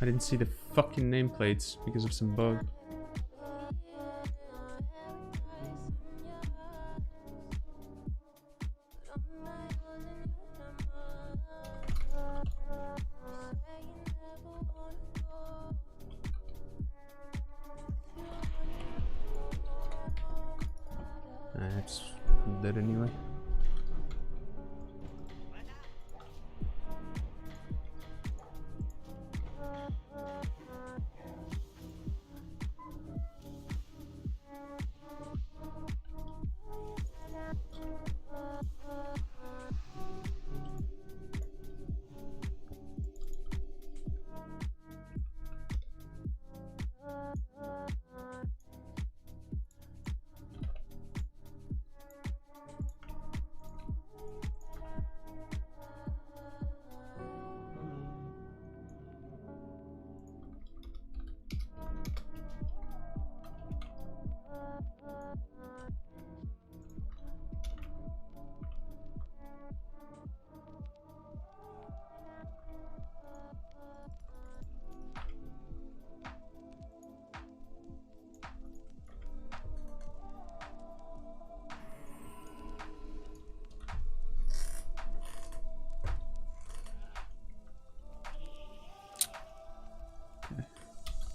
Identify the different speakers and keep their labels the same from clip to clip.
Speaker 1: I didn't see the fucking nameplates because of some bug. It's dead anyway.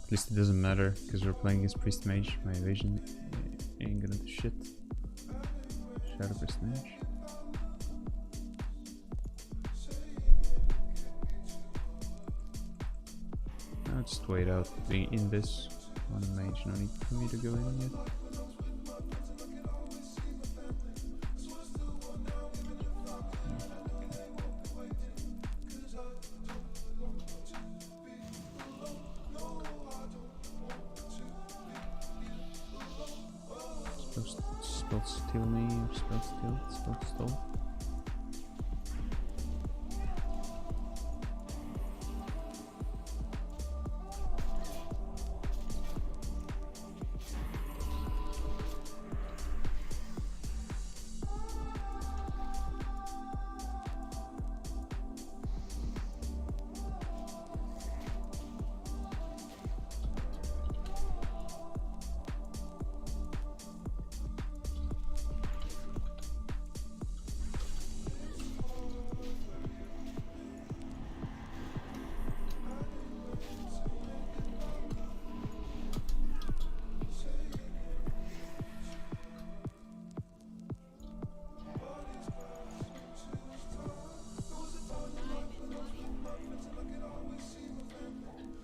Speaker 1: At least it doesn't matter, because we're playing against Priest Mage. My evasion ain't gonna do shit. Shadow Priest Mage. I'll just wait out being in this. One mage, no need for me to go in yet. Spell steal me, or spell stall.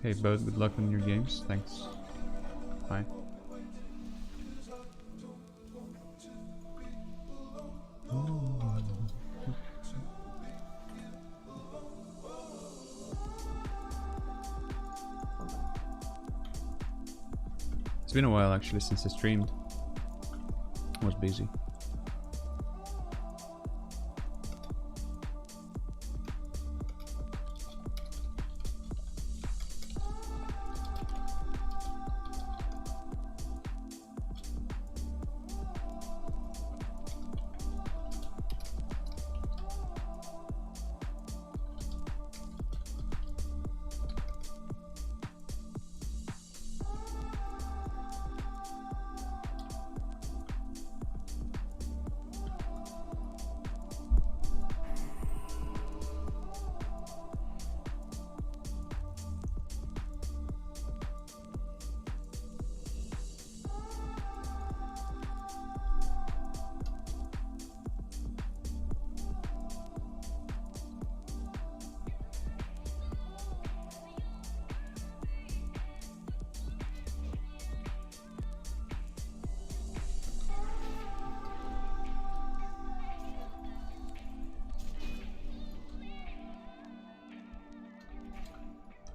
Speaker 1: Hey, Bud, good luck on your games. Thanks. Bye. It's been a while actually since I streamed. I was busy.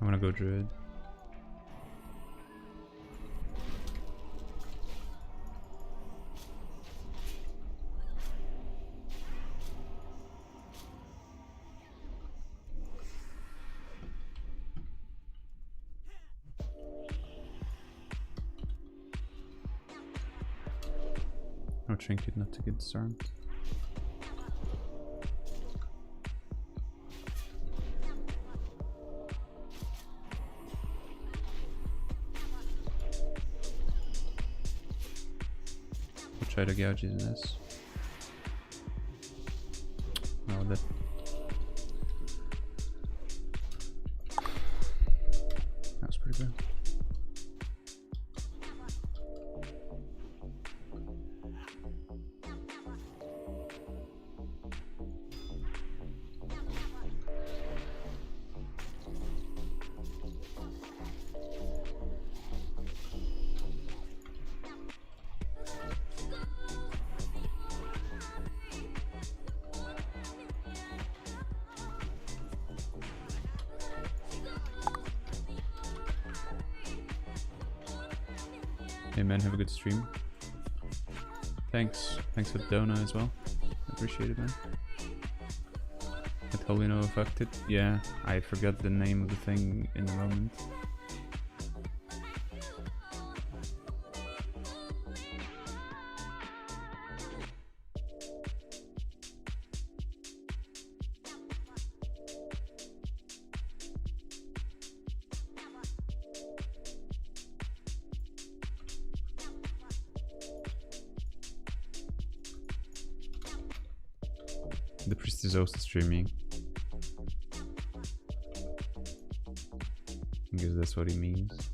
Speaker 1: I'm gonna go Druid. No trinket not to get disarmed. I'll try to gouge his ass. Oh, that. That was pretty bad. Hey man, have a good stream. Thanks for the donut as well. I appreciate it, man. I totally know I fucked it. Yeah, I forgot the name of the thing in the moment. The priest is also streaming. I guess that's what he means.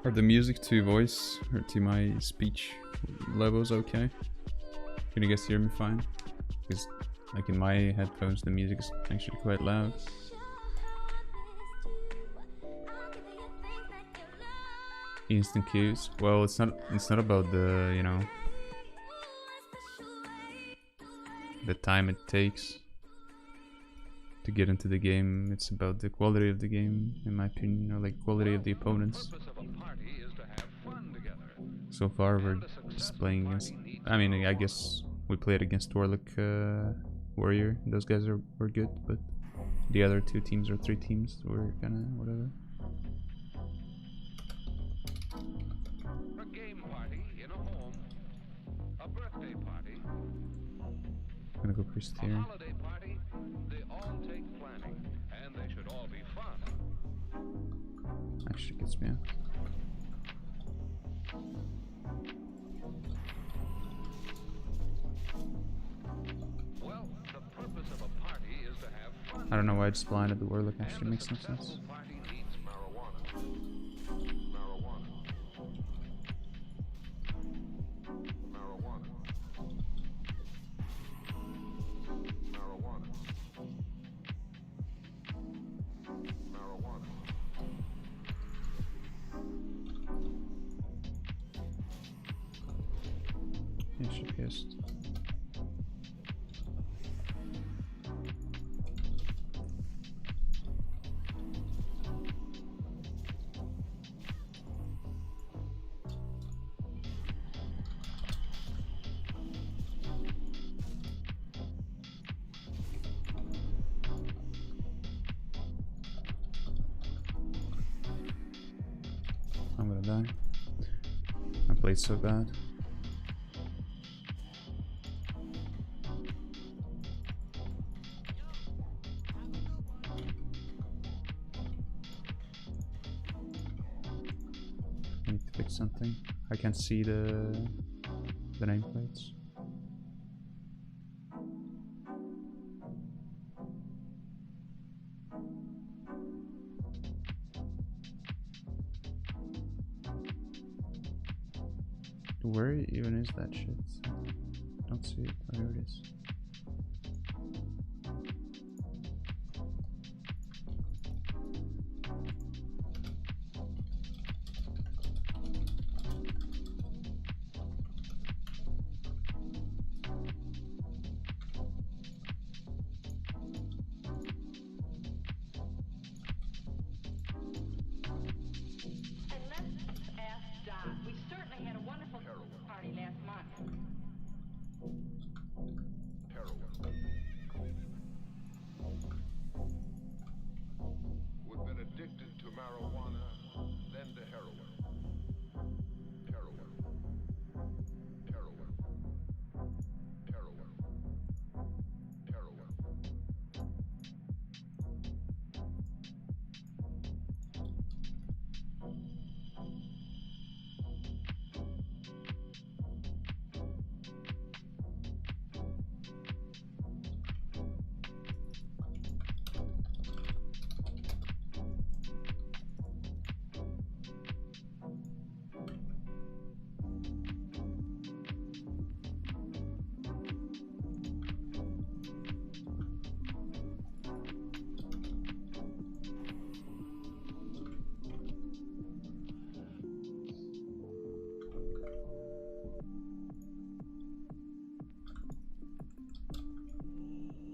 Speaker 1: Are the music to voice or to my speech levels okay? Can you guys hear me fine? Because like in my headphones the music is actually quite loud. Instant queues. Well, it's not about the, you know, the time it takes to get into the game. It's about the quality of the game, in my opinion, or like quality of the opponents. So far we're just playing against, I mean, I guess we played against Warlock Warrior. Those guys were good, but the other two teams or three teams were kinda whatever.
Speaker 2: A game party in a home, a birthday party,
Speaker 1: I'm gonna go priest here.
Speaker 2: a holiday party, they all take planning, and they should all be fun.
Speaker 1: Actually gets me out.
Speaker 2: Well, the purpose of a party is to have fun.
Speaker 1: I don't know why I just blinded the Warlock, actually makes no sense.
Speaker 2: Party needs marijuana. Marijuana. Marijuana. Marijuana. Marijuana.
Speaker 1: Yeah, she pissed. I'm gonna die. I played so bad. I need to fix something. I can't see the nameplates. Where even is that shit? Don't see it. Oh, here it is.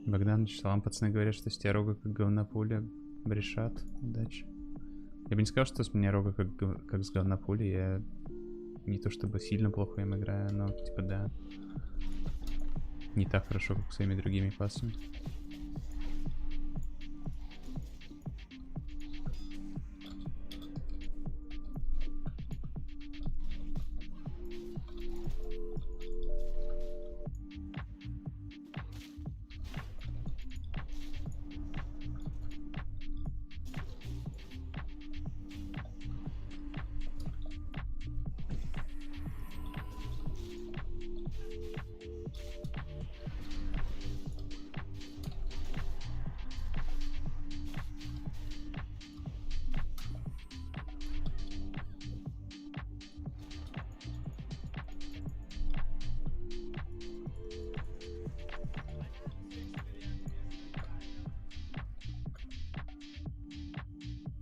Speaker 1: Богдан, салам, пацаны говорят, что с тебя рога как говна пуля. Брешат. Удачи. Я бы не сказал, что с меня рога как с говна пули. Я не то чтобы сильно плохо им играю, но типа да. Не так хорошо, как своими другими классами.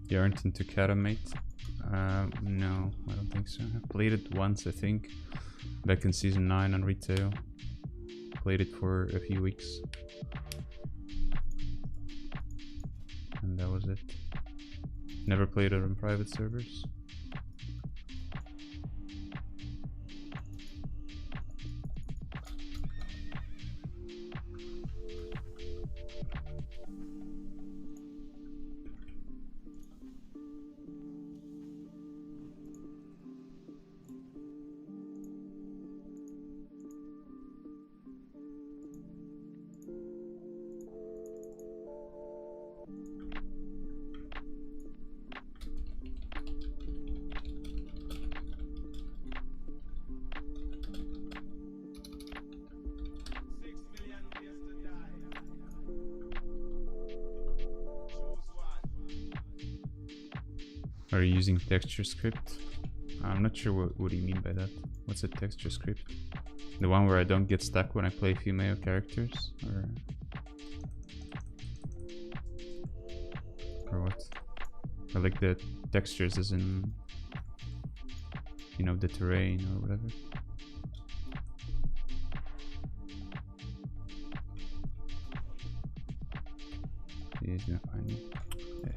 Speaker 1: You aren't into Catamate? No, I don't think so. I played it once, I think, back in season 9 on retail. Played it for a few weeks. And that was it. Never played it on private servers. Are you using texture script? I'm not sure what do you mean by that. What's a texture script? The one where I don't get stuck when I play female characters? Or what? Or like the textures as in, you know, the terrain or whatever? He's gonna find me. Yeah,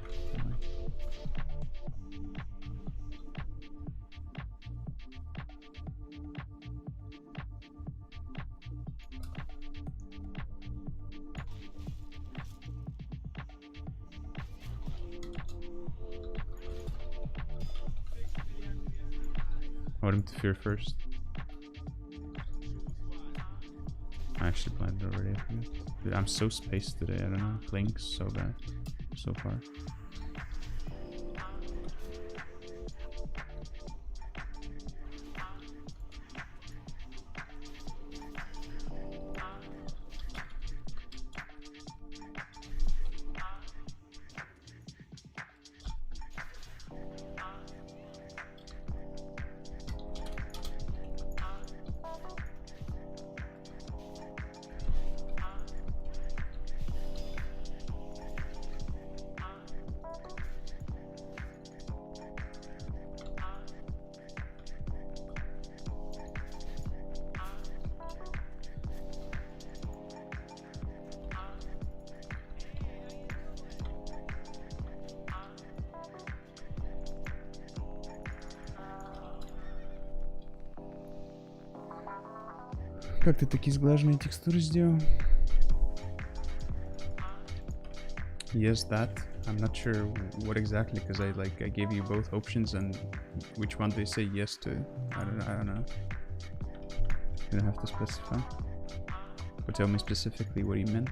Speaker 1: want him to fear first. I actually planned it already, I forget. Dude, I'm so spaced today, I don't know. Playing so bad so far. Как ты такие сглаженные текстуры сделал? Yes, that. I'm not sure what exactly, because I gave you both options and which one they say yes to. I don't know. You don't have to specify. Or tell me specifically what you meant.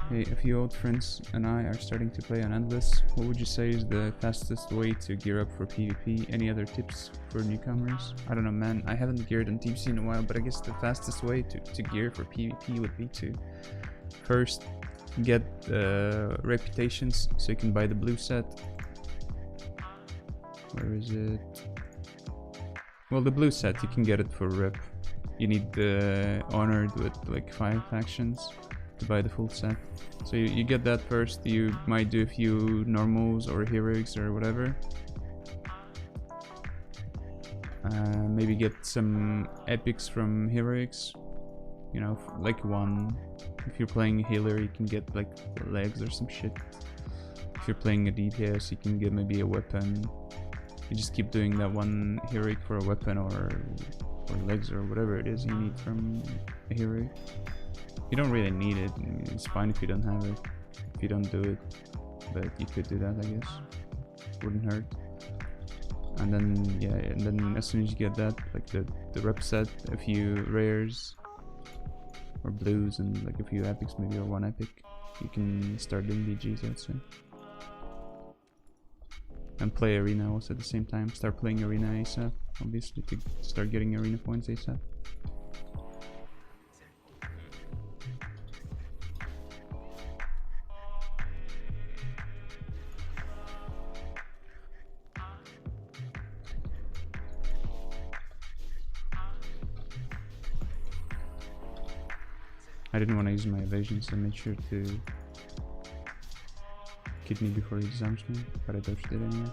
Speaker 1: Hey, a few old friends and I are starting to play on Endless. What would you say is the fastest way to gear up for PvP? Any other tips for newcomers? I don't know, man. I haven't geared on TBC in a while, but I guess the fastest way to gear for PvP would be to first get reputations so you can buy the blue set. Where is it? Well, the blue set, you can get it for rep. You need the honored with like 5 factions to buy the full set. So you get that first. You might do a few normals or heroics or whatever. Maybe get some epics from heroics. You know, like one. If you're playing a healer, you can get like legs or some shit. If you're playing a DPS, you can get maybe a weapon. You just keep doing that one heroic for a weapon or legs or whatever it is you need from a heroic. You don't really need it. I mean, it's fine if you don't have it, if you don't do it, but you could do that, I guess. Wouldn't hurt. And then yeah, and then as soon as you get that, like the rep set, a few rares or blues and like a few epics, maybe, or one epic, you can start doing BGs, I'd say. And play arena also at the same time. Start playing arena ASAP, obviously, to start getting arena points ASAP. I didn't want to use my evasion, so I made sure to kid me before he disarms me, but I dodged it anyway.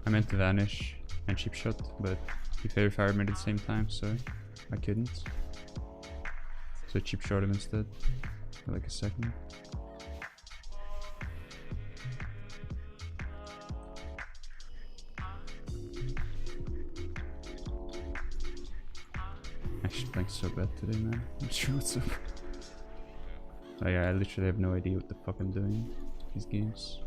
Speaker 1: I meant to vanish and cheap shot, but he fairy fired me at the same time, so I couldn't. So I cheap shot him instead for like a second. Actually playing so bad today, man. I'm not sure what's up. Oh yeah, I literally have no idea what the fuck I'm doing these games.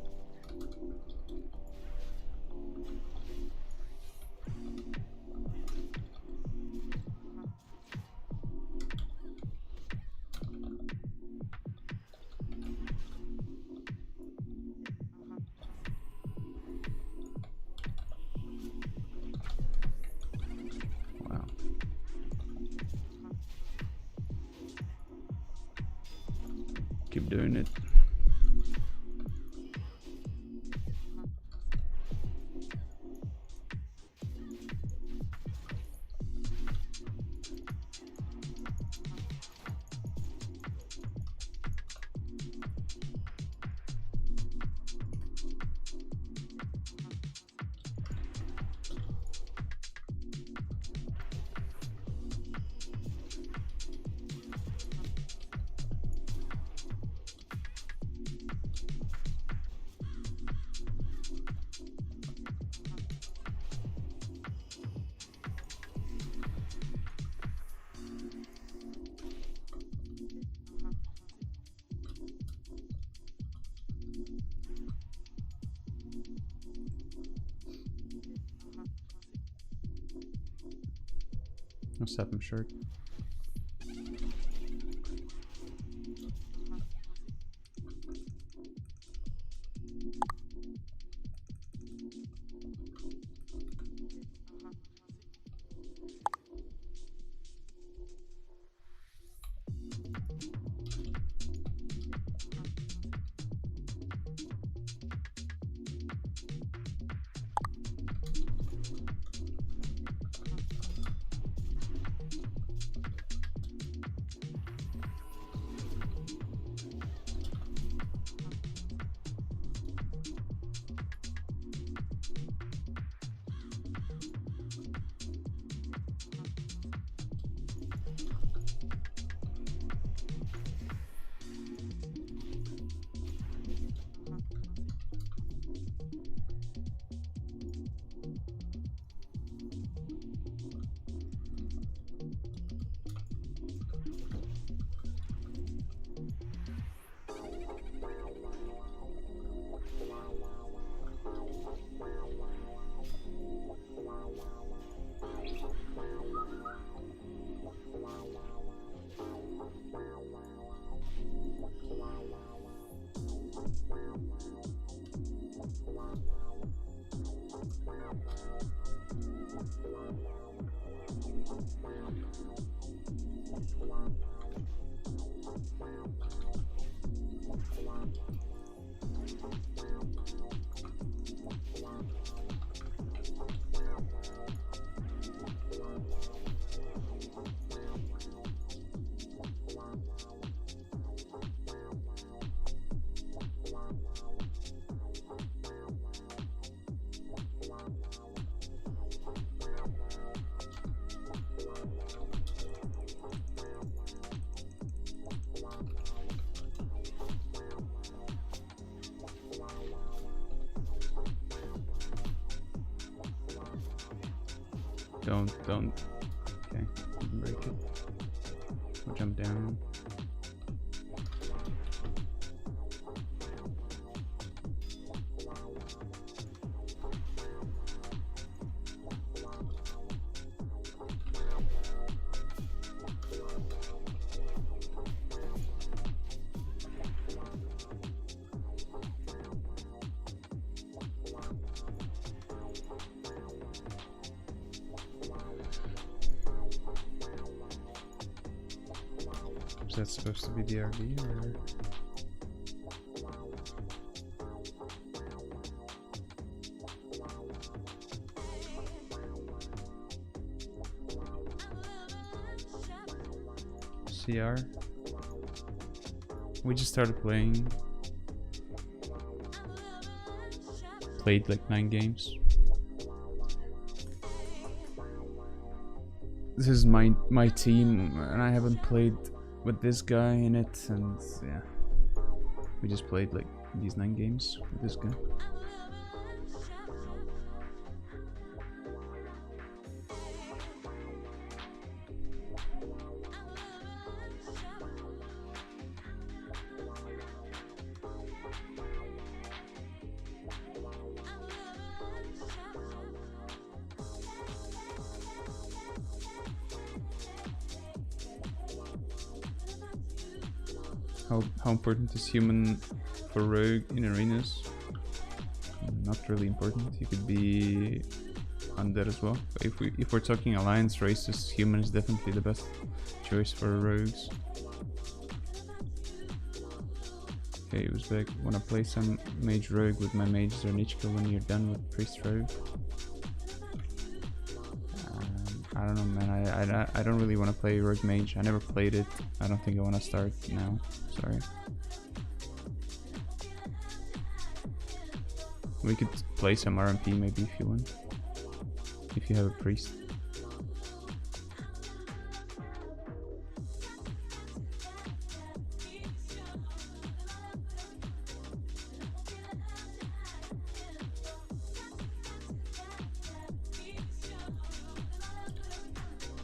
Speaker 1: Keep doing it. I'll set him short. Don't. Okay, break it. We'll jump down. Is that supposed to be the RV or? CR? We just started playing. Played like 9 games. This is my team and I haven't played with this guy in it, and yeah, we just played like these 9 games with this guy. How important is human for rogue in arenas? Not really important. You could be undead as well. But if we're talking alliance races, human is definitely the best choice for rogues. Okay, Uzbek, wanna play some mage rogue with my mage Zernichka when you're done with priest rogue? I don't know, man. I don't really want to play rogue mage. I never played it. I don't think I want to start now. Sorry. We could play some RMP maybe if you want. If you have a priest.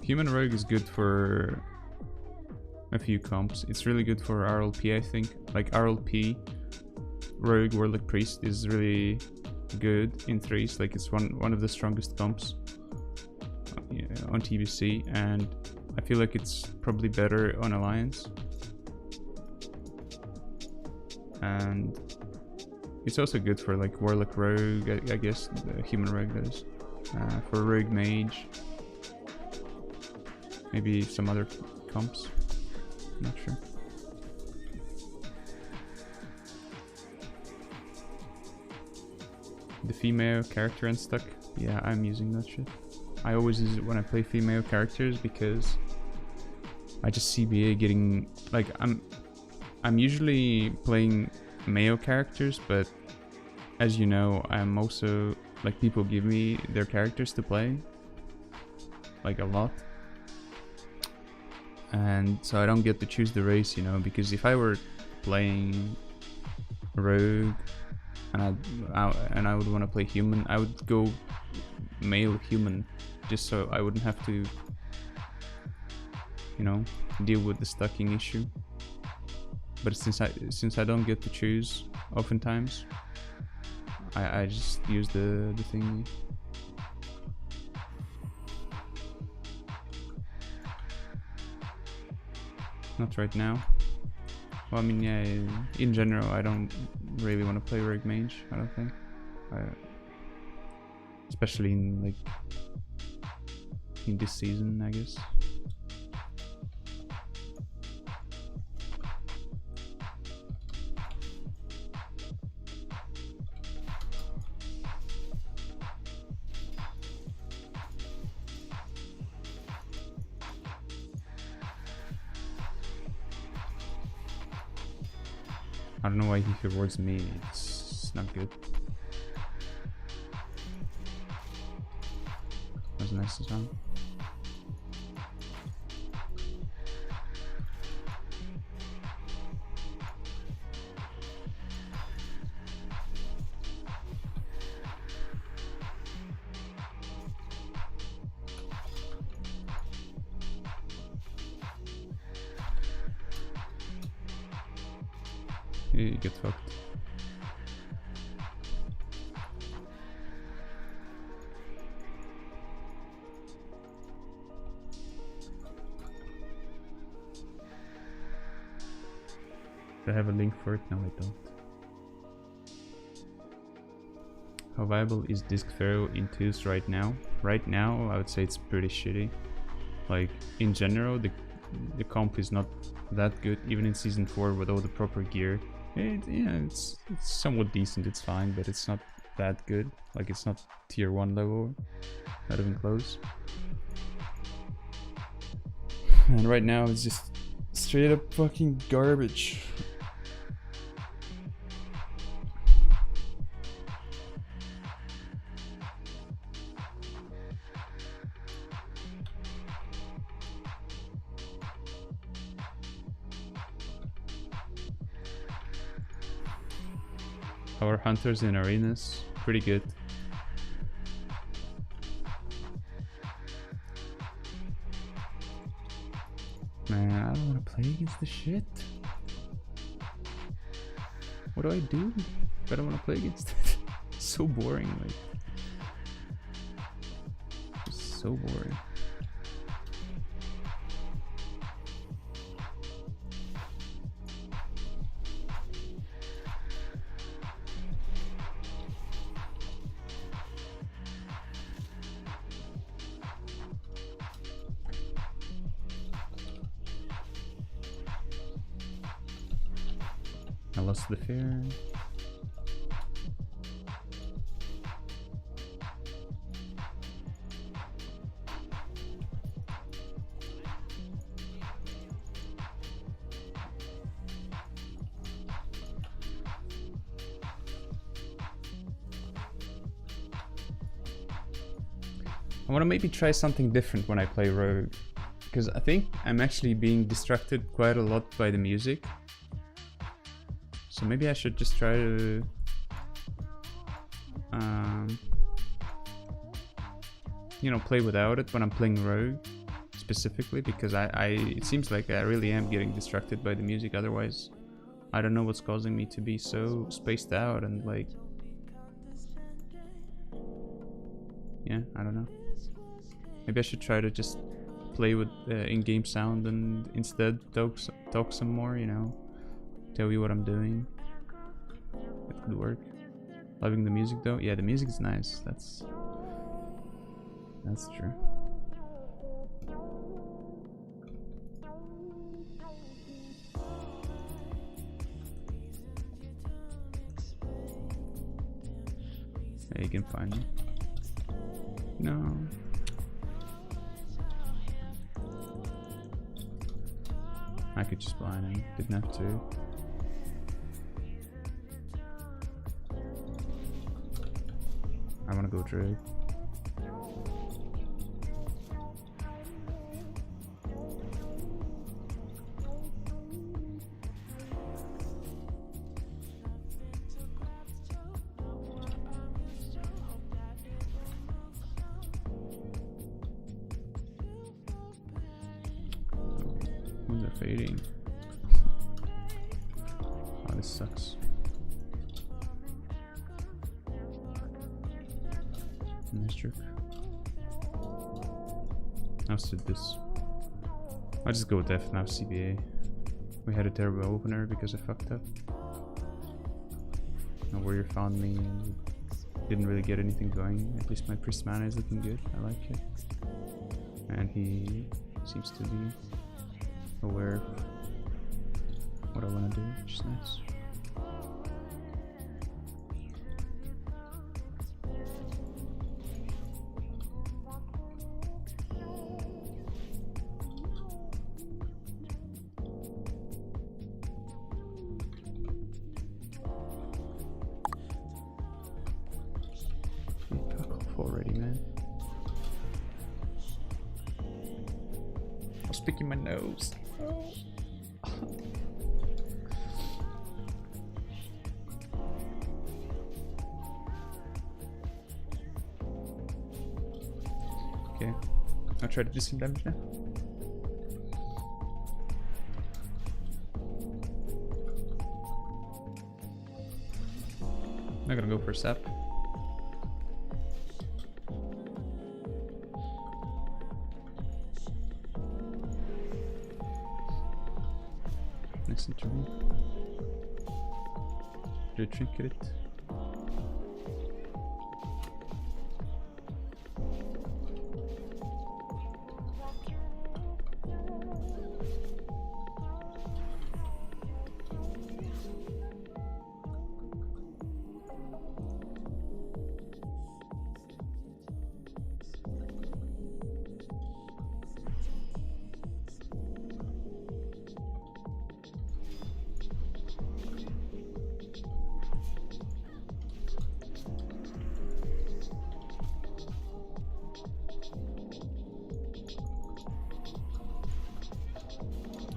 Speaker 1: Human rogue is good for a few comps. It's really good for RLP, I think. Like RLP, rogue warlock priest is really good in threes. Like it's one of the strongest comps. on TBC, and I feel like it's probably better on Alliance. And it's also good for like Warlock Rogue, I guess, the human rogue that is. For Rogue Mage. Maybe some other comps. Not sure. The female character unstuck. Yeah, I'm using that shit. I always use it when I play female characters because I just see BA getting like I'm usually playing male characters, but as you know, I'm also like people give me their characters to play like a lot. And so I don't get to choose the race, you know, because if I were playing rogue and I would want to play human, I would go male human just so I wouldn't have to, you know, deal with the stucking issue. But since I don't get to choose oftentimes, I just use the thingy. Not right now. Well, I mean, yeah, in general, I don't really want to play Rogue Mage, I don't think. Especially in, like, in this season, I guess. I don't know why he rewards me, it's not good. That was nice as well. You get fucked. Do I have a link for it? No, I don't. How viable is Disc Pharaoh in 2s right now? Right now, I would say it's pretty shitty. Like, in general, the comp is not that good, even in Season 4 with all the proper gear. It's somewhat decent, it's fine, but it's not that good. Like, it's not tier 1 level, not even close. And right now it's just straight up fucking garbage. Our hunters in arenas, pretty good. Man, I don't want to play against this shit. What do I do if I don't want to play against it? It's so boring, like. It's so boring. I lost the fair. I want to maybe try something different when I play Rogue, because I think I'm actually being distracted quite a lot by the music. So maybe I should just try to you know, play without it when I'm playing Rogue specifically, because it seems like I really am getting distracted by the music. Otherwise, I don't know what's causing me to be so spaced out and like, yeah, I don't know. Maybe I should try to just play with in-game sound and instead talk some more, you know, tell you what I'm doing. It could work. Loving the music though. Yeah, the music is nice. That's true. Yeah, you can find me. No. I could just blind him. Didn't have to. I wanna go Drake. Who's are fading? Oh, this sucks. Nice trick. I'll sit this. I'll just go with F now, CBA. We had a terrible opener because I fucked up. Now Warrior found me and didn't really get anything going. At least my priest mana is looking good. I like it. And he seems to be aware of what I want to do, which is nice. Already, man. I was picking my nose. Oh. Okay, I'll try to do some damage now. I'm not gonna go for a sap. Listen to me. Do a trinket.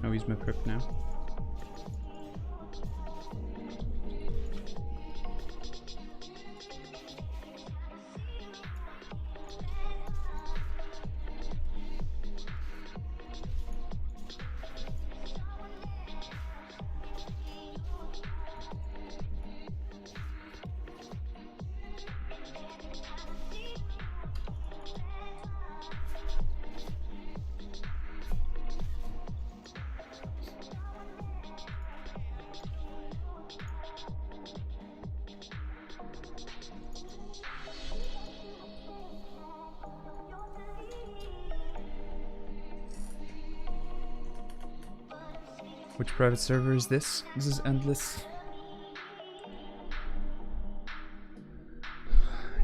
Speaker 1: I'll use my prep now. Which private server is this? This is endless.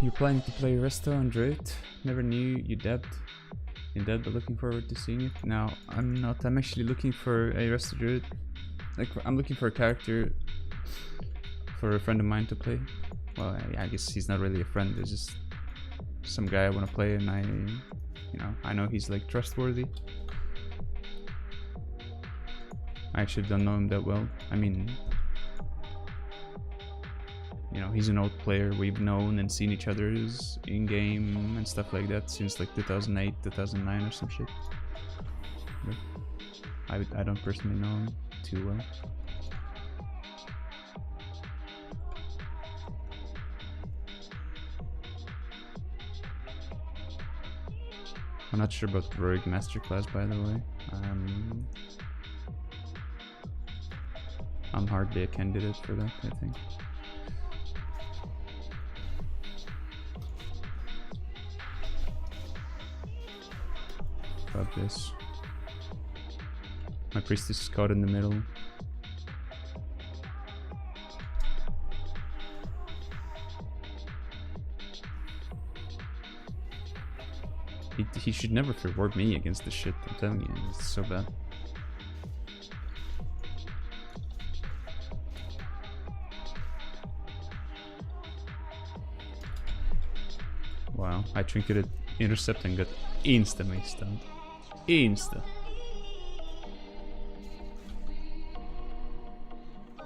Speaker 1: You're planning to play Resto on Druid? Never knew you dabbed in that, but looking forward to seeing it. No, I'm not. I'm actually looking for a Resto Druid. Like, I'm looking for a character for a friend of mine to play. Well, I guess he's not really a friend. It's just some guy I want to play, and I know he's like trustworthy. I actually don't know him that well. I mean, you know, he's an old player. We've known and seen each other's in-game and stuff like that since like 2008, 2009 or some shit. But I don't personally know him too well. I'm not sure about Rogue Masterclass, by the way. I'm hardly a candidate for that, I think. About this. My priestess is caught in the middle. He should never reward me against this shit, I'm telling you, it's so bad. Wow, I trinketed intercept and got instantly stunned. Insta.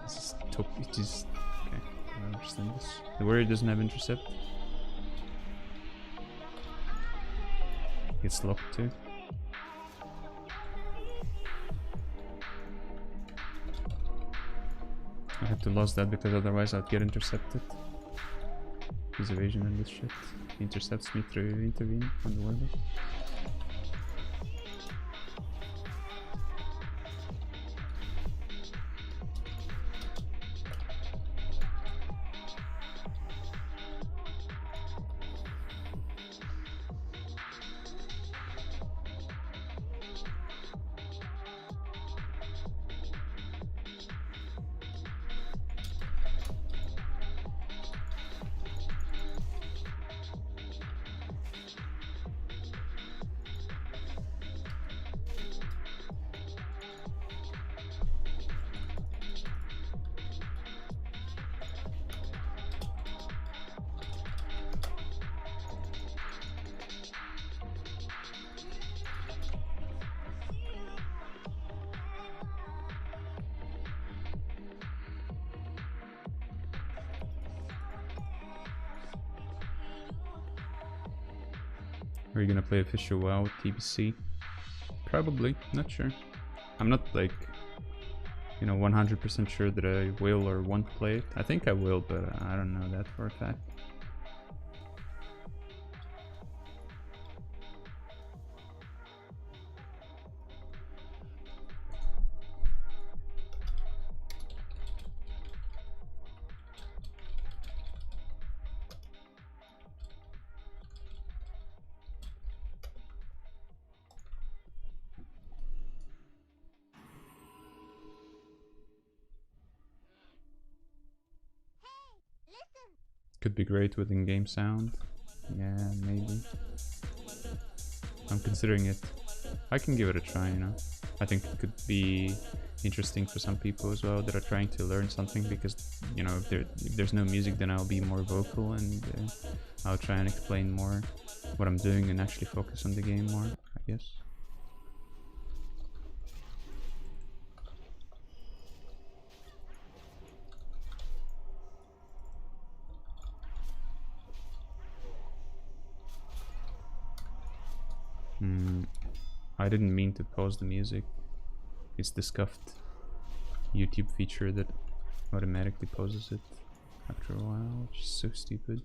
Speaker 1: This is top. It is. Okay, I understand this. The warrior doesn't have intercept. Gets locked too. I had to lose that because otherwise I'd get intercepted. His evasion and this shit. He intercepts me through intervene on the warrior. Are you gonna play official WoW with TBC? Probably, not sure. I'm not like, you know, 100% sure that I will or won't play it. I think I will, but I don't know that for a fact. Could be great with in-game sound. Yeah, maybe. I'm considering it. I can give it a try, you know. I think it could be interesting for some people as well that are trying to learn something, because, you know, if there's no music, then I'll be more vocal and I'll try and explain more what I'm doing and actually focus on the game more, I guess. I didn't mean to pause the music. It's the scuffed YouTube feature that automatically pauses it after a while, which is so stupid.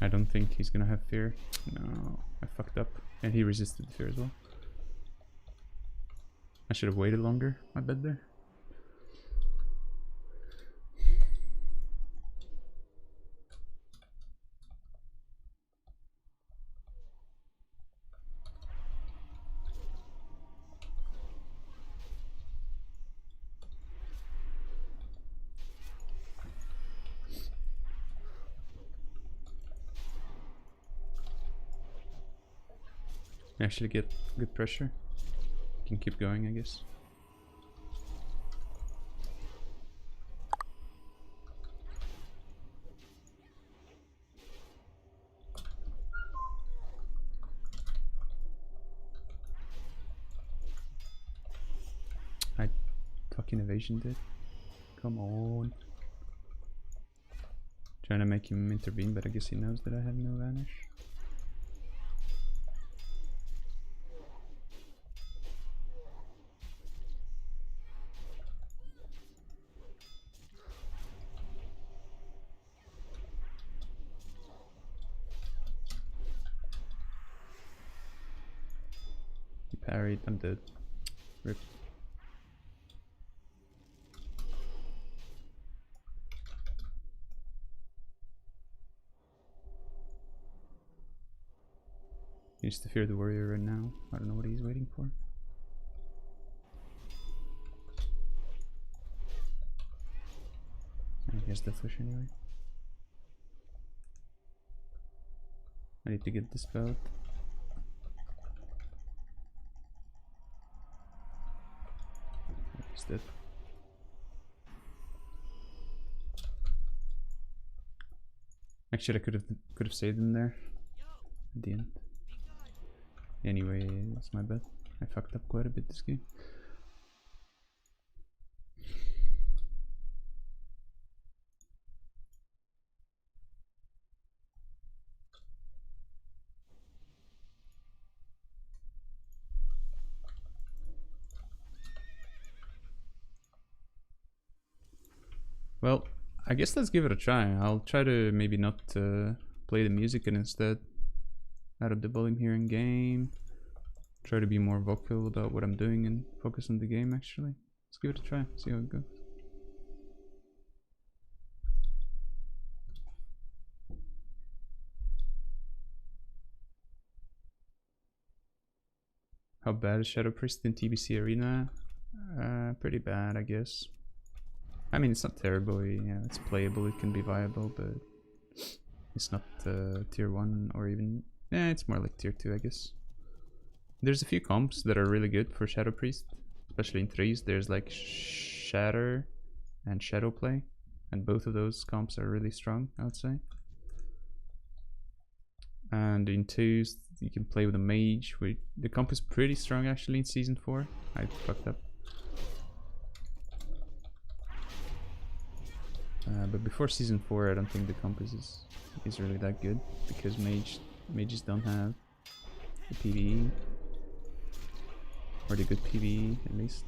Speaker 1: I don't think he's gonna have fear. No, I fucked up. And he resisted fear as well. I should have waited longer, my bad there. Actually get good pressure. Can keep going, I guess. I fucking evasioned it. Come on. Trying to make him intervene, but I guess he knows that I have no vanish. He parried, I'm dead. Rip. He needs to fear the warrior right now. I don't know what he's waiting for. He has Death Wish anyway. I need to get this belt. He's dead. Actually, I could have saved him there at the end. Anyway, it's my bad. I fucked up quite a bit this game. Well, I guess let's give it a try. I'll try to maybe not play the music and instead add up the volume here in game. Try to be more vocal about what I'm doing and focus on the game actually. Let's give it a try, see how it goes. How bad is Shadow Priest in TBC Arena? Pretty bad, I guess. I mean, it's not terrible, yeah, it's playable, it can be viable, but it's not tier 1 or even, yeah, it's more like tier 2, I guess. There's a few comps that are really good for Shadow Priest, especially in 3s. There's like Shatter and Shadow Play, and both of those comps are really strong, I would say. And in 2s, you can play with a mage. The comp is pretty strong actually in season 4. I fucked up. But before season 4, I don't think the comp is really that good because mages don't have the PvE, or the good PvE at least.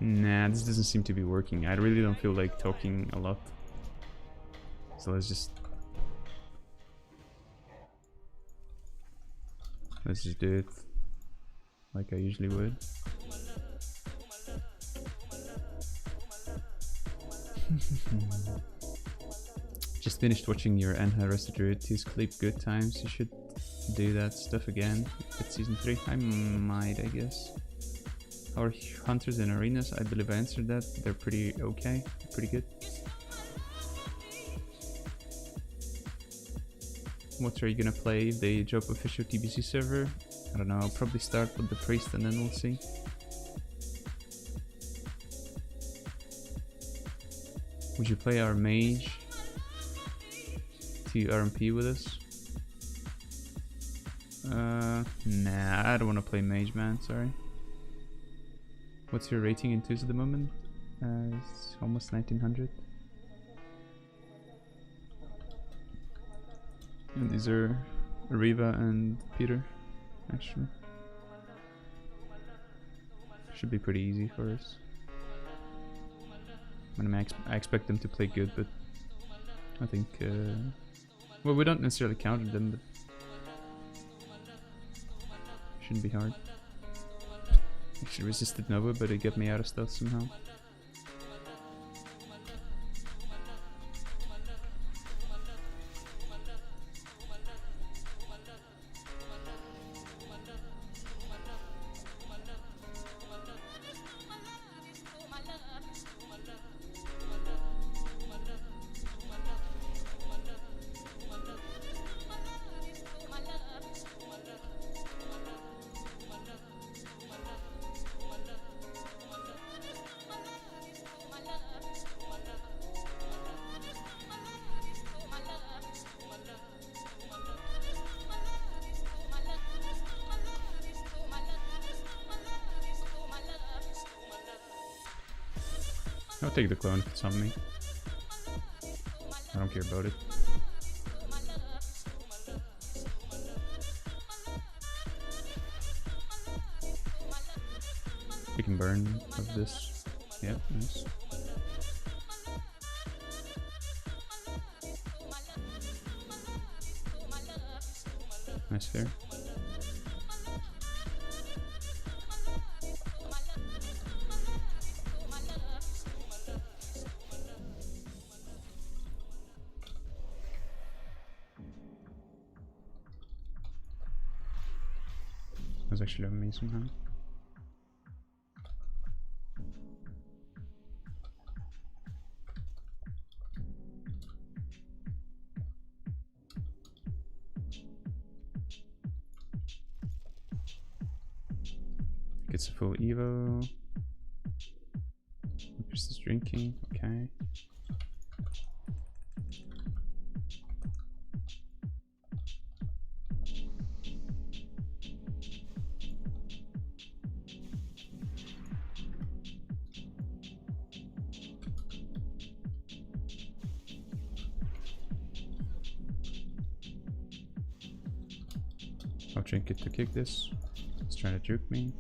Speaker 1: Nah, this doesn't seem to be working. I really don't feel like talking a lot. So let's just do it like I usually would. Just finished watching your Ahmera Druid 2's clip, good times. You should do that stuff again at season 3. I might, I guess. Our hunters in arenas, I believe I answered that. They're pretty okay, pretty good. What are you gonna play if they drop official TBC server? I don't know, I'll probably start with the priest and then we'll see. Would you play our mage to RMP with us? Nah, I don't want to play mage, man, sorry. What's your rating in 2s at the moment? It's almost 1900. And these are Riva and Peter, actually. Should be pretty easy for us. I expect them to play good, but I think... well, we don't necessarily counter them, but Shouldn't be hard. Actually resisted Nova, but it got me out of stealth somehow. I'll take the clone if it's on me. I don't care about it. We can burn of this. Yep, nice. Nice fair. That's actually amazing somehow. Gets a full Evo. Just is drinking, okay. I'll drink it to kick this. It's trying to juke me.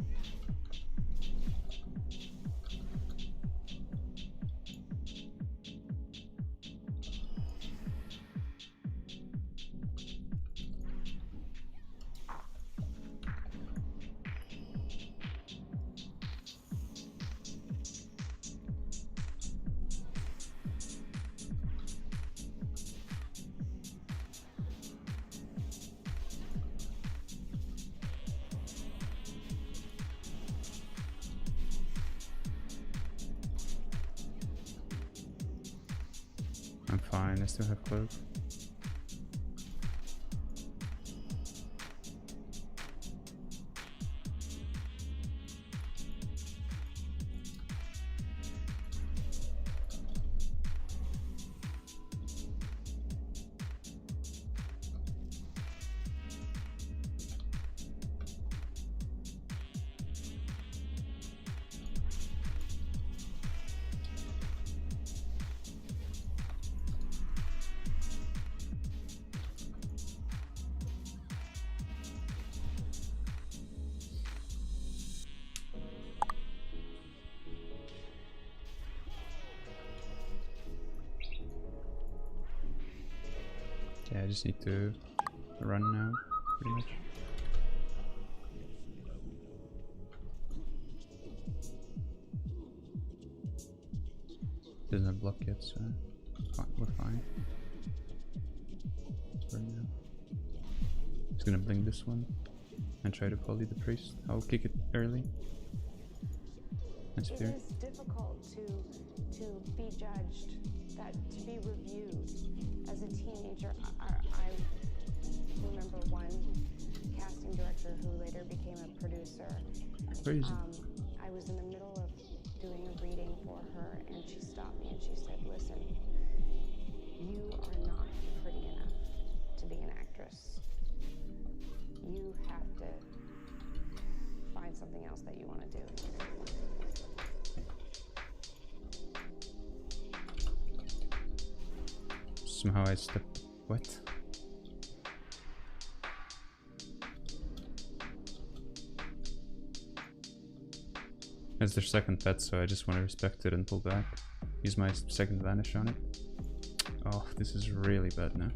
Speaker 1: I'm fine, I still have cloak. Yeah, I just need to run now, pretty much. Doesn't have block yet, so we're fine. Right now. Just gonna blink this one and try to poly the priest. I'll kick it early. That's fair.
Speaker 3: It is difficult to be judged, that to be reviewed. As a teenager, I remember one casting director who later became a producer.
Speaker 1: Crazy.
Speaker 3: I was in the middle of doing a reading for her, and she stopped me and she said, "Listen, you are not pretty enough to be an actress. You have to find something else that you want to do."
Speaker 1: Somehow I stepped. What? It's their second pet, so I just want to respect it and pull back. Use my second vanish on it. Oh, this is really bad now.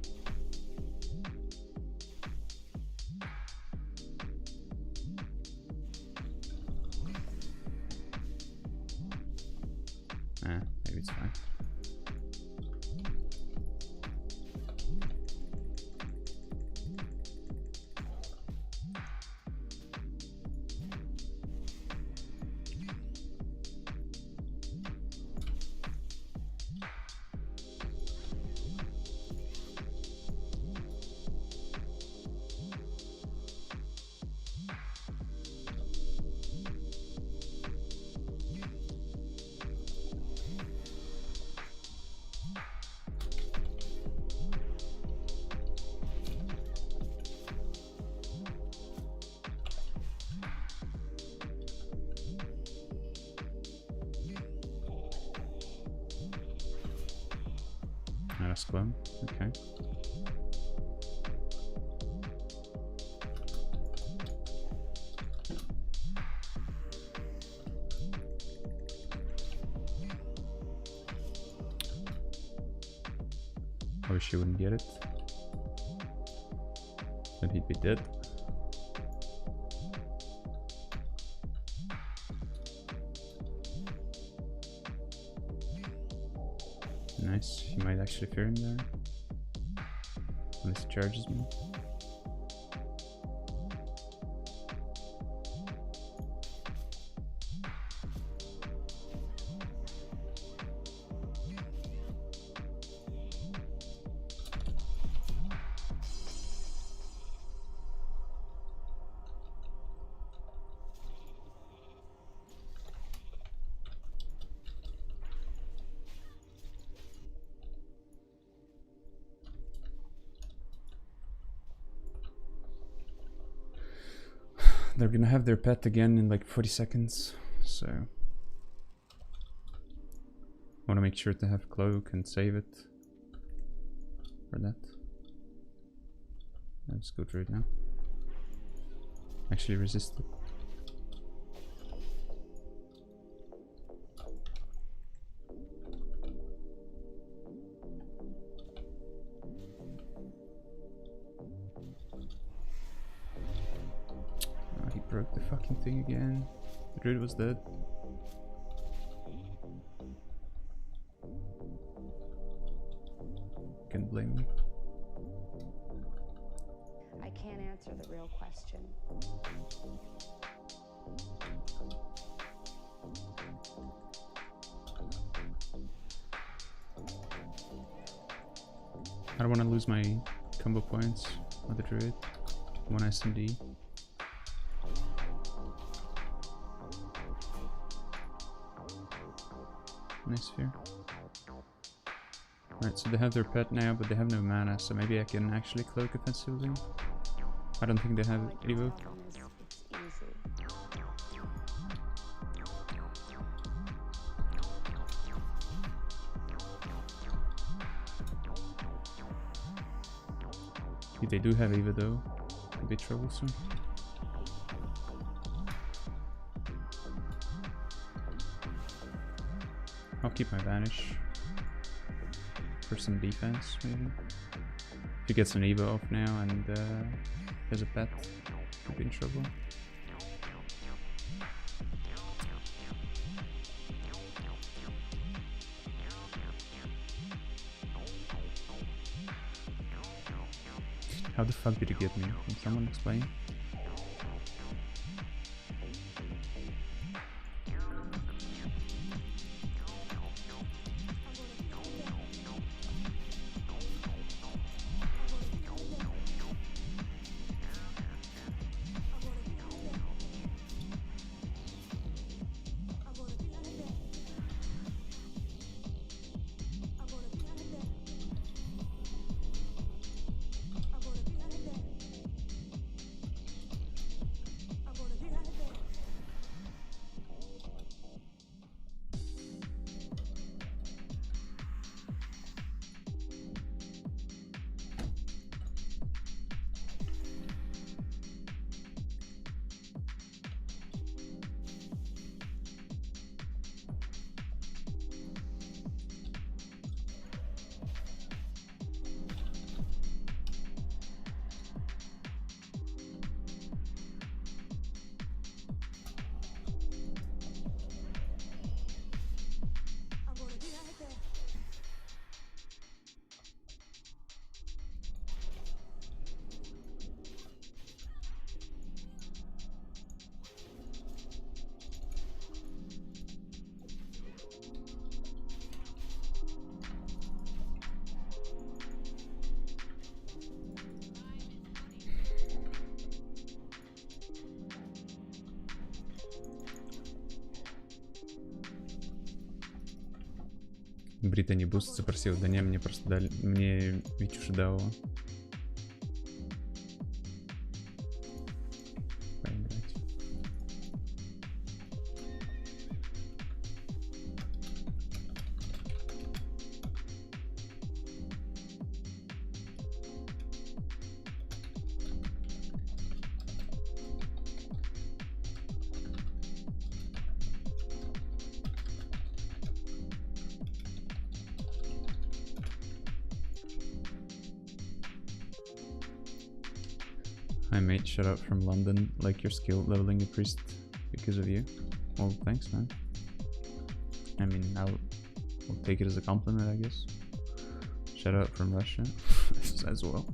Speaker 1: Расклад. Okay. I wish he wouldn't get it. Then he'd be dead. Nice, he might actually fear him there. Unless he charges me. They're gonna have their pet again in like 40 seconds, so I want to make sure to have cloak and save it for that. Let's go through it now. Actually resist it. Broke the fucking thing again. The druid was dead. Can't blame me.
Speaker 3: I can't answer the real question.
Speaker 1: I don't want to lose my combo points with the druid. One SMD. Nice sphere. Alright, so they have their pet now, but they have no mana, so maybe I can actually cloak offensively. I don't think they have Evo. If they do have Evo though, could be troublesome. I'll keep my Vanish for some defense, maybe. If he gets an Evo off now and has a pet, could be in trouble. How the fuck did he get me? Can someone explain? Брита не буст запросил, да не, мне просто дали, мне Витюша дал его. Поиграть. My mate shut up from London, like your skill leveling increased because of you. Well, thanks, man. I mean, I'll take it as a compliment, I guess. Shout out from Russia as well.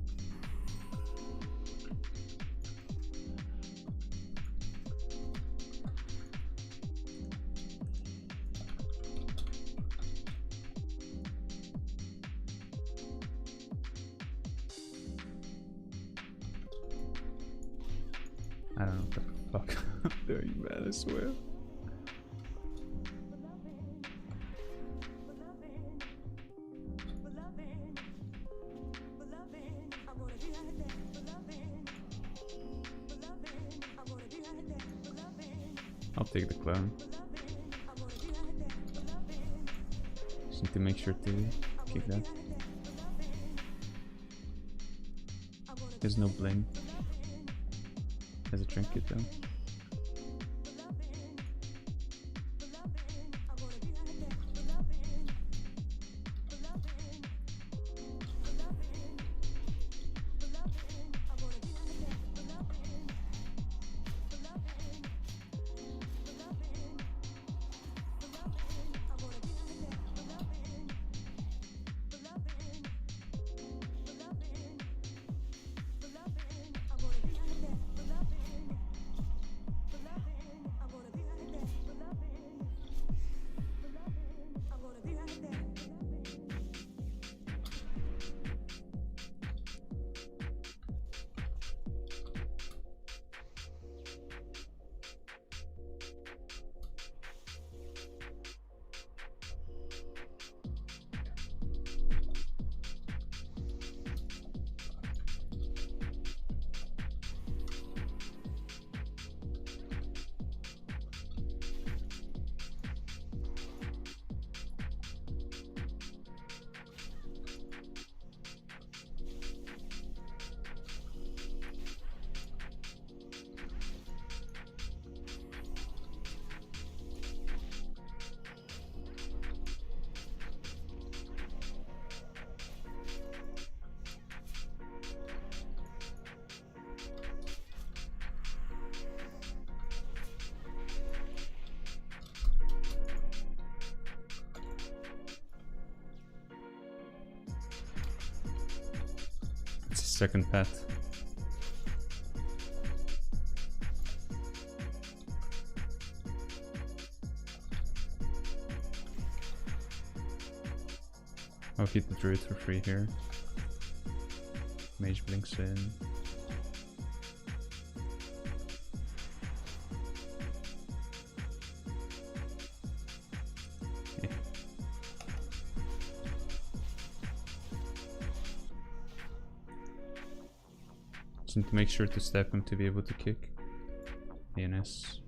Speaker 1: I don't know what the fuck I'm doing, man, I swear. I'll take the clown. Just need to make sure to kick that. There's no bling. There's a trinket though. Second pet. I'll keep the druid for free here. Mage blinks in. Just need to make sure to step him to be able to kick. ANS.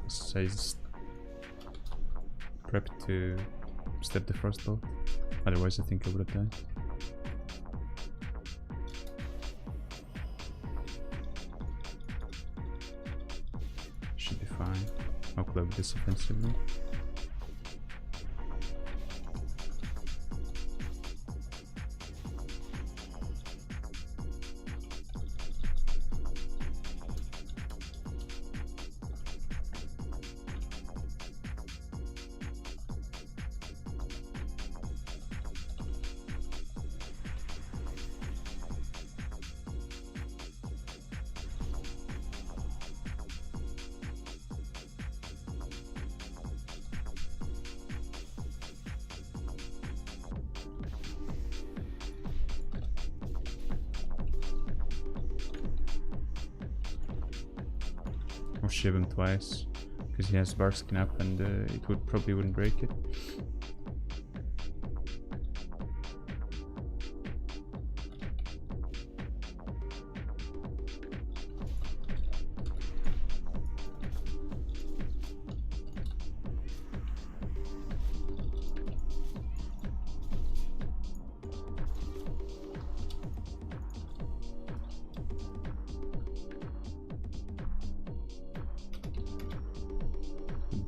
Speaker 1: Says prep to step the first blow. Otherwise I think I would have died. Should be fine. I'll cloak this offensively. Or shiv him twice, because he has Barskin up and it probably wouldn't break it.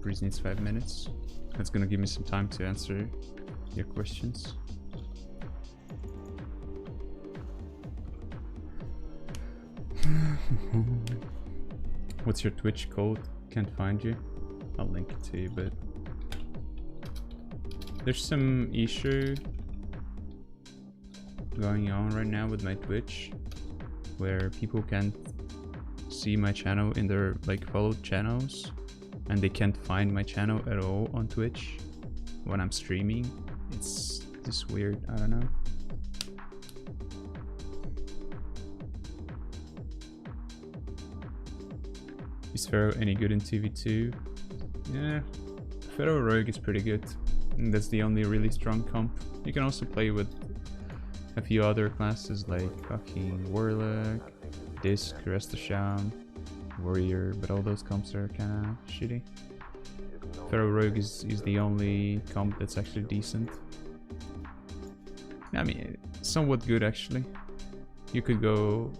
Speaker 1: Breeze needs 5 minutes. That's gonna give me some time to answer your questions. What's your Twitch code? Can't find you. I'll link it to you, but there's some issue going on right now with my Twitch where people can't see my channel in their like followed channels, and they can't find my channel at all on Twitch when I'm streaming. It's just weird, I don't know. Is Pharaoh any good in TV2? Yeah, Pharaoh Rogue is pretty good. And that's the only really strong comp. You can also play with a few other classes like fucking Warlock, Disc, Restasham, Warrior, but all those comps are kinda shitty. Pharaoh Rogue is the only comp that's actually decent. I mean, somewhat good actually. You could go,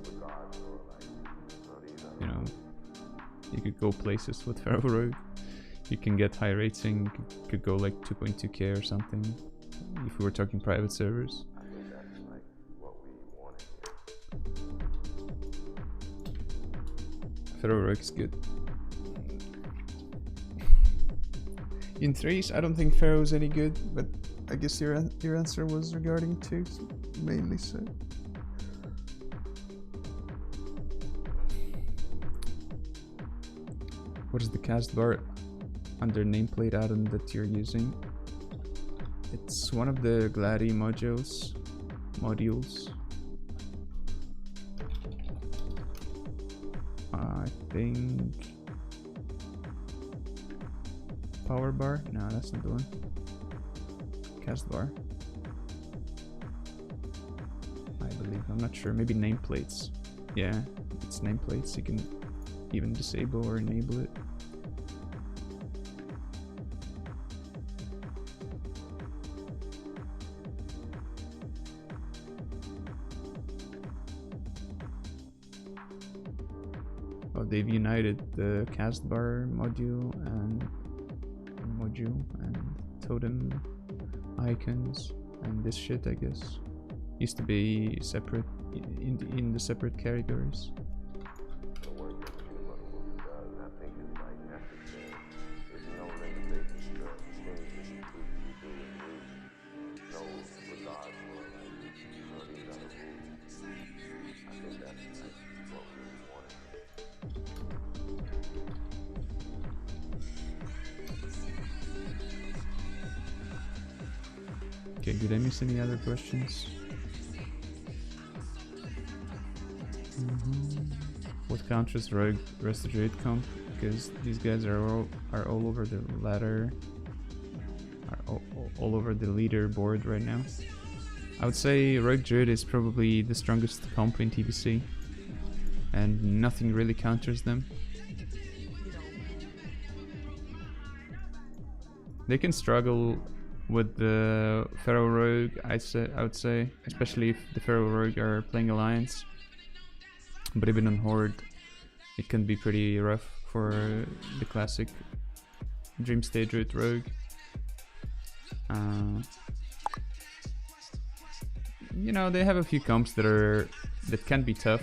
Speaker 1: you know, you could go places with Pharaoh Rogue. You can get high rating, could go like 2.2k or something, if we were talking private servers. Pharaoh Rogue is good. In threes, I don't think Pharaoh's any good, but I guess your answer was regarding twos, mainly so. What is the cast bar under nameplate add-on that you're using? It's one of the Gladi modules. I think power bar? No, that's not the one. Cast bar, I believe. I'm not sure. Maybe nameplates. Yeah, it's nameplates. You can even disable or enable it. Oh, they've united the cast bar module and totem icons and this shit, I guess. Used to be separate in the separate categories. Okay, did I miss any other questions? What counters Rogue Rest Druid comp? Because these guys are all over the ladder, all over the leaderboard right now. I would say Rogue Druid is probably the strongest comp in TBC, and nothing really counters them. They can struggle with the Pharaoh Rogue, I would say, especially if the Pharaoh Rogue are playing Alliance. But even on Horde, it can be pretty rough for the classic Dream Stage Root Rogue. You know, they have a few comps that can be tough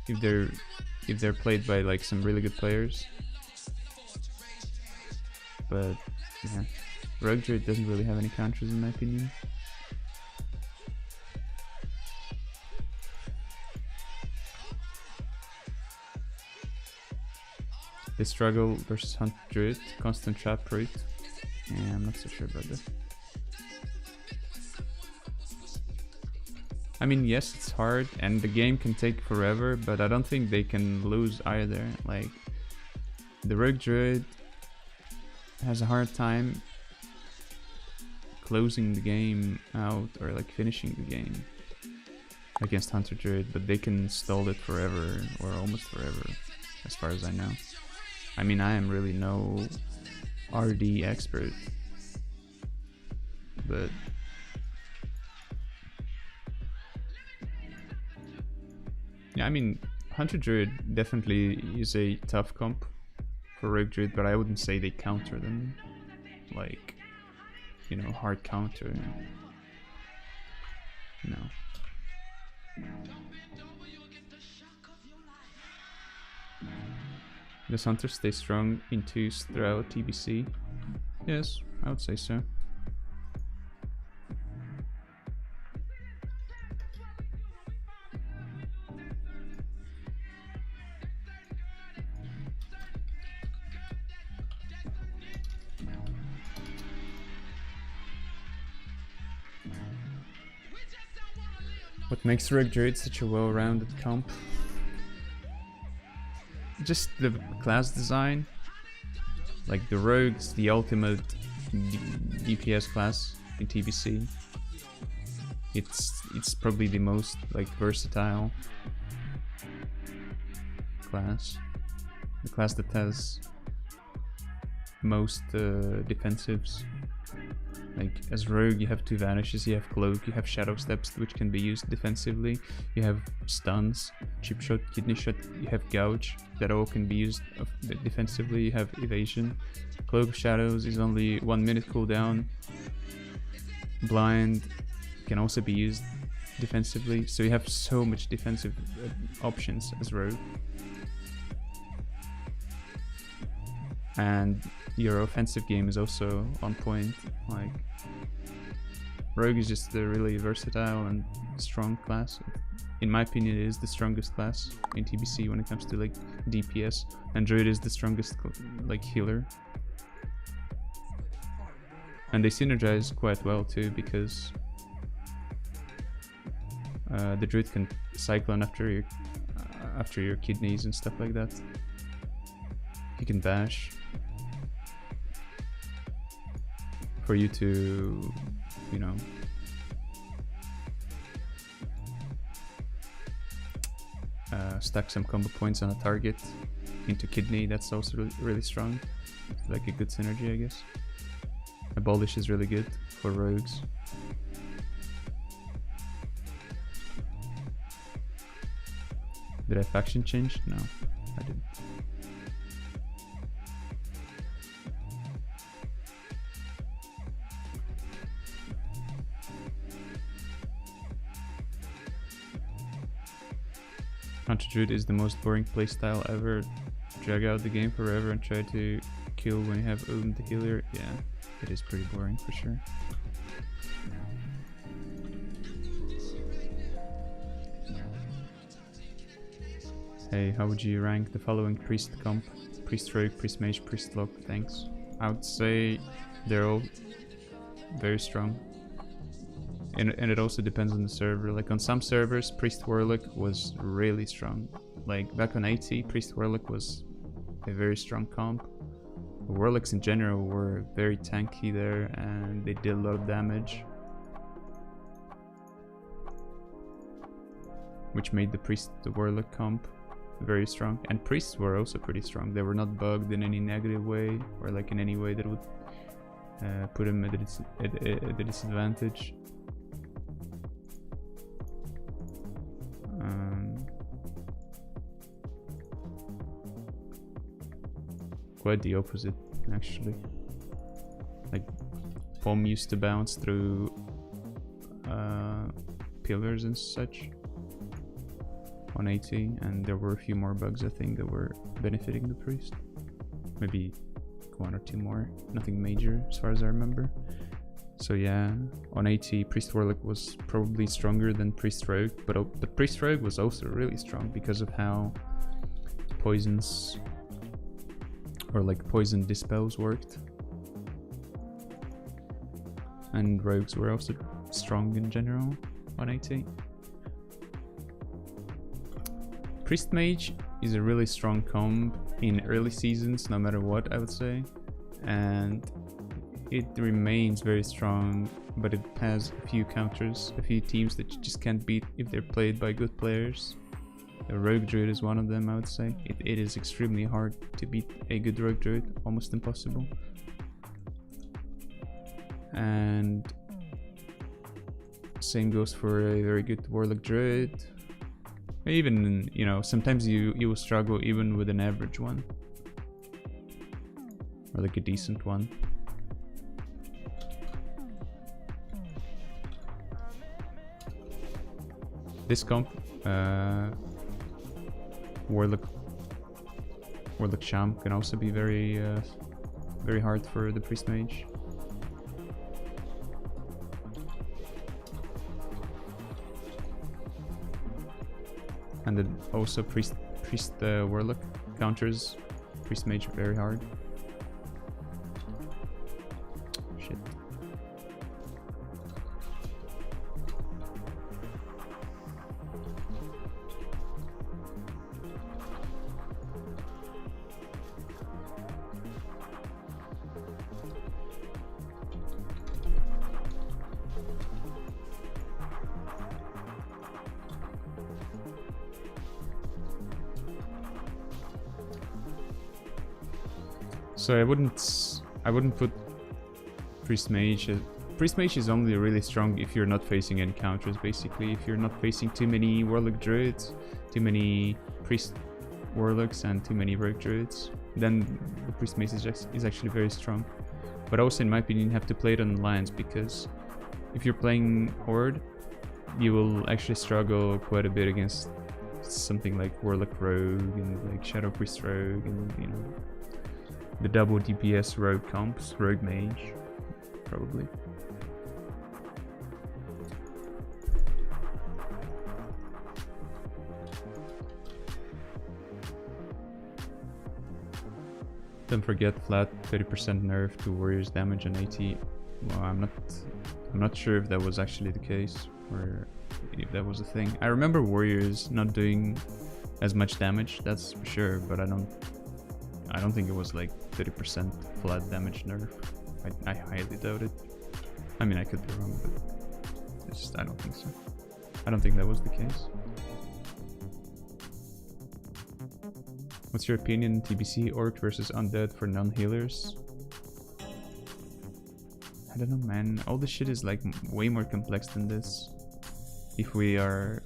Speaker 1: if they're played by like some really good players. But yeah, Rogue Druid doesn't really have any counters in my opinion. They struggle versus Hunt Druid, constant trap root. Yeah, I'm not so sure about that. I mean, yes, it's hard and the game can take forever, but I don't think they can lose either. Like, the Rogue Druid has a hard time closing the game out or like finishing the game against Hunter Druid, but they can stall it forever or almost forever, as far as I know. I mean, I am really no RD expert, but yeah, I mean, Hunter Druid definitely is a tough comp for Rogue Druid, but I wouldn't say they counter them, like, you know, hard counter. No. Does Hunter stay strong in 2s throughout TBC? Yes, I would say so. What makes Rogue Druid such a well-rounded comp? Just the class design. Like the Rogue's the ultimate DPS class in TBC. It's probably the most like versatile class. The class that has most defensives. Like as Rogue, you have 2 vanishes, you have Cloak, you have Shadow Steps, which can be used defensively. You have Stuns, Chip Shot, Kidney Shot, you have Gouge, that all can be used defensively. You have Evasion. Cloak of Shadows is only 1 minute cooldown. Blind can also be used defensively, so you have so much defensive options as Rogue. And your offensive game is also on point. Like Rogue is just a really versatile and strong class. In my opinion, it is the strongest class in TBC when it comes to like DPS, and Druid is the strongest like healer. And they synergize quite well too, because the Druid can cyclone after your kidneys and stuff like that. He can bash for you to, you know, stack some combo points on a target into kidney. That's also really strong. It's like a good synergy, I guess. Abolish is really good for rogues. Did I faction change? No, I didn't. Hunter Druid is the most boring playstyle ever. Drag out the game forever and try to kill when you have Odin the healer. Yeah, it is pretty boring for sure. Hey, how would you rank the following priest comp? Priest Rogue, Priest Mage, Priest Lock, thanks. I would say they're all very strong. And it also depends on the server. Like on some servers, Priest Warlock was really strong. Like back on 80, Priest Warlock was a very strong comp. Warlocks in general were very tanky there, and they did a lot of damage, which made the Warlock comp very strong. And priests were also pretty strong. They were not bugged in any negative way, or like in any way that would put them at a disadvantage. Quite the opposite, actually. Like Pom used to bounce through pillars and such on 80, and there were a few more bugs, I think, that were benefiting the priest. Maybe 1 or 2 more, nothing major as far as I remember. So yeah, on 80, Priest Warlock was probably stronger than Priest Rogue, but Priest Rogue was also really strong because of how poisons or like poison dispels worked. And rogues were also strong in general on 80. Priest Mage is a really strong comp in early seasons, no matter what, I would say. And it remains very strong, but it has a few counters, a few teams that you just can't beat if they're played by good players. The Rogue Druid is one of them, I would say. It is extremely hard to beat a good Rogue Druid, almost impossible. And same goes for a very good Warlock Druid. Even, you know, sometimes you will struggle even with an average one, or like a decent one. This comp, Warlock Warlock Champ can also be very very hard for the Priest Mage. And then also Priest Warlock counters Priest Mage very hard. Shit. So I wouldn't put Priest Mage. Priest Mage is only really strong if you're not facing any counters, basically. If you're not facing too many Warlock Druids, too many Priest Warlocks and too many Rogue Druids, then the Priest Mage is actually very strong. But also, in my opinion, you have to play it on Alliance, because if you're playing Horde, you will actually struggle quite a bit against something like Warlock Rogue and like Shadow Priest Rogue and, you know, the double DPS Rogue comps, Rogue Mage, probably. Don't forget flat 30% nerf to Warriors damage and AT. Well, I'm not sure if that was actually the case or if that was a thing. I remember Warriors not doing as much damage, that's for sure, but I don't think it was like 30% flat damage nerf. I highly doubt it. I mean, I could be wrong, but I don't think so. I don't think that was the case. What's your opinion, TBC, Orc versus Undead for non-healers? I don't know, man. All this shit is like way more complex than this. If we are...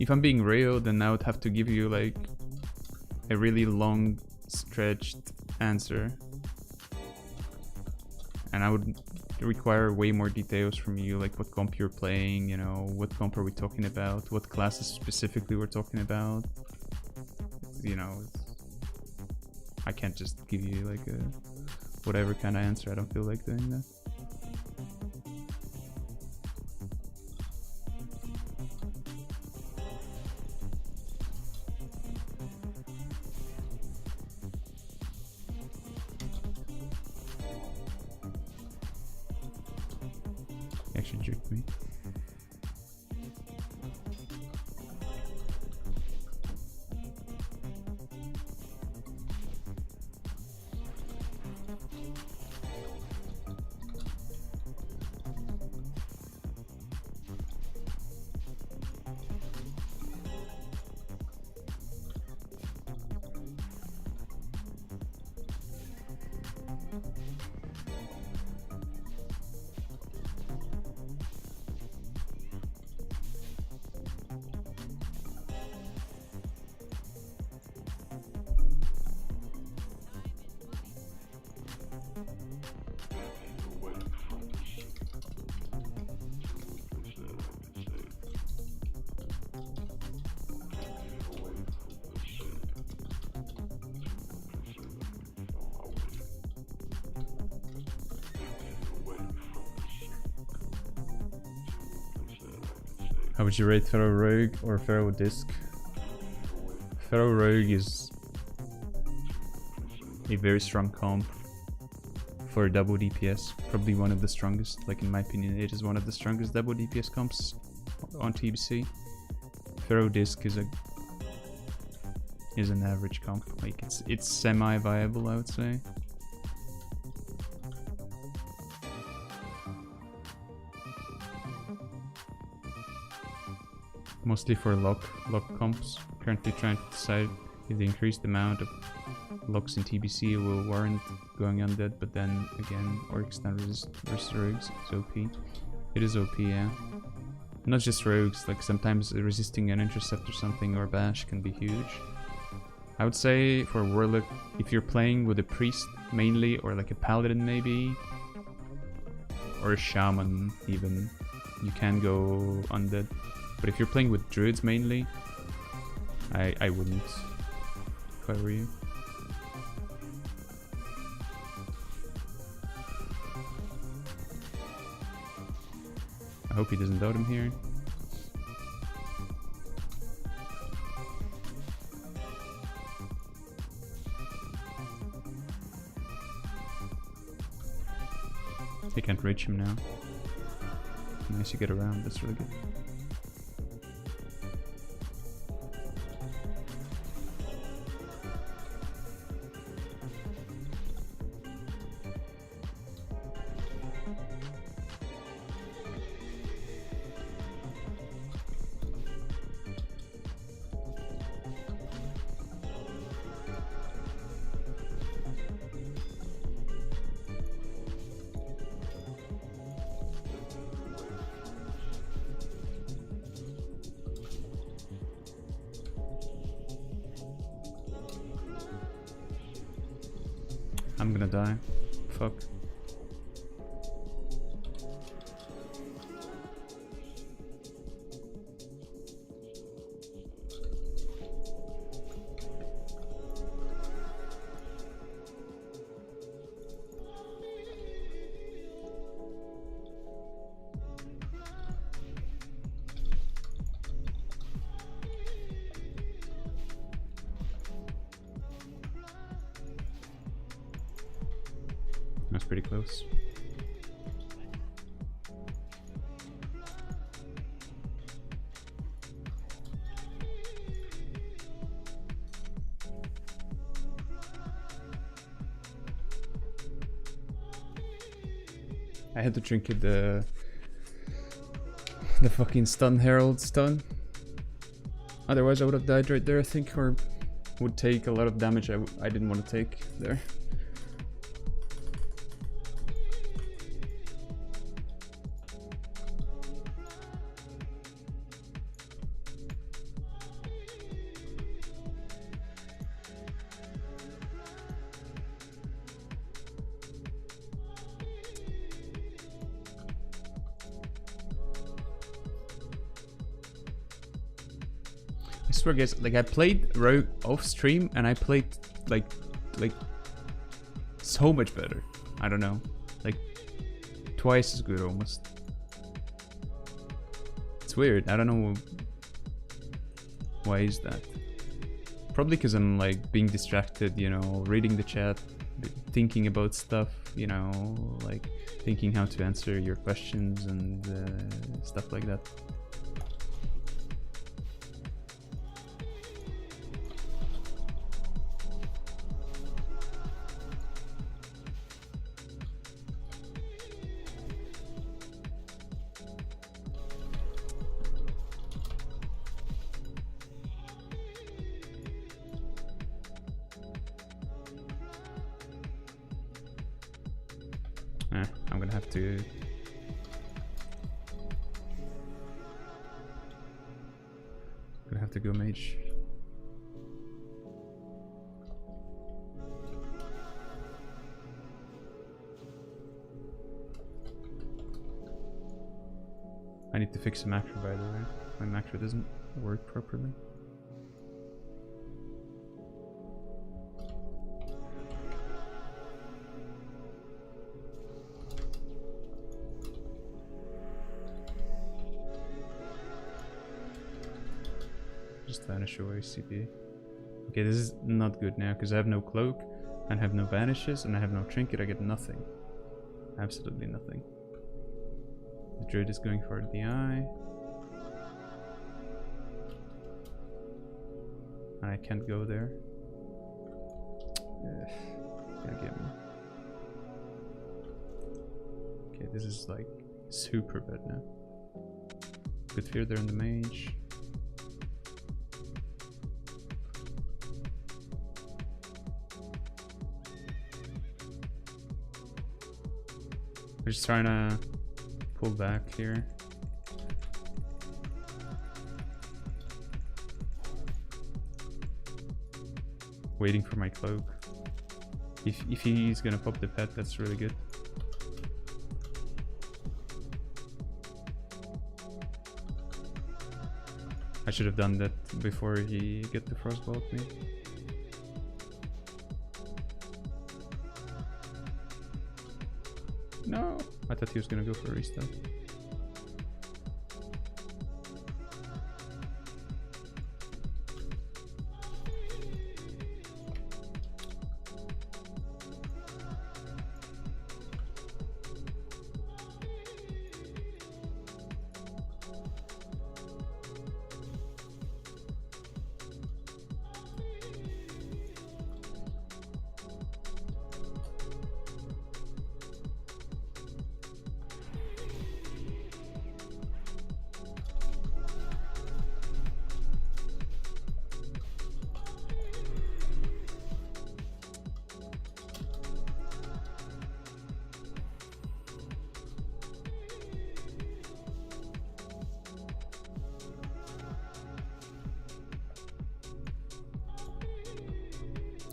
Speaker 1: if I'm being real, then I would have to give you like a really long stretched answer. And I would require way more details from you, like what comp you're playing, you know, what comp are we talking about, what classes specifically we're talking about. You know, I can't just give you like a whatever kind of answer. I don't feel like doing that. Actually juked me. How would you rate Pharaoh Rogue or Pharaoh Disc? Pharaoh Rogue is a very strong comp for double DPS. Probably one of the strongest, like in my opinion, it is one of the strongest double DPS comps on TBC. Pharaoh Disc is an average comp. Like it's semi-viable, I would say. Mostly for lock comps. Currently trying to decide if the increased amount of locks in TBC will warrant going undead, but then again, Orcs not resist versus Rogues. It's OP. It is OP, yeah. Not just Rogues, like sometimes resisting an Intercept or something or Bash can be huge. I would say for Warlock, if you're playing with a Priest mainly, or like a Paladin maybe, or a shaman even, you can go undead. But if you're playing with druids mainly, I wouldn't, if I were you. I hope he doesn't doubt him here. He can't reach him now. Nice, you get around, that's really good. I'm gonna die. Fuck. That's pretty close. I had to trinket the fucking stun herald stun. Otherwise I would have died right there, I think, or would take a lot of damage I didn't want to take there. I swear guys, like I played Rogue off stream and I played like so much better. I don't know, like twice as good almost. It's weird, I don't know why is that. Probably because I'm like being distracted, you know, reading the chat, thinking about stuff, you know, like thinking how to answer your questions and stuff like that. I'm gonna have to go mage. I need to fix the macro, by the way. My macro doesn't work properly. Just vanish away CP. Okay, this is not good now because I have no cloak and have no vanishes and I have no trinket. I get nothing. Absolutely nothing. The druid is going for the eye. And I can't go there. Gonna get me. Okay, this is like super bad now. Good fear there in the mage. We're just trying to pull back here. Waiting for my cloak. If he's gonna pop the pet, that's really good. I should have done that before he get the frostball at me. No, I thought he was gonna go for a restart.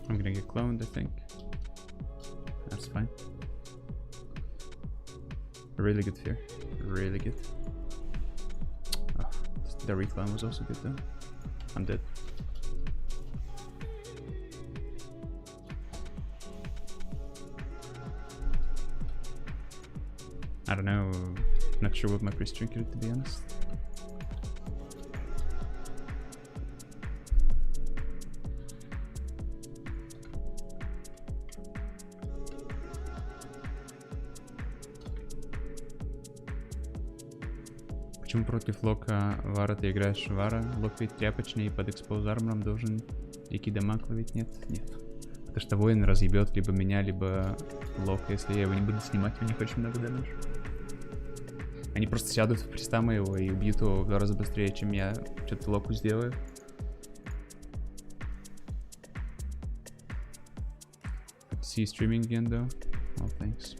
Speaker 1: I'm gonna get cloned, I think. That's fine. Really good fear. Really good. Oh, the recline was also good though. I'm dead. I don't know. Not sure what my pre-string is, to be honest. Почему против лока вара ты играешь вара? Лок ведь тряпочный и под экспоз армором должен дикий дамаг ловить? Нет? Нет. Потому что воин разъебет либо меня, либо лок. Если я его не буду снимать, у них очень много дэмэдж. Они просто сядут в приста моего и убьют его в 2 раза быстрее, чем я что-то локу сделаю. See you streaming again though? Oh, thanks.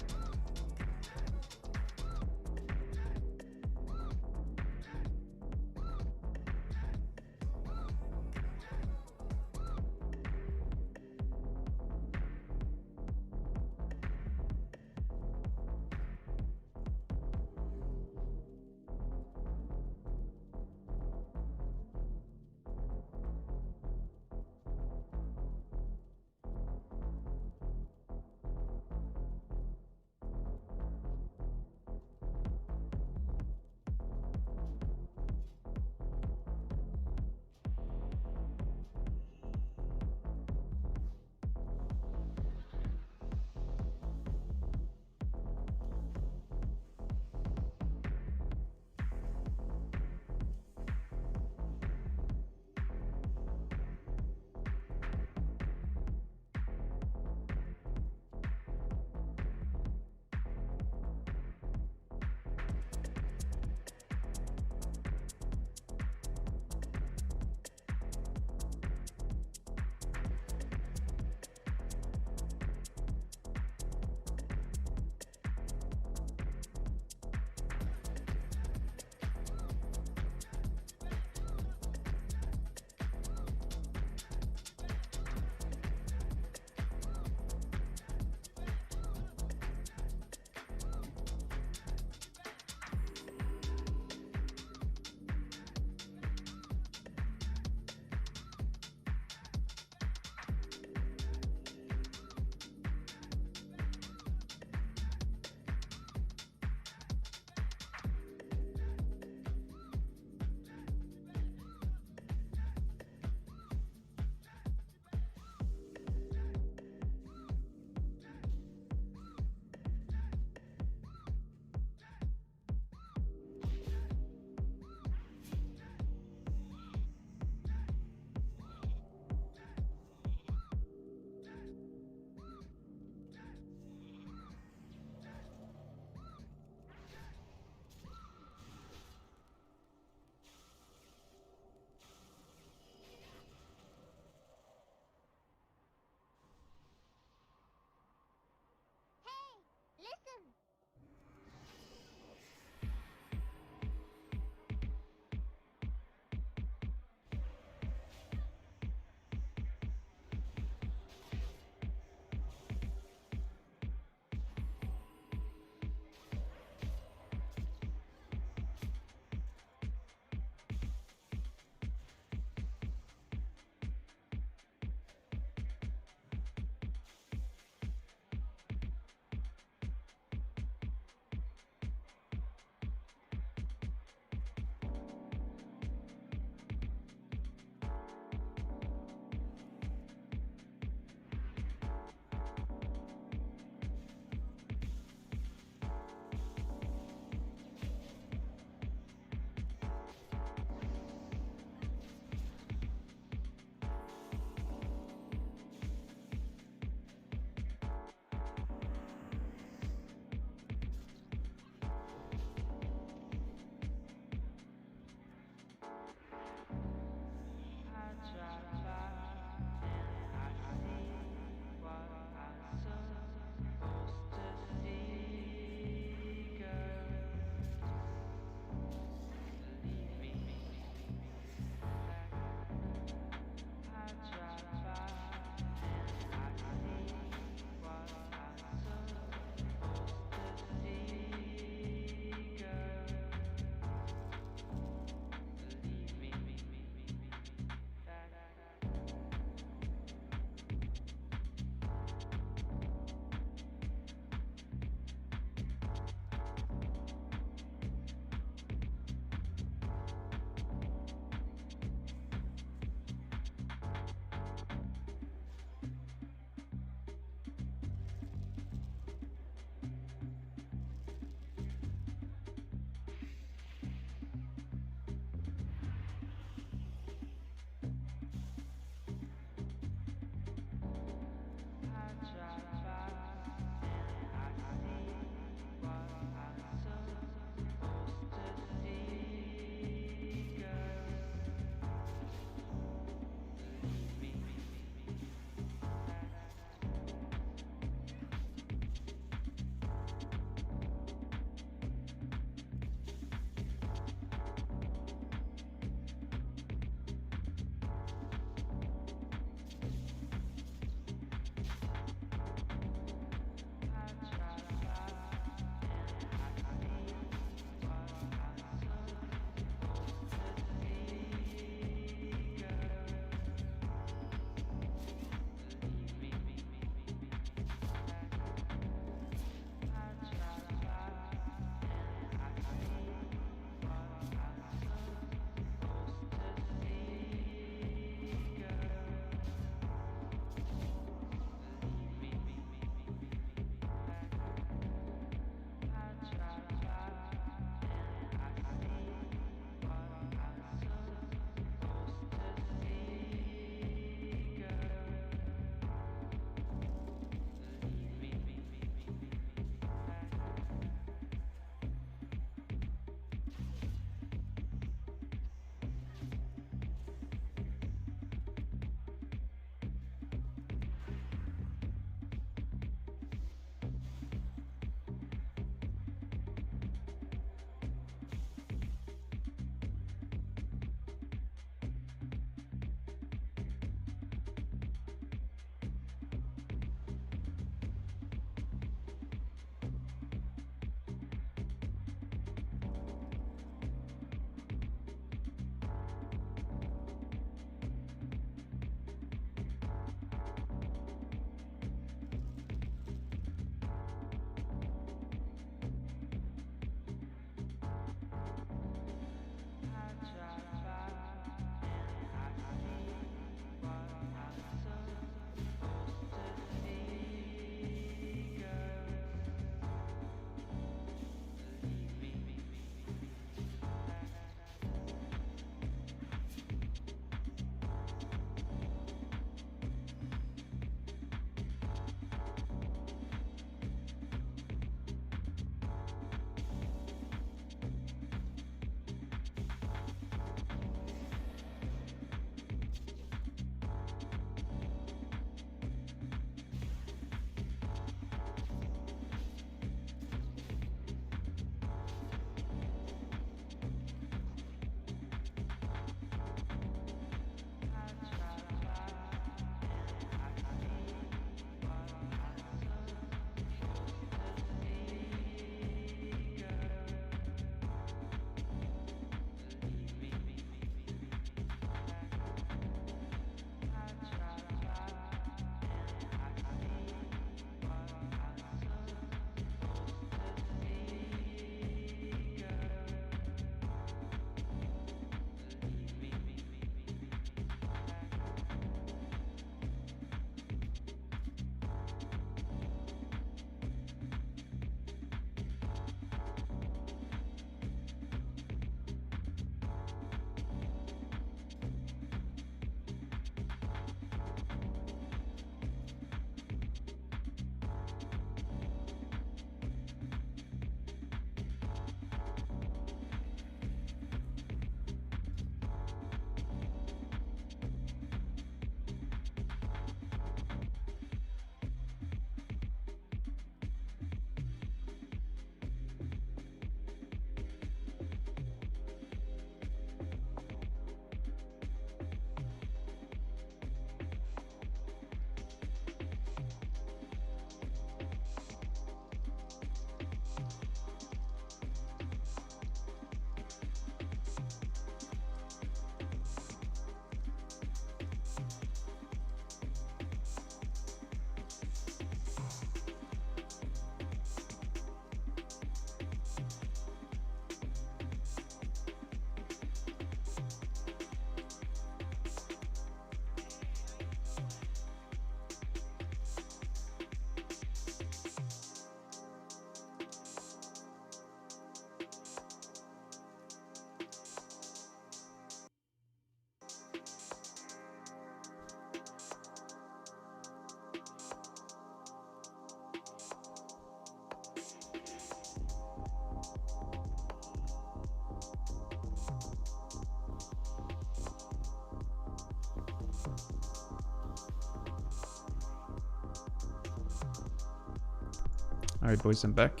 Speaker 1: Alright boys, I'm back.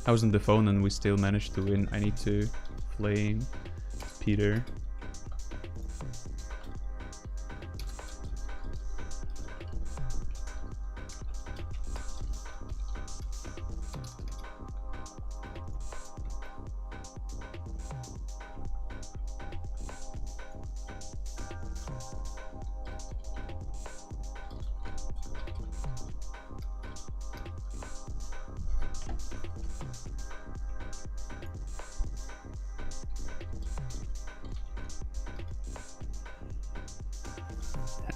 Speaker 1: I was on the phone and we still managed to win. I need to flame Peter.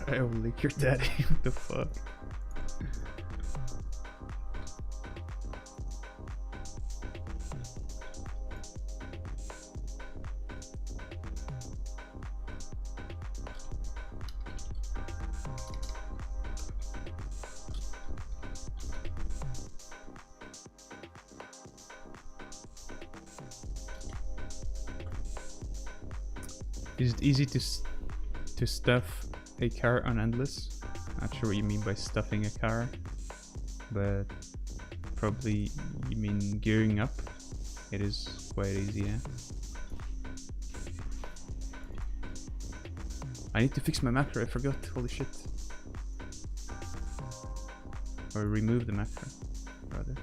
Speaker 1: I will lick your daddy. What the fuck? Is it easy to stuff a car on endless? Not sure what you mean by stuffing a car, but probably you mean gearing up. It is quite easy, yeah. I need to fix my macro, I forgot, holy shit. Or remove the macro, rather.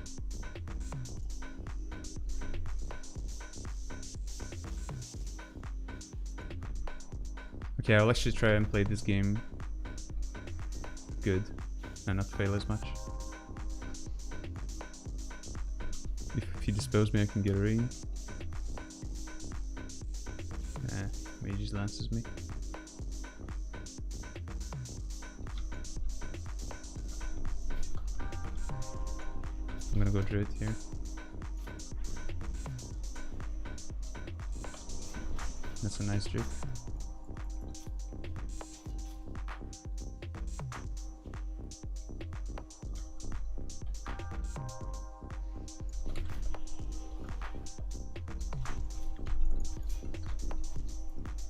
Speaker 1: Okay, I'll actually try and play this game good and not fail as much. If he dispels me, I can get a ring. He just lances me. I'm gonna go Druid here. That's a nice Druid.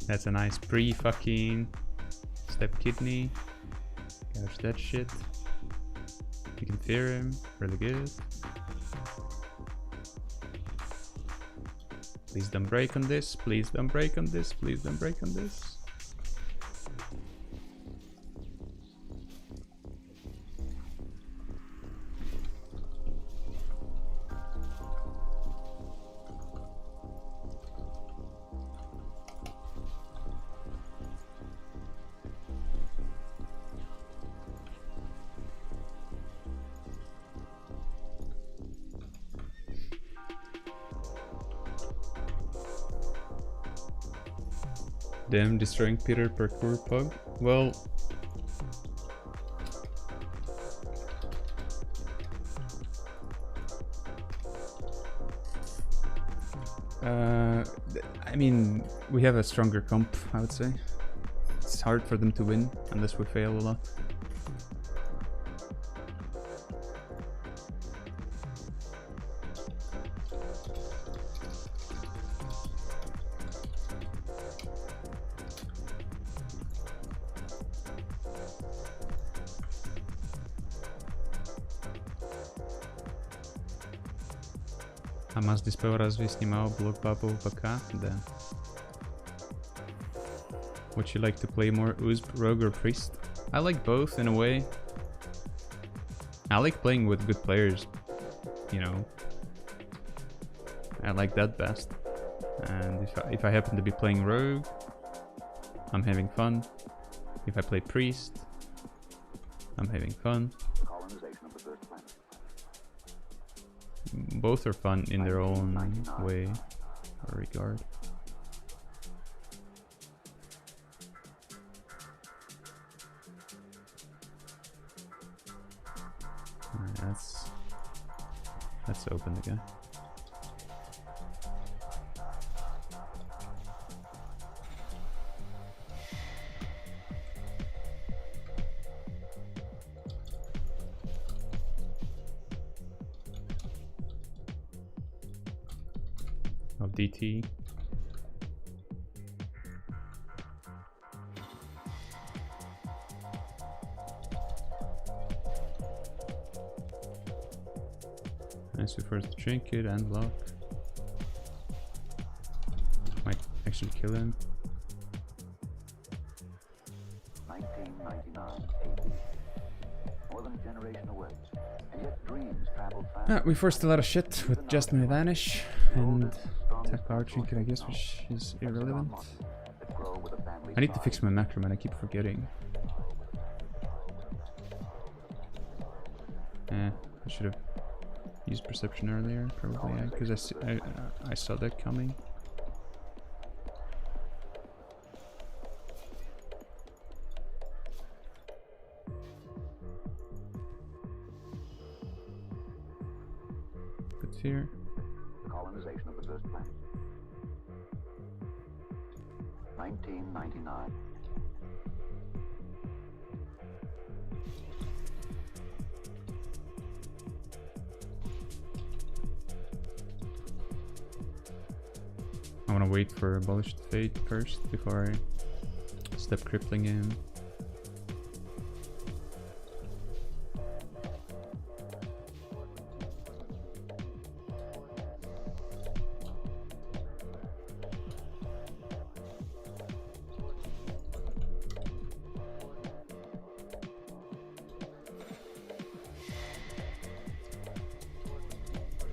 Speaker 1: That's a nice pre-fucking step kidney. Gouge that shit. You can fear him, really good. Please don't break on this, please don't break on this, please don't break on this. Damn, destroying Peterparkour pug. Well, I mean, we have a stronger comp, I would say. It's hard for them to win unless we fail a lot. А Mass Dispel разве снимал Blockbubble ПК? Да. Would you like to play more Uzb, Rogue or Priest? I like both in a way. I like playing with good players, you know. I like that best. And if I happen to be playing Rogue, I'm having fun. If I play Priest, I'm having fun. Both are fun in their own way or regard. Alright, let's open the guy. Of DT. Nice, we first trinket and lock. Might actually kill him.
Speaker 4: 1999 AP. More than a generation away. And yet dreams travel fast.
Speaker 1: We forced a lot of shit with just my vanish and tech power trinket, I guess, which is irrelevant. I need to fix my macro, man. I keep forgetting. I should have used perception earlier, probably, because I saw that coming. Good fear.
Speaker 4: Colonization of the first planet. 1999.
Speaker 1: I want to wait for Abolished Fate first before I step crippling in.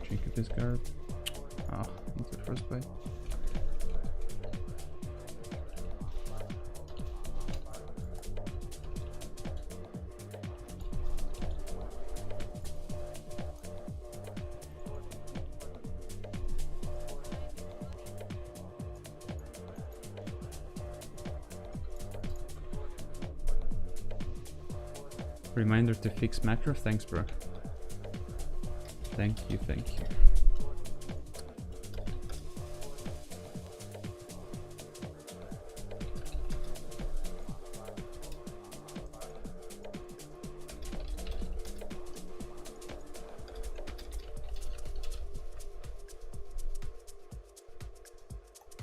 Speaker 1: Trinket this garb. Ah, into the first bite. Reminder to fix macro. Thanks, bro. Thank you, thank you.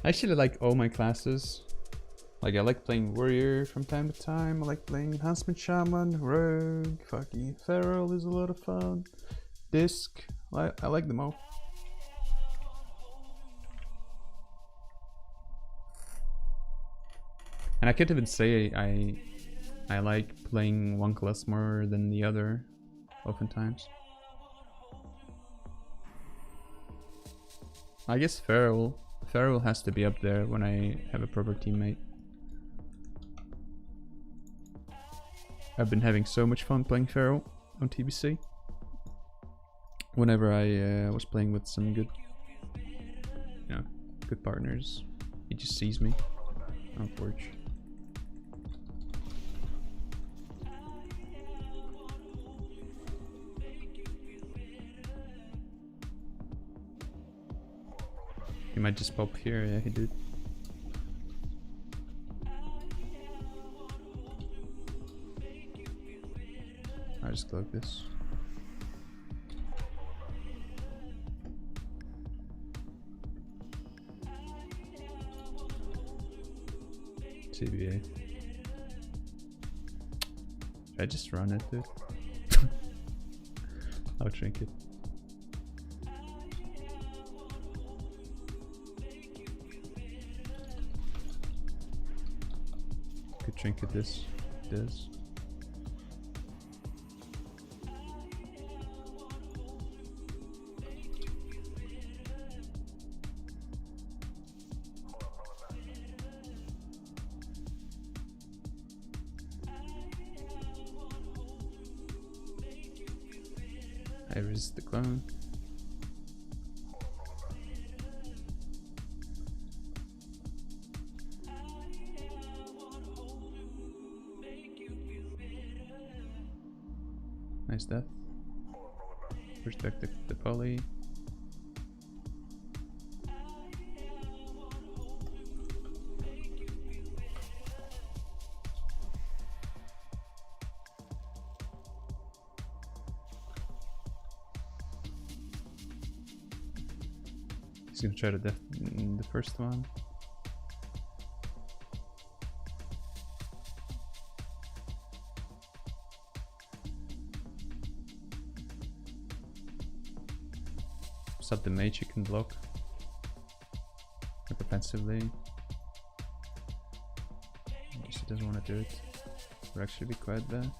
Speaker 1: I actually like all my classes. Like, I like playing warrior from time to time. I like playing enhancement shaman, rogue, fucking feral is a lot of fun. Disc, I like them all. And I can't even say I like playing one class more than the other, oftentimes. I guess feral has to be up there when I have a proper teammate. I've been having so much fun playing feral on TBC. Whenever I was playing with some good, you know, good partners, he just sees me on Forge. He might just pop here. Yeah, he did. I just cloak this. TBA. Should I just run it, dude? I'll drink it. Could trinket this. This. I resist the clone. Nice death. Push back the poly. He's gonna try to def the first one. Sub the mage, you can block. Like offensively. I guess he doesn't want to do it. We're actually be quite bad.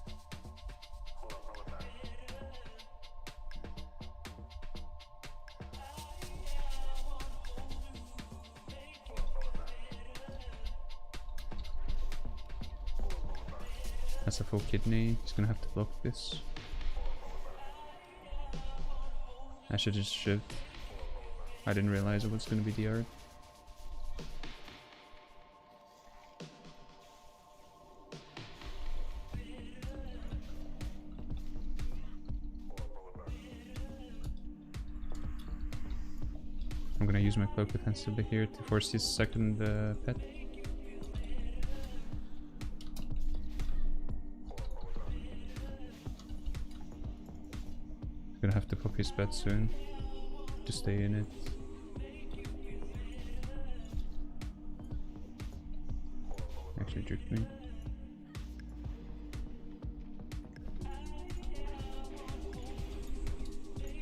Speaker 1: That's a full kidney. He's gonna have to block this. I should just shift. I didn't realize it was gonna be the art. I'm gonna use my cloak offensively here to force his second pet. Gonna have to pop his pet soon to stay in it. Actually tricked me.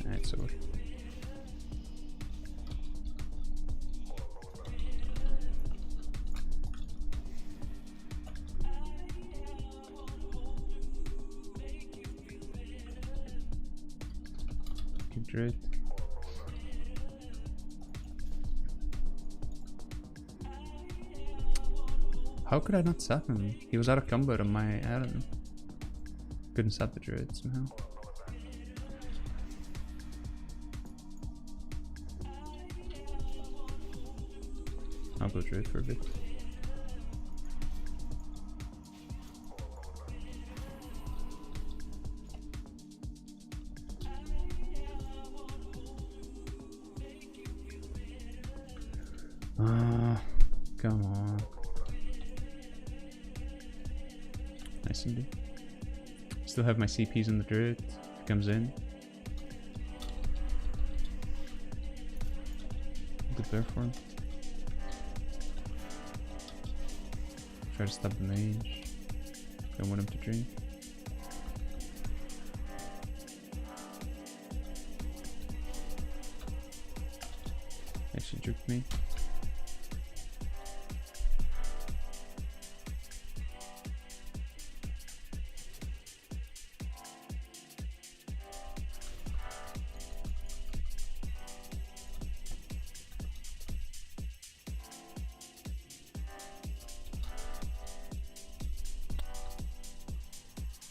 Speaker 1: It's over. Druid. How could I not sap him? He was out of combo on my Adam. Couldn't sap the druid somehow. I'll go druid for a bit. Come on. Nice indeed. Still have my CPs on the druid if it comes in. Good there for him. Try to stop the mage. Don't want him to drink. Actually juked me.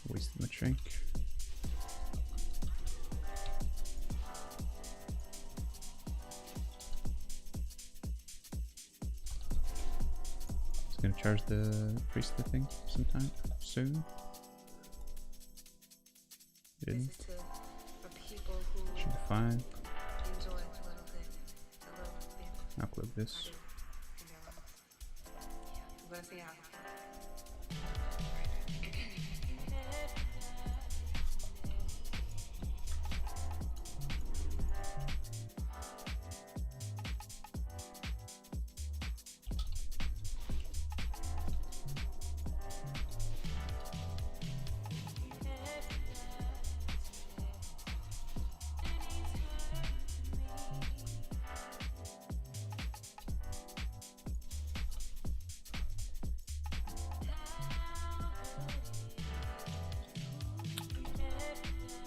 Speaker 1: Wasted my shrink. It's gonna charge the priest, I think, sometime soon. Didn't. Should be fine. I'll clip this.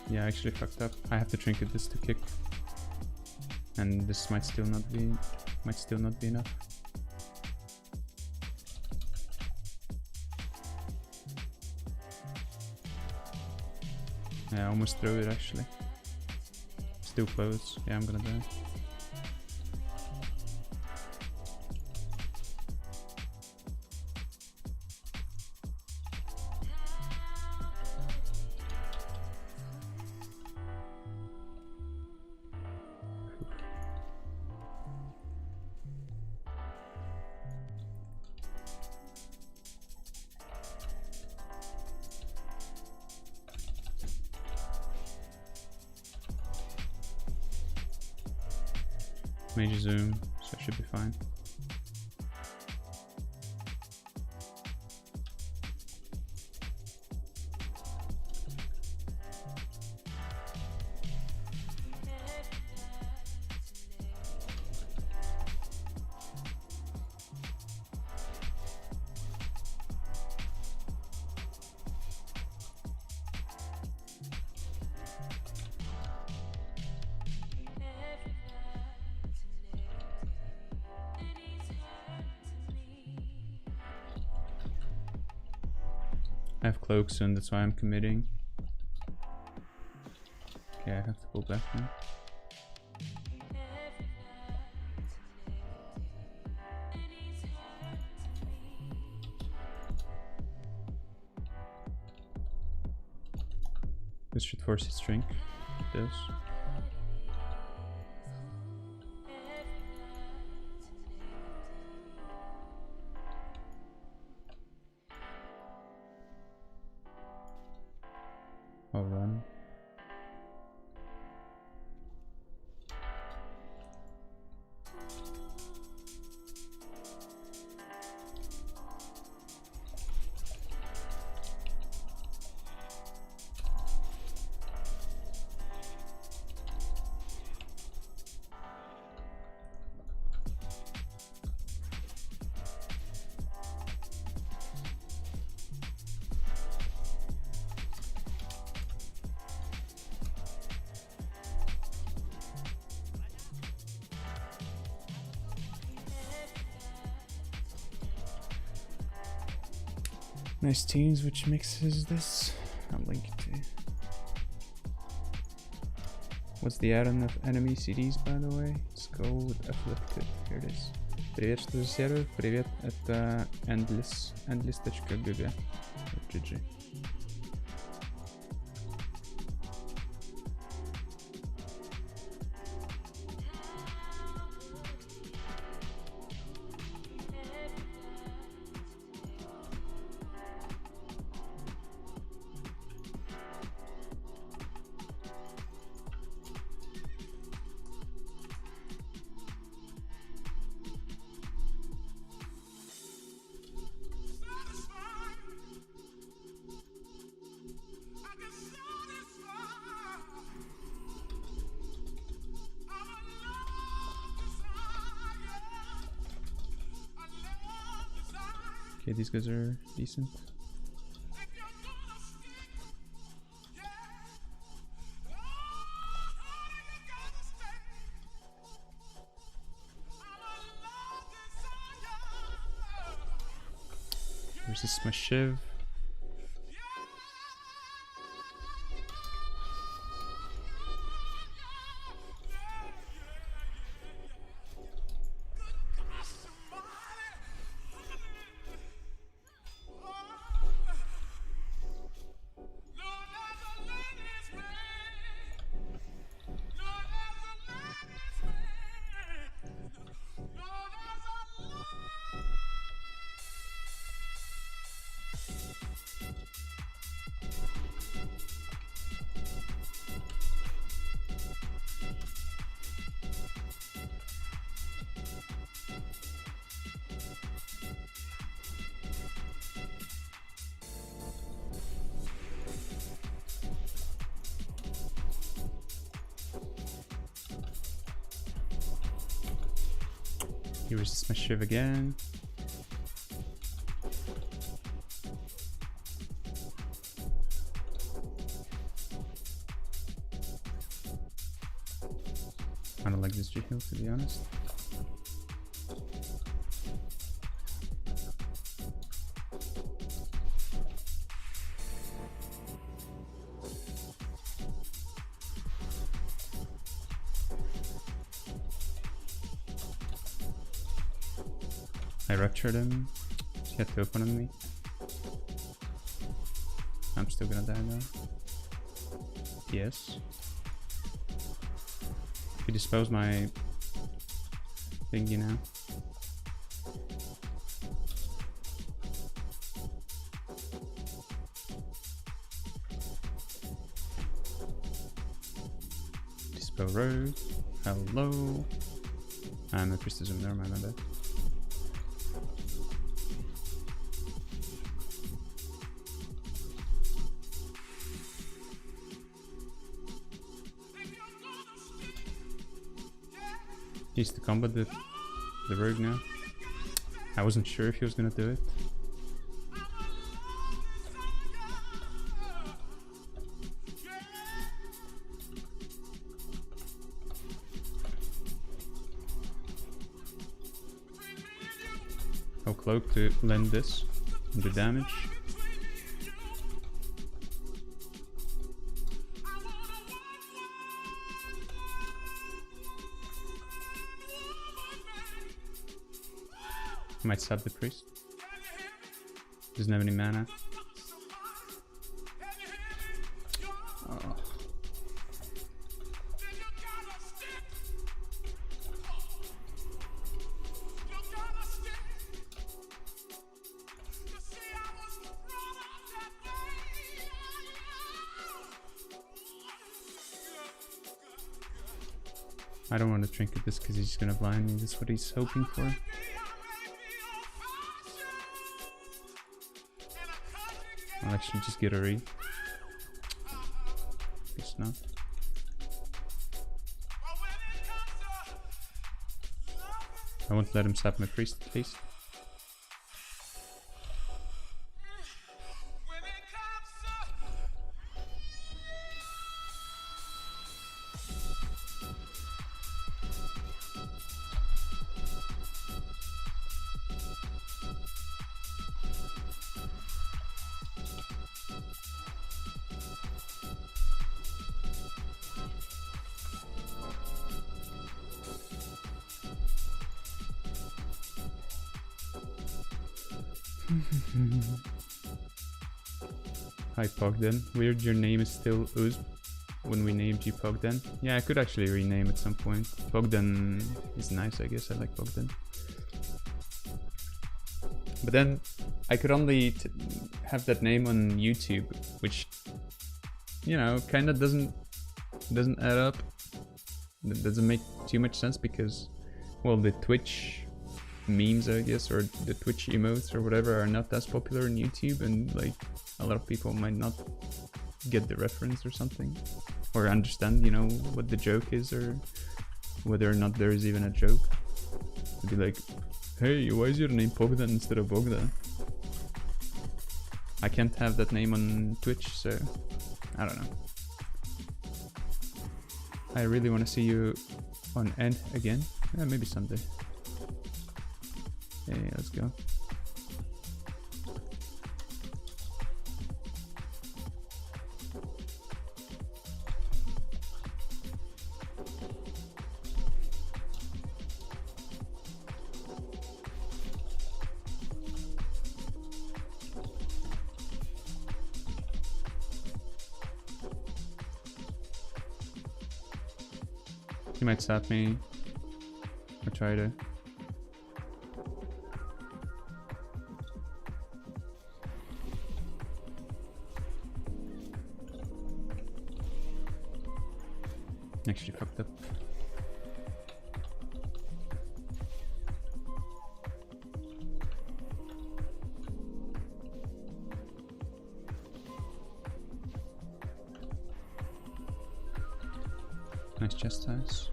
Speaker 1: Yeah, I actually fucked up. I have to trinket this to kick, and this might still not be enough. Yeah, I almost threw it actually. Still close. Yeah, I'm gonna die. Mage zoom, so I should be fine. I have cloak soon, that's why I'm committing. Okay, I have to pull back now. This should force its shrink. It does. I'll run. Nice tunes, which mix is this? I'll link it to. What's the add-on of enemy CDs, by the way? Let's go with Afflicted. Here it is. Привет, что за сервер? Привет, это Endless. Endless.gg. GG. Okay, these guys are decent. Where's this my shiv? He resists my shiv again. I don't like this G-heal, to be honest. I ruptured him. He had to open on me. I'm still gonna die though. Yes. He disposed my thingy now. Dispo road. Hello. My priest is never mind, my bad. He used to combat the rogue now. I wasn't sure if he was gonna do it. Oh, cloak to lend this, the damage. Might sub the priest. Doesn't have any mana. Oh. I don't want to trinket this because he's gonna blind me. That's what he's hoping for. I'll actually just get a read. Guess not. I won't let him sap my priest, please. Hi Bogdan, weird your name is still Uz when we named you Bogdan. Yeah, I could actually rename at some point. Bogdan is nice, I guess. I like Bogdan. But then I could only have that name on YouTube, which, you know, kind of doesn't add up. That doesn't make too much sense because, well, the Twitch memes, I guess, or the Twitch emotes or whatever are not as popular on YouTube, and like a lot of people might not get the reference or something, or understand, you know, what the joke is, or whether or not there is even a joke. To be like, hey, why is your name Bogdan instead of Bogdan? I can't have that name on Twitch, so I don't know. I really want to see you on N again. Yeah, maybe someday. Hey, let's go. He might sap me or try to. Actually fucked up. Nice chastise.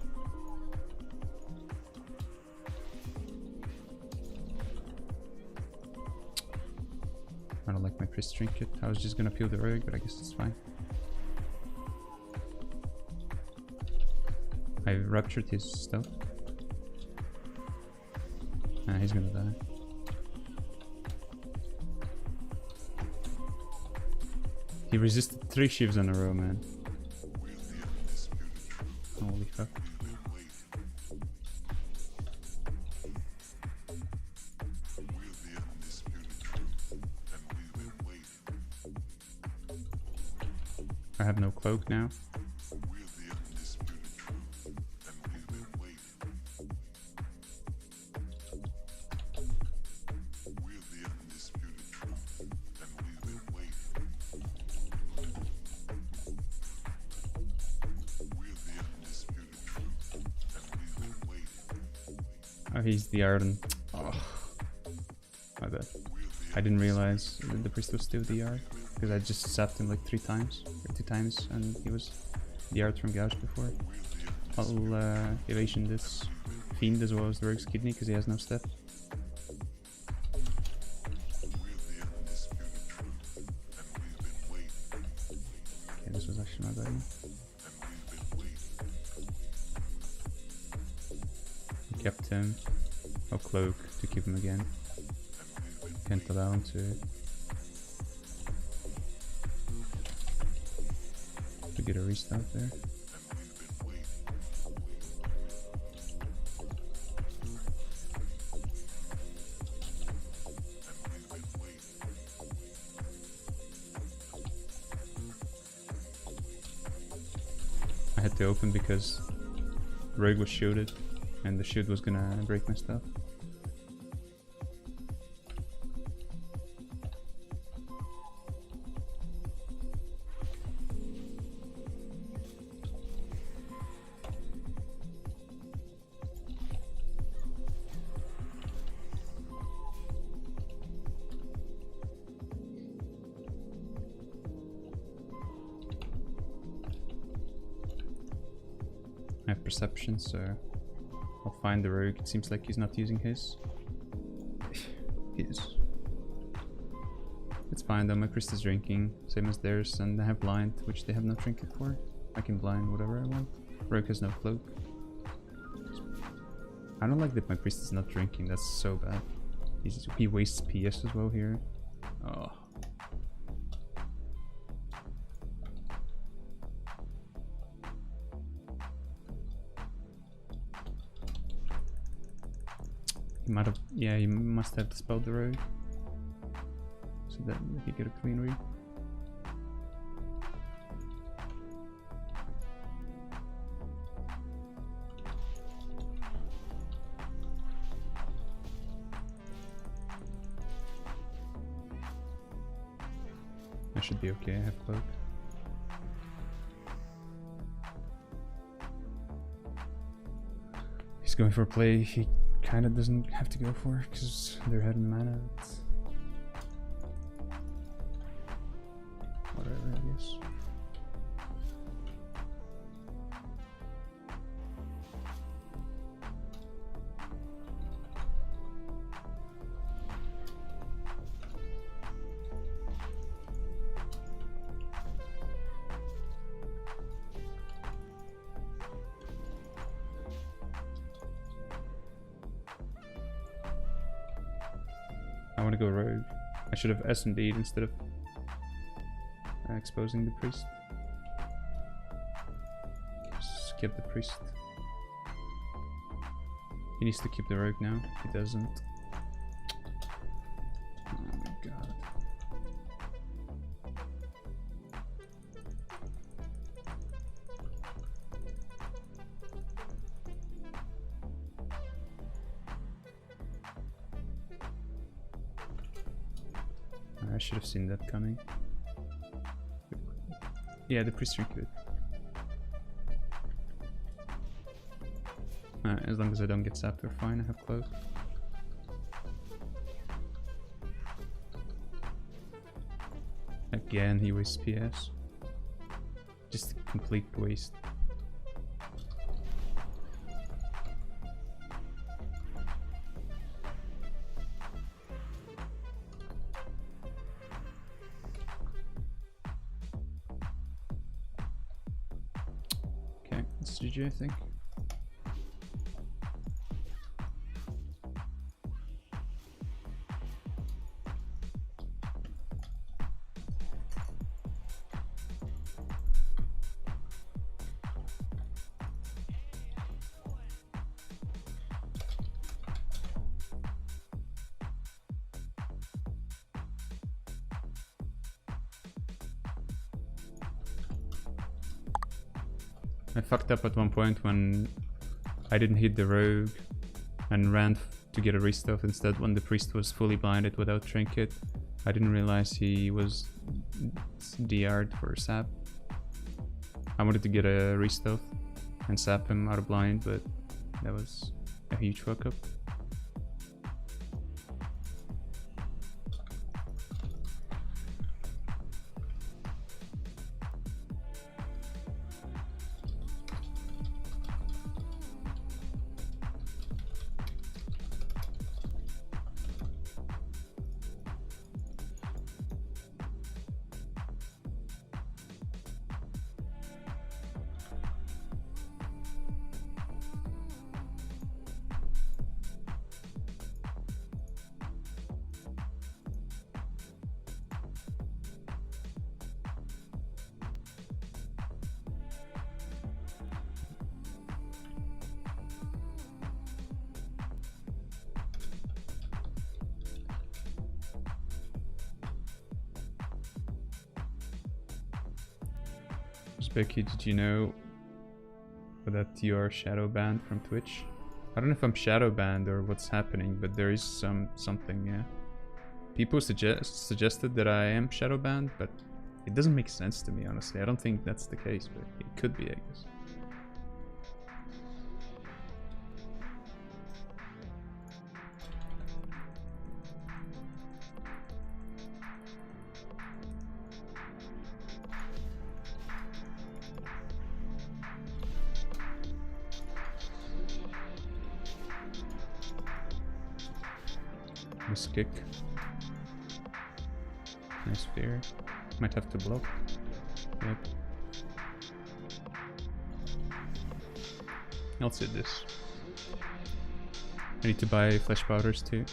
Speaker 1: I don't like my priest trinket. I was just gonna peel the rogue, but I guess it's fine. I ruptured his stuff. Ah, he's gonna die. He resisted 3 shivs in a row, man. Holy fuck. I have no cloak now. Oh, he's the Arden. Oh, my bad. I didn't realize that the priest was still the art because I just zapped him like 3 times or 2 times, and he was the art from Gauge before. I'll evasion this fiend as well as the rogue's kidney because he has no step. Okay, this was actually my buddy. Kept him. I'll cloak to keep him again. Can't allow him to get a restart there. I had to open because Rogue was shielded and the shield was gonna break my stuff. I have perception, so I'll find the rogue. It seems like he's not using his. He is. It's fine though, my priest is drinking, same as theirs, and I have blind, which they have no trinket for. I can blind whatever I want. Rogue has no cloak. I don't like that my priest is not drinking, that's so bad. He wastes PS as well here. Oh. He might have, yeah, he must have dispelled the rogue, so that he get a clean read. I should be okay, I have cloak. He's going for a play he kind of doesn't have to go for because they're heading mana. It's whatever, I guess. I want to go rogue. I should have SMD'd instead of exposing the priest. Skip the priest. He needs to keep the rogue now. He doesn't. Oh my god. I should have seen that coming. Yeah, the priest good. As long as I don't get zapped, we're fine. I have cloak. Again, he wastes PS. Just a complete waste. It's GG, I think. I fucked up at one point when I didn't hit the rogue and ran to get a restuff instead when the priest was fully blinded without trinket. I didn't realize he was DR'd for sap. I wanted to get a restuff and sap him out of blind, but that was a huge fuck up. Becky, did you know that you are shadow banned from Twitch? I don't know if I'm shadow banned or what's happening, but there is something, yeah. People suggested that I am shadow banned, but it doesn't make sense to me, honestly. I don't think that's the case, but it could be, I guess. Nice kick. Nice fear. Might have to block. Yep. I'll sit this. I need to buy flesh powders too.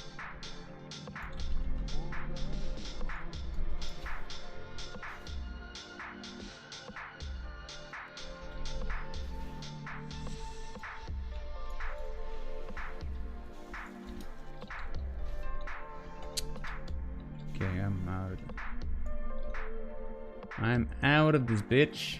Speaker 1: I'm out of this bitch.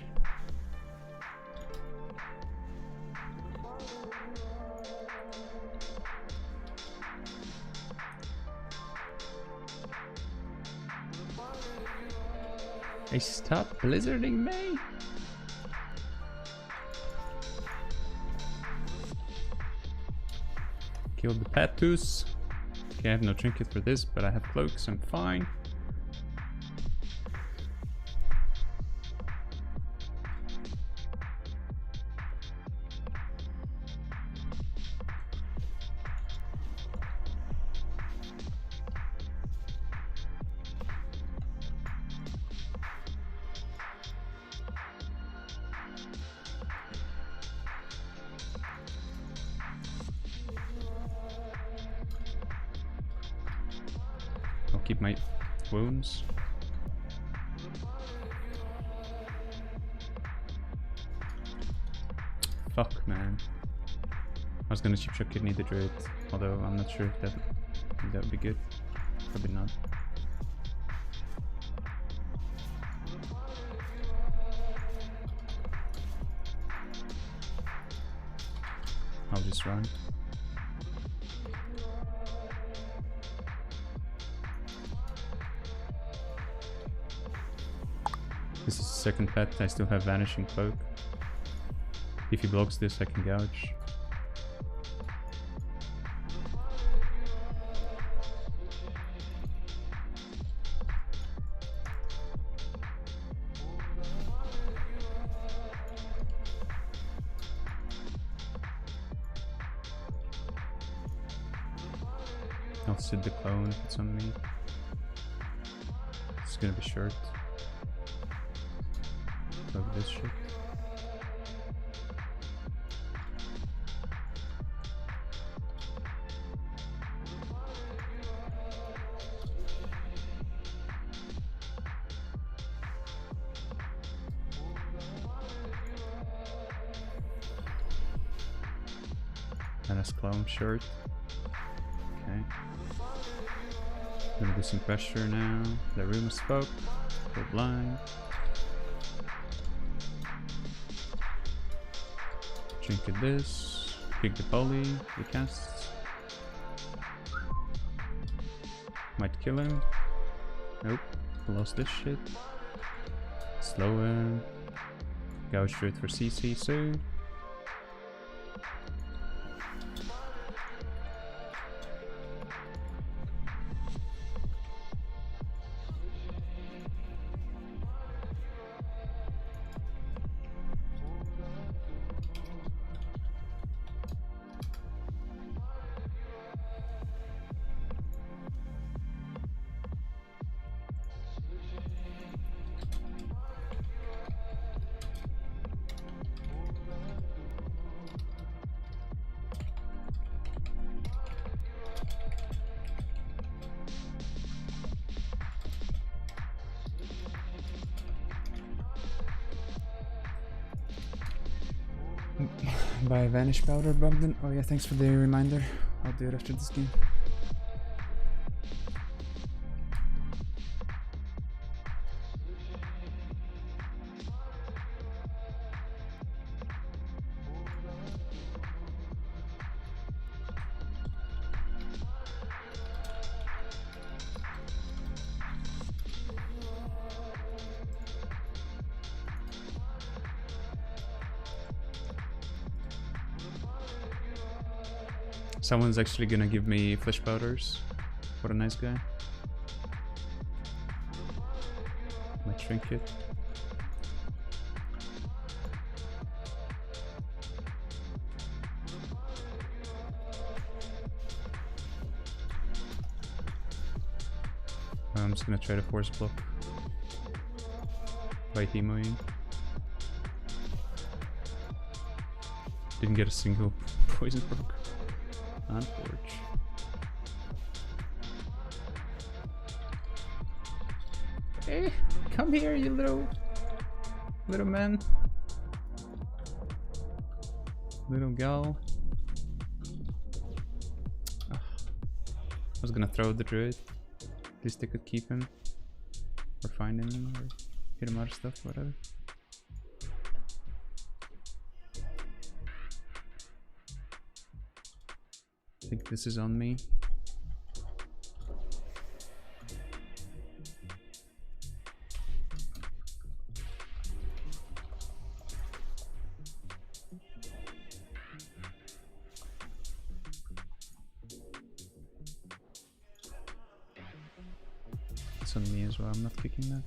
Speaker 1: Hey, stop blizzarding me. Killed the patus. Okay, I have no trinket for this, but I have cloaks, I'm fine. I'll keep my wounds. Fuck, man. I was gonna cheap shot kidney the druid, although I'm not sure if that would be good. Probably not. I'll just run. This is the second pet, I still have Vanishing Cloak. If he blocks this, I can gouge. I'll sit the clone if it's on me. It's gonna be short. Love this shit. And a clone short. Okay. Gonna do some pressure now. The room is spoke. Go blind. Trinket this. Pick the poly. He casts. Might kill him. Nope. Lost this shit. Slower. Gouge through it for CC soon. Buy Vanish Powder, Bogdan. Oh yeah, thanks for the reminder. I'll do it after this game. Someone's actually gonna give me flesh powders. What a nice guy. My trinket. I'm just gonna try to force block by demoing. Didn't get a single poison proc. Unforge. Hey, come here, you little man. Little gal. I was gonna throw the druid. At least they could keep him. Or find him, or hit him out of stuff, whatever. I think this is on me. It's on me as well, I'm not kicking that.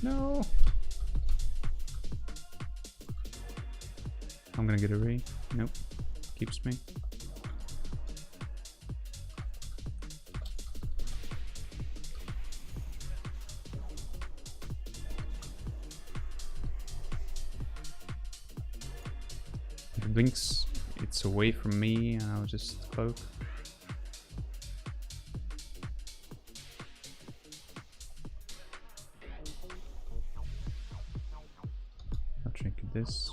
Speaker 1: No. I'm gonna get a ray. Nope. Keeps me. If it blinks, it's away from me, and I'll just cloak. This.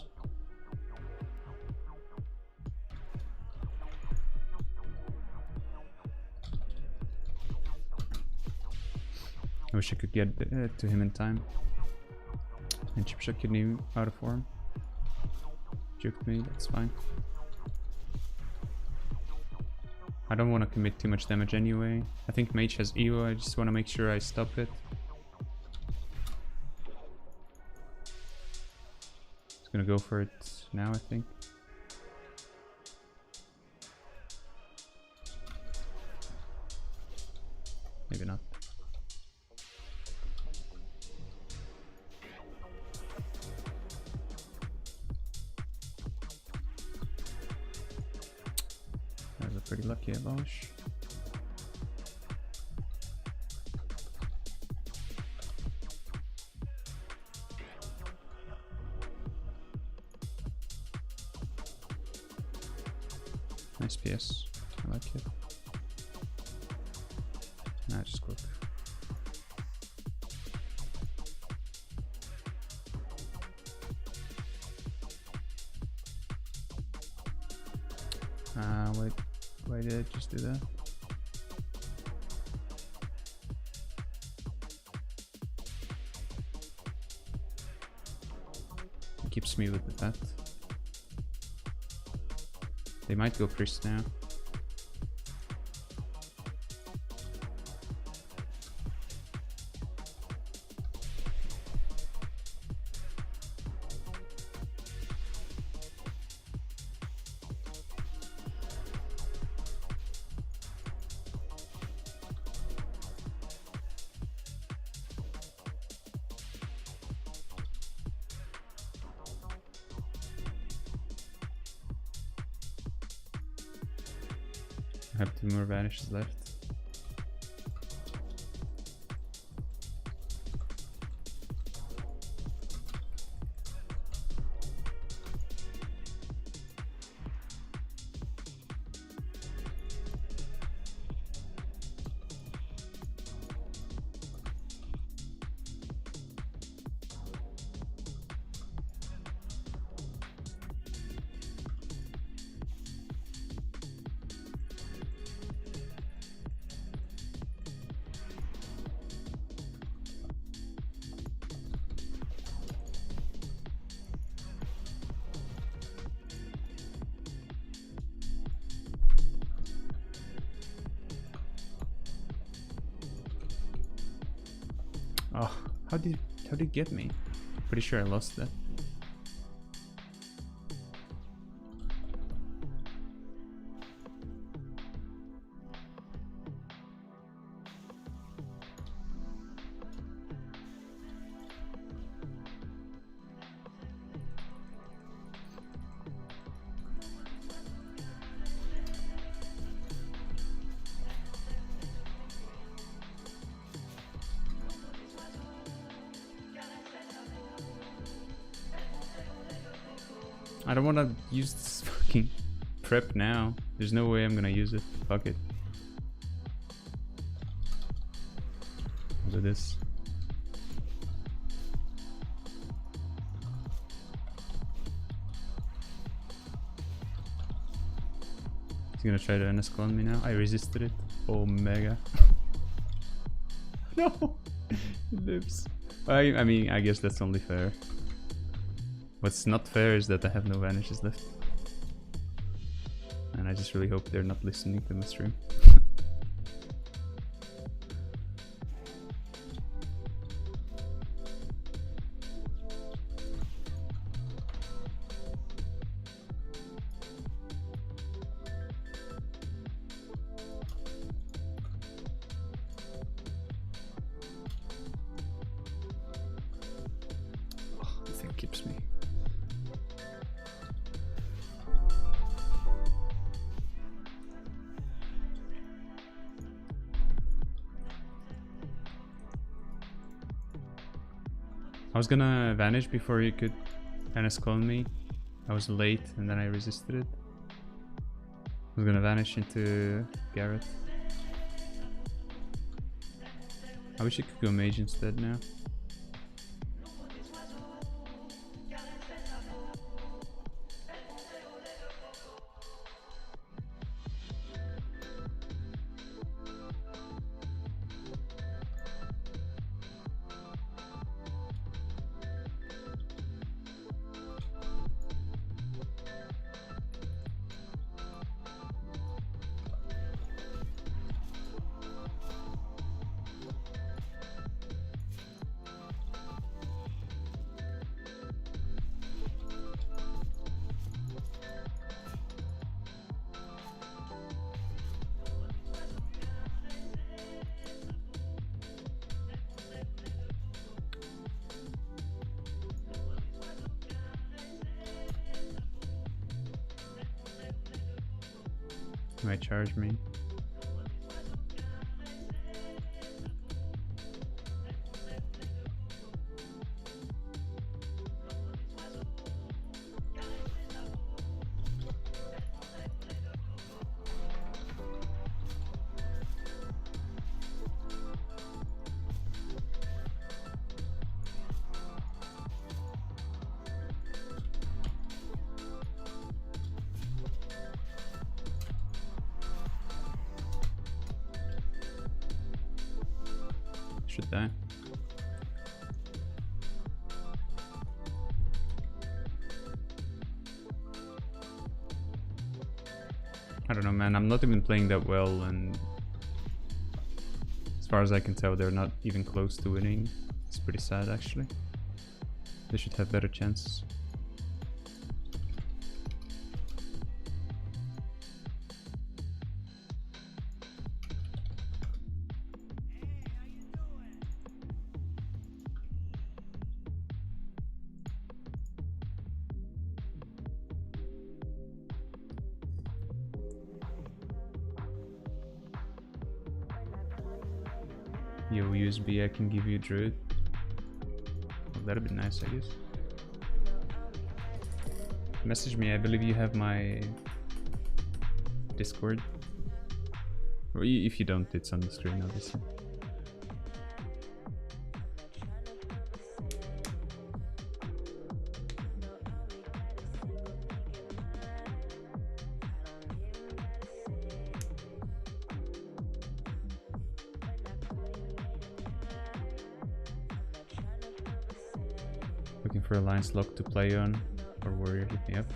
Speaker 1: I wish I could get to him in time. And Chipshot kidney out of form. Juked me, that's fine. I don't want to commit too much damage anyway. I think Mage has Evo, I just want to make sure I stop it. Gonna go for it now, I think. Maybe not. That was a pretty lucky abolish. Nice PS, I like it. Nah, just quick. Wait, why did I just do that? It keeps me with that. They might go priest now. I have 2 more vanishes left. Oh, how did he get me? Pretty sure I lost that. I don't want to use this fucking prep now. There's no way I'm gonna use it. Fuck it. I'll do this. He's gonna try to NSCall on me now. I resisted it. Omega. No! He lives. I mean, I guess that's only fair. What's not fair is that I have no vanishes left. And I just really hope they're not listening to my stream. Oh, the thing keeps me. I was gonna vanish before he could NSCall me. I was late and then I resisted it. I was gonna vanish into Garrett. I wish I could go mage instead now. Might charge me. Should die. I don't know, man. I'm not even playing that well, and as far as I can tell, they're not even close to winning. It's pretty sad, actually. They should have better chances. Yo, USB, I can give you Druid. Well, that'd be nice, I guess. Message me, I believe you have my Discord. Or if you don't, it's on the screen, obviously. Looking for Alliance Lock to play on, or Warrior, hit me up.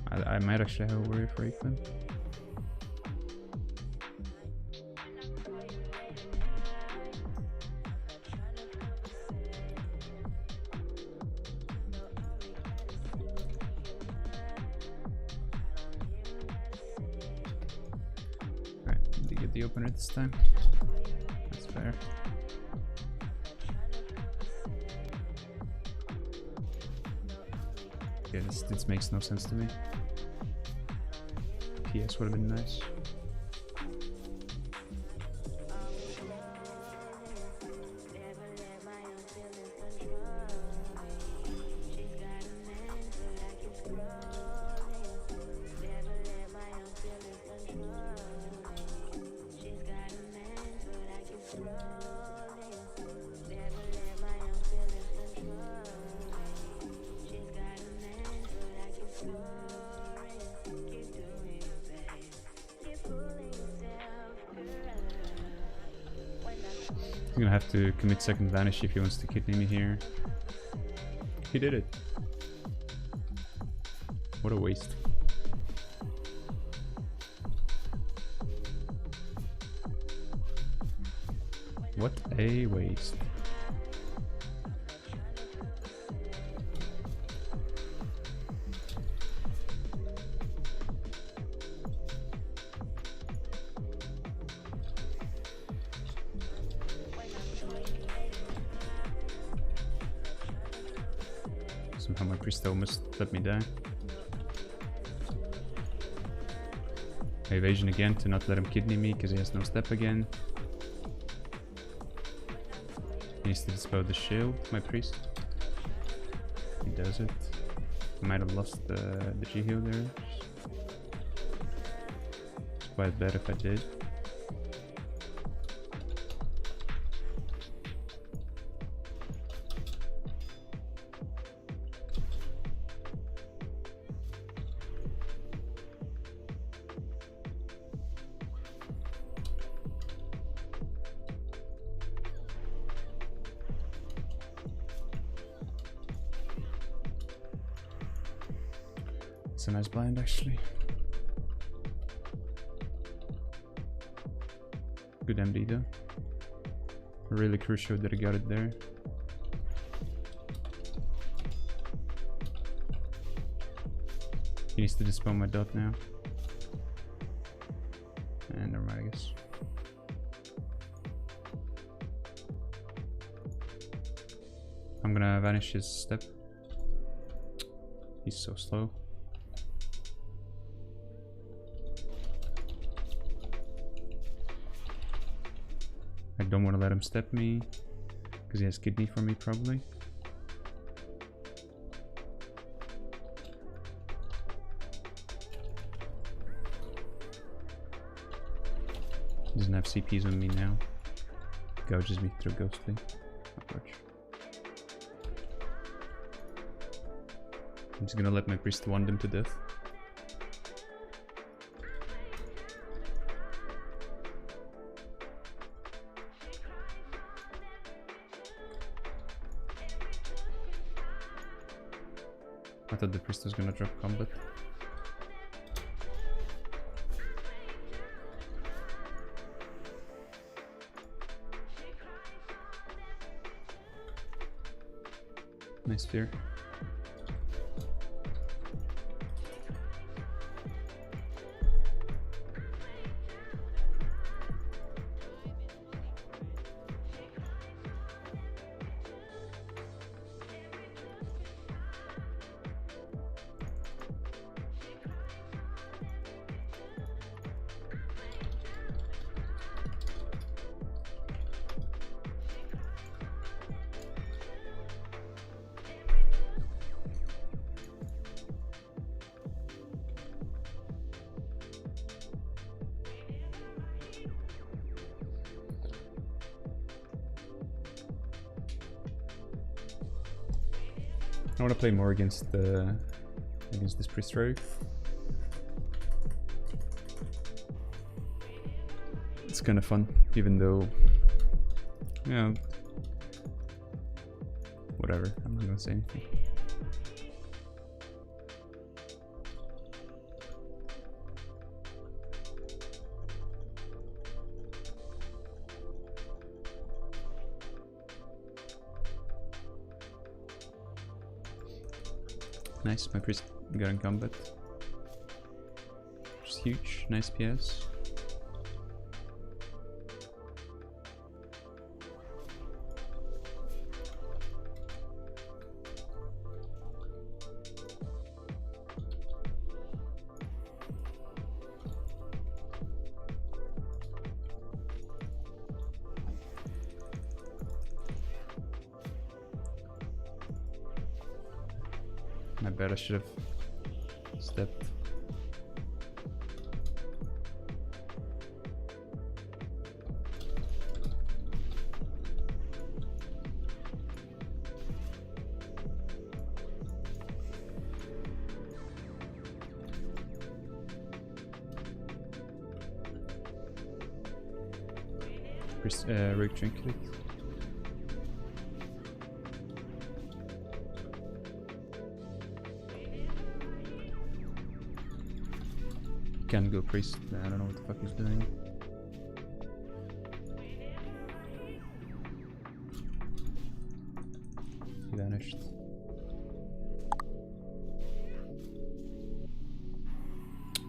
Speaker 1: I might actually have a Warrior for Aikman. the opener this time. That's fair. Yeah, this makes no sense to me. PS would have been nice. He's gonna have to commit second vanish if he wants to kidney me here. He did it. What a waste. What a waste. Somehow my priest almost let me die. Evasion again to not let him kidney me because he has no step again. He needs to dispel the shield, my priest. He does it. I might have lost the G heal there. It's quite bad if I did. It's a nice blind actually. Good MD though. Really crucial that I got it there. He needs to dispel my dot now. And never mind, I guess. I'm gonna vanish his step. He's so slow. I don't want to let him step me because he has kidney for me probably. He doesn't have CPs on me now. Gouges me through ghostly. Approach. I'm just gonna let my priest wand him to death. I thought the priest was gonna drop combat. Nice fear. I want to play more against this priest rogue. It's kind of fun, even though, you know, whatever. I'm not gonna say anything. Nice, my priest got in combat. Just huge, nice PS. My bad, I should have stepped. Rig trinket. Can't go priest. I don't know what the fuck he's doing. He vanished.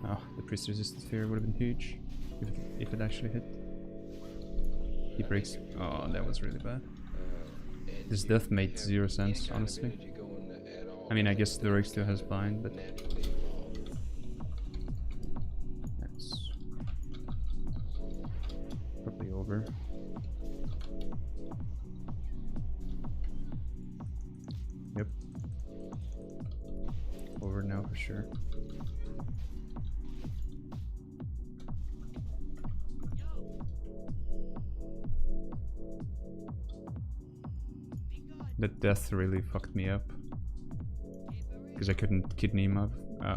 Speaker 1: Oh, the priest resisted sphere would have been huge if it actually hit. He breaks. Oh, that was really bad. This death made 0 sense, honestly. I mean, I guess the rig still has blind, but that's probably over. Yep. Over now for sure. That death really fucked me up because I couldn't kidney him out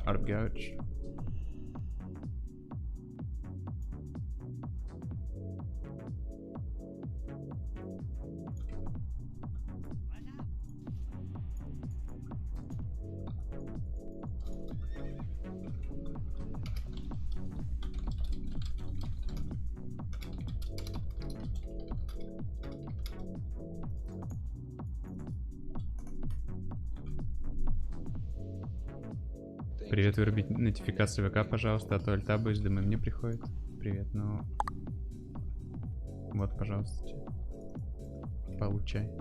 Speaker 1: of gouge. Привет, вырубить нотификации ВК, пожалуйста, а то альта из дымы мне приходит. Привет, ну... Вот, пожалуйста. Получай.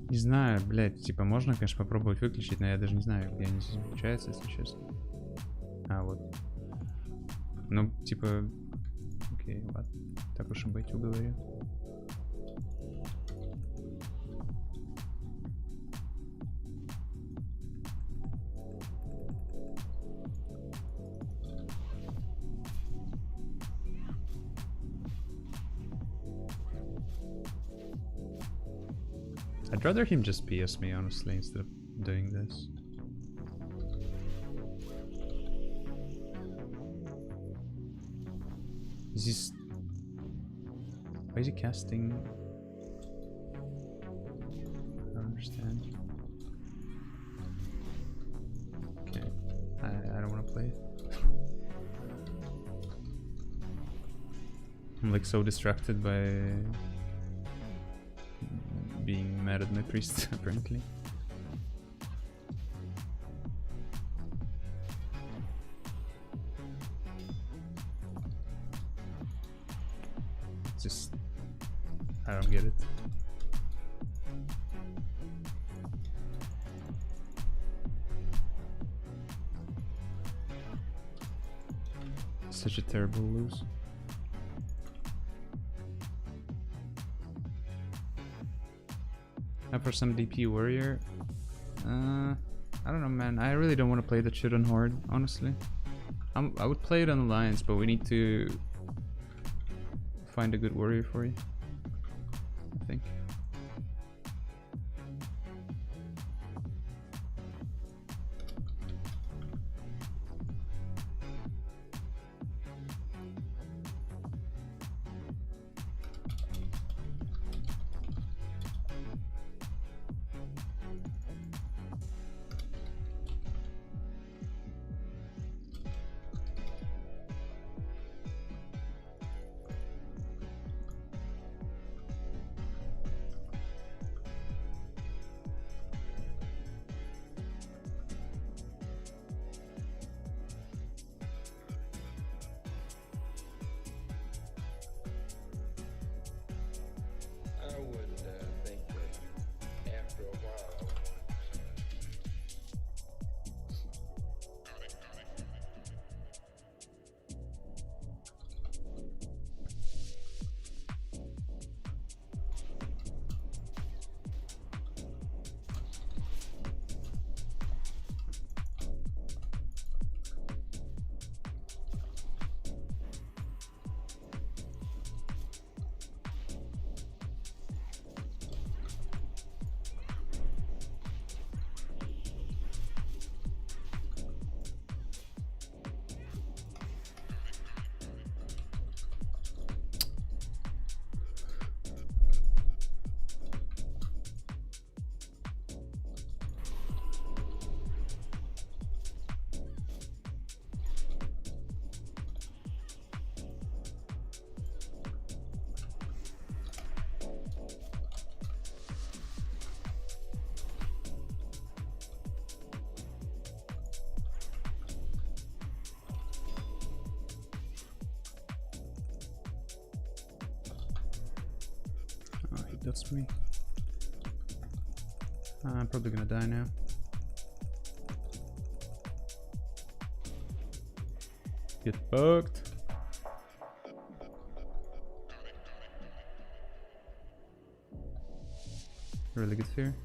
Speaker 1: Не знаю, блядь, типа можно, конечно, попробовать выключить, но я даже не знаю, где они здесь выключаются, если честно. А, вот. Ну, типа... Окей, ладно. Так уж и быть, уговорю. I'd rather him just PS me, honestly, instead of doing this. Is he... Why is he casting? I don't understand. Okay, I don't want to play it. I'm like so distracted by being mad at my priest, apparently. It's just... I don't get it. Such a terrible lose. For some DP warrior, I don't know, man. I really don't want to play that shit on horde, honestly. I would play it on alliance, but we need to find a good warrior for you, I think. that's me. I'm probably gonna die now. Get fucked. Really good fear.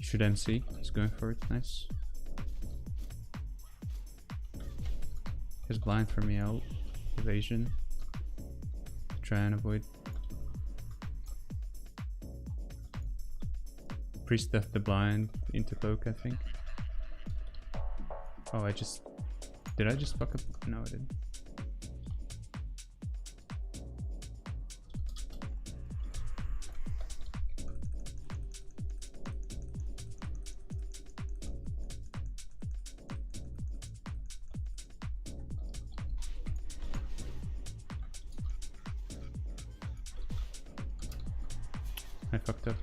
Speaker 1: Should MC. He's going for it. Nice. He's blind for me out. Evasion. Try and avoid. Priest left the blind into cloak, I think. Oh, did I just fuck up? No, I didn't. I fucked up.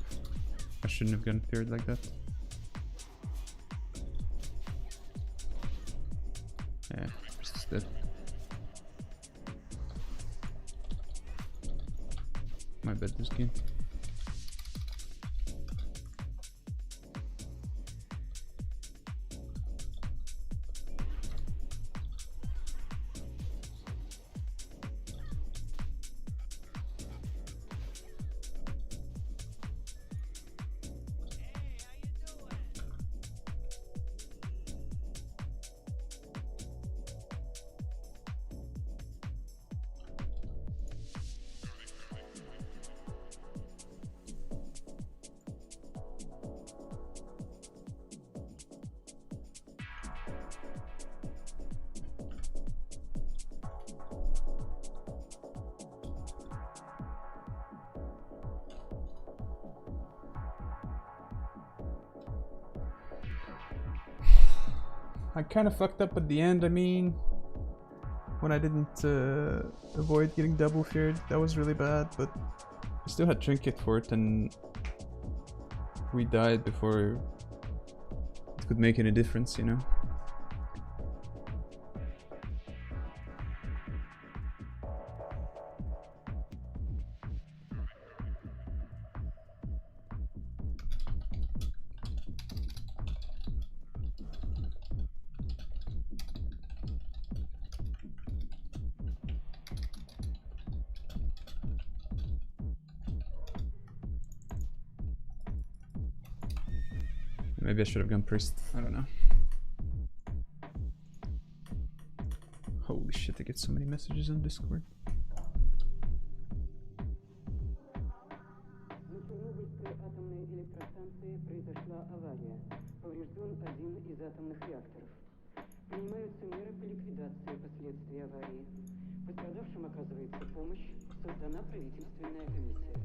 Speaker 1: I shouldn't have gone feared like that. Yeah, just dead. My bad this game. I kind of fucked up at the end. I mean, when I didn't avoid getting double feared, that was really bad, but I still had trinket for it, and we died before it could make any difference, you know? Maybe I should have gone priest. I don't know. Holy shit, I get so many messages on Discord.
Speaker 5: На Чернобыльской атомной электростанции произошла авария. Поврежден один из атомных реакторов. Принимаются меры по ликвидации последствий аварии. Пострадавшим оказывается помощь. Создана правительственная комиссия.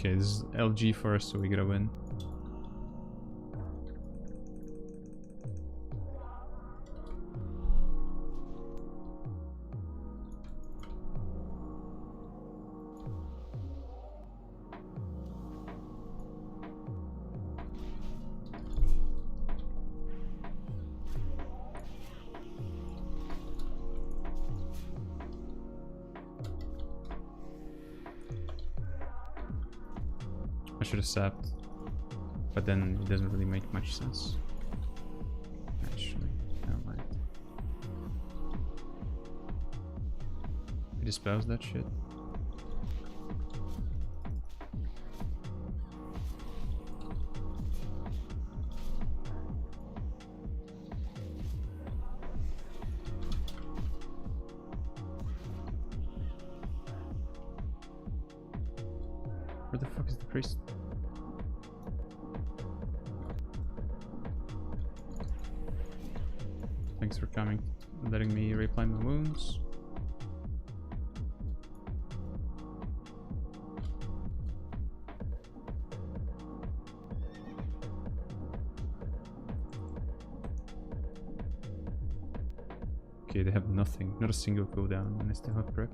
Speaker 1: Okay, this is LG for us, so we gotta win. I should have sapped, but then it doesn't really make much sense. Actually, never mind. We dispose that shit. Where the fuck is the priest? Okay, they have nothing, not a single cooldown, and I still have prep.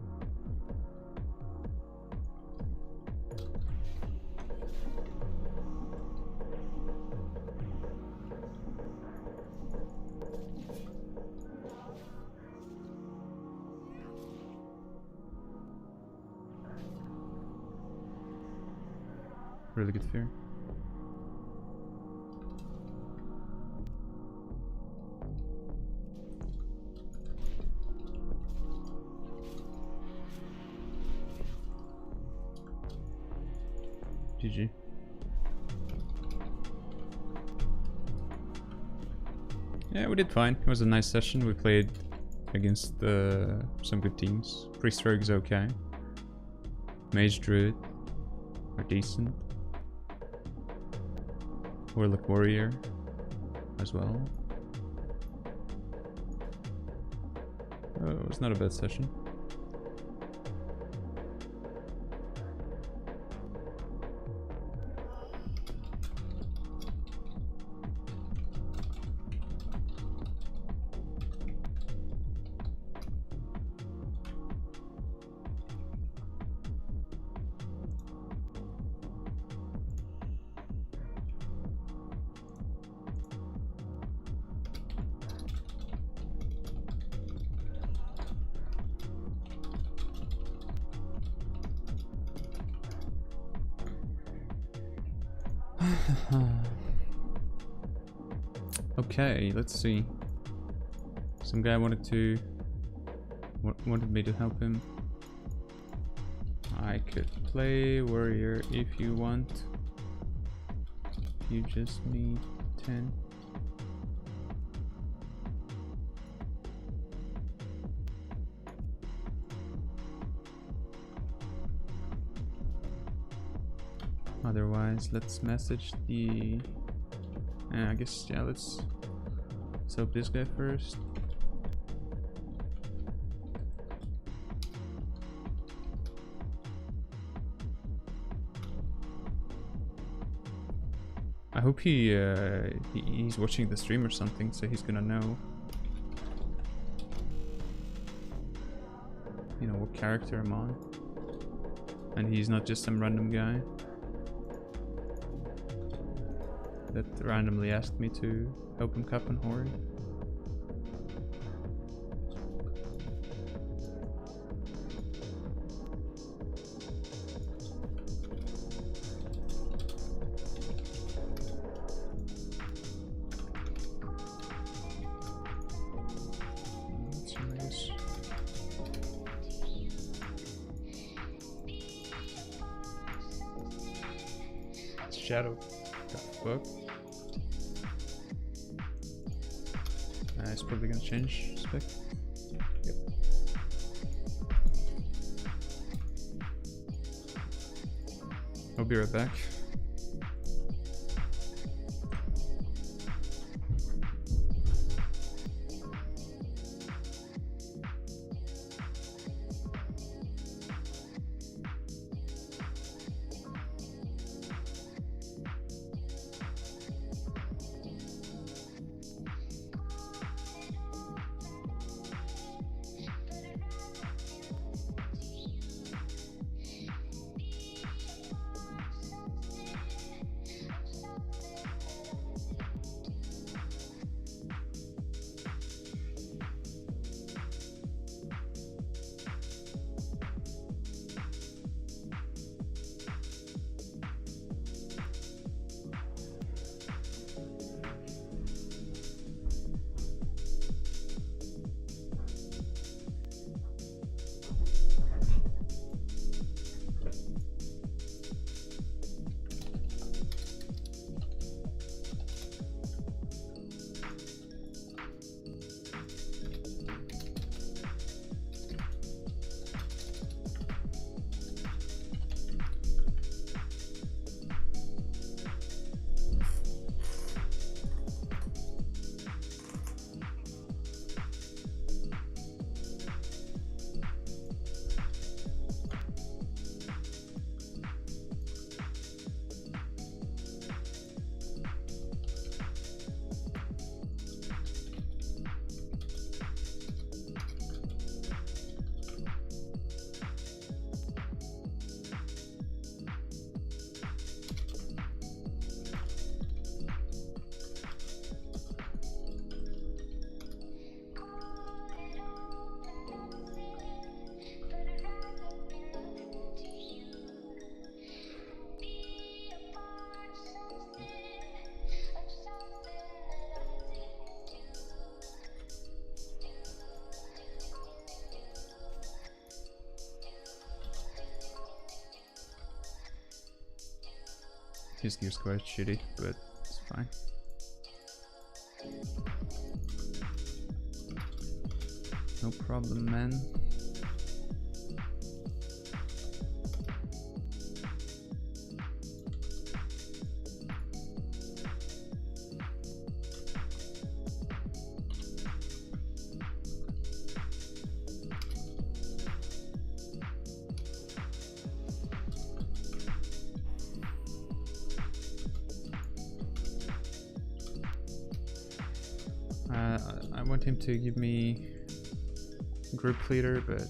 Speaker 1: Really good fear. GG. Yeah, we did fine. It was a nice session. We played against some good teams. Priest Rogue is okay. Mage Druid are decent. Warlock Warrior as well. Oh, it was not a bad session. Okay, let's see. Some guy wanted me to help him. I could play warrior if you want. You just need 10. Otherwise, let's message the... I guess, yeah, let's help this guy first. I hope he's watching the stream or something, so he's gonna know, you know, what character I'm on, and he's not just some random guy that randomly asked me to help him cap on Horde. Shadow. The fuck? It's probably gonna change spec. Yep. I'll be right back. His gear's quite shitty, but it's fine. No problem, man. I want him to give me group leader, but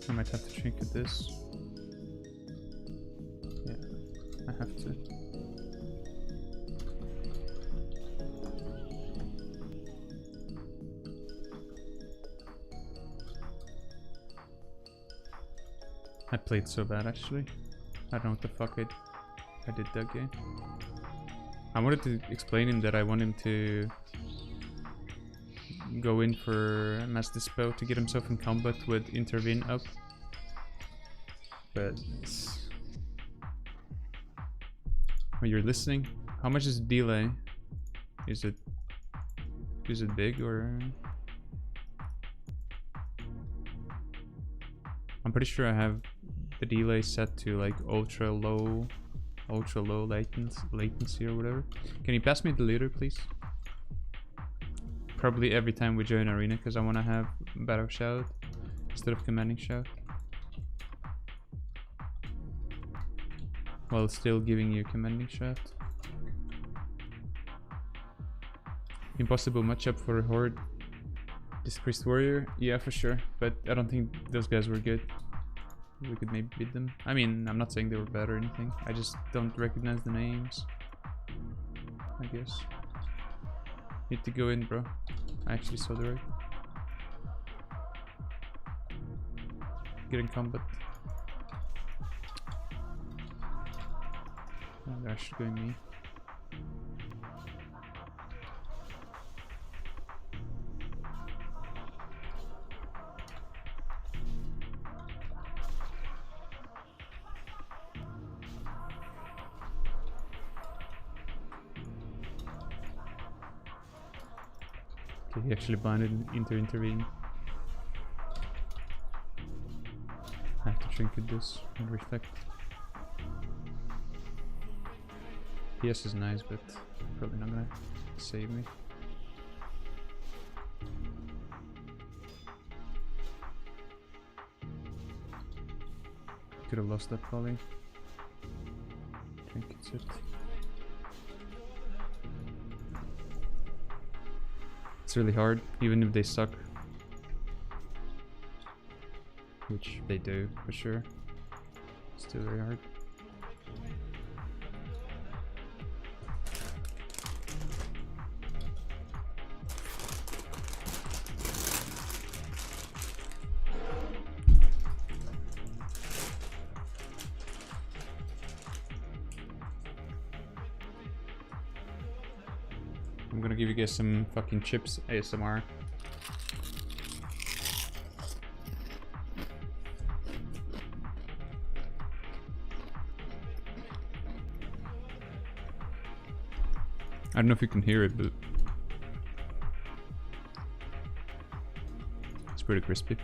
Speaker 1: I might have to trinket this. Yeah, I have to. I played so bad actually. I don't know what the fuck I did that game. I wanted to explain him that I want him to go in for Mass Dispo to get himself in combat with Intervene up. But when you're listening, how much is the delay? Is it big or? I'm pretty sure I have the delay set to like ultra low latency or whatever. Can you pass me the leader, please? Probably every time we join arena, because I want to have battle shout instead of commanding shout, while still giving you commanding shout. Impossible matchup for a Horde. Disgraced Warrior? Yeah, for sure, but I don't think those guys were good. We could maybe beat them. I mean, I'm not saying they were bad or anything. I just don't recognize the names, I guess. Need to go in, bro. I actually saw the right. Get in combat. Oh, they're actually going me. He actually blinded into Intervene. I have to trinket this and reflect. PS is nice, but probably not gonna save me. Could have lost that volley. Trinkets it. It's really hard, even if they suck. Which they do, for sure. Still very hard. I'm gonna give you guys some fucking chips ASMR. I don't know if you can hear it, but it's pretty crispy.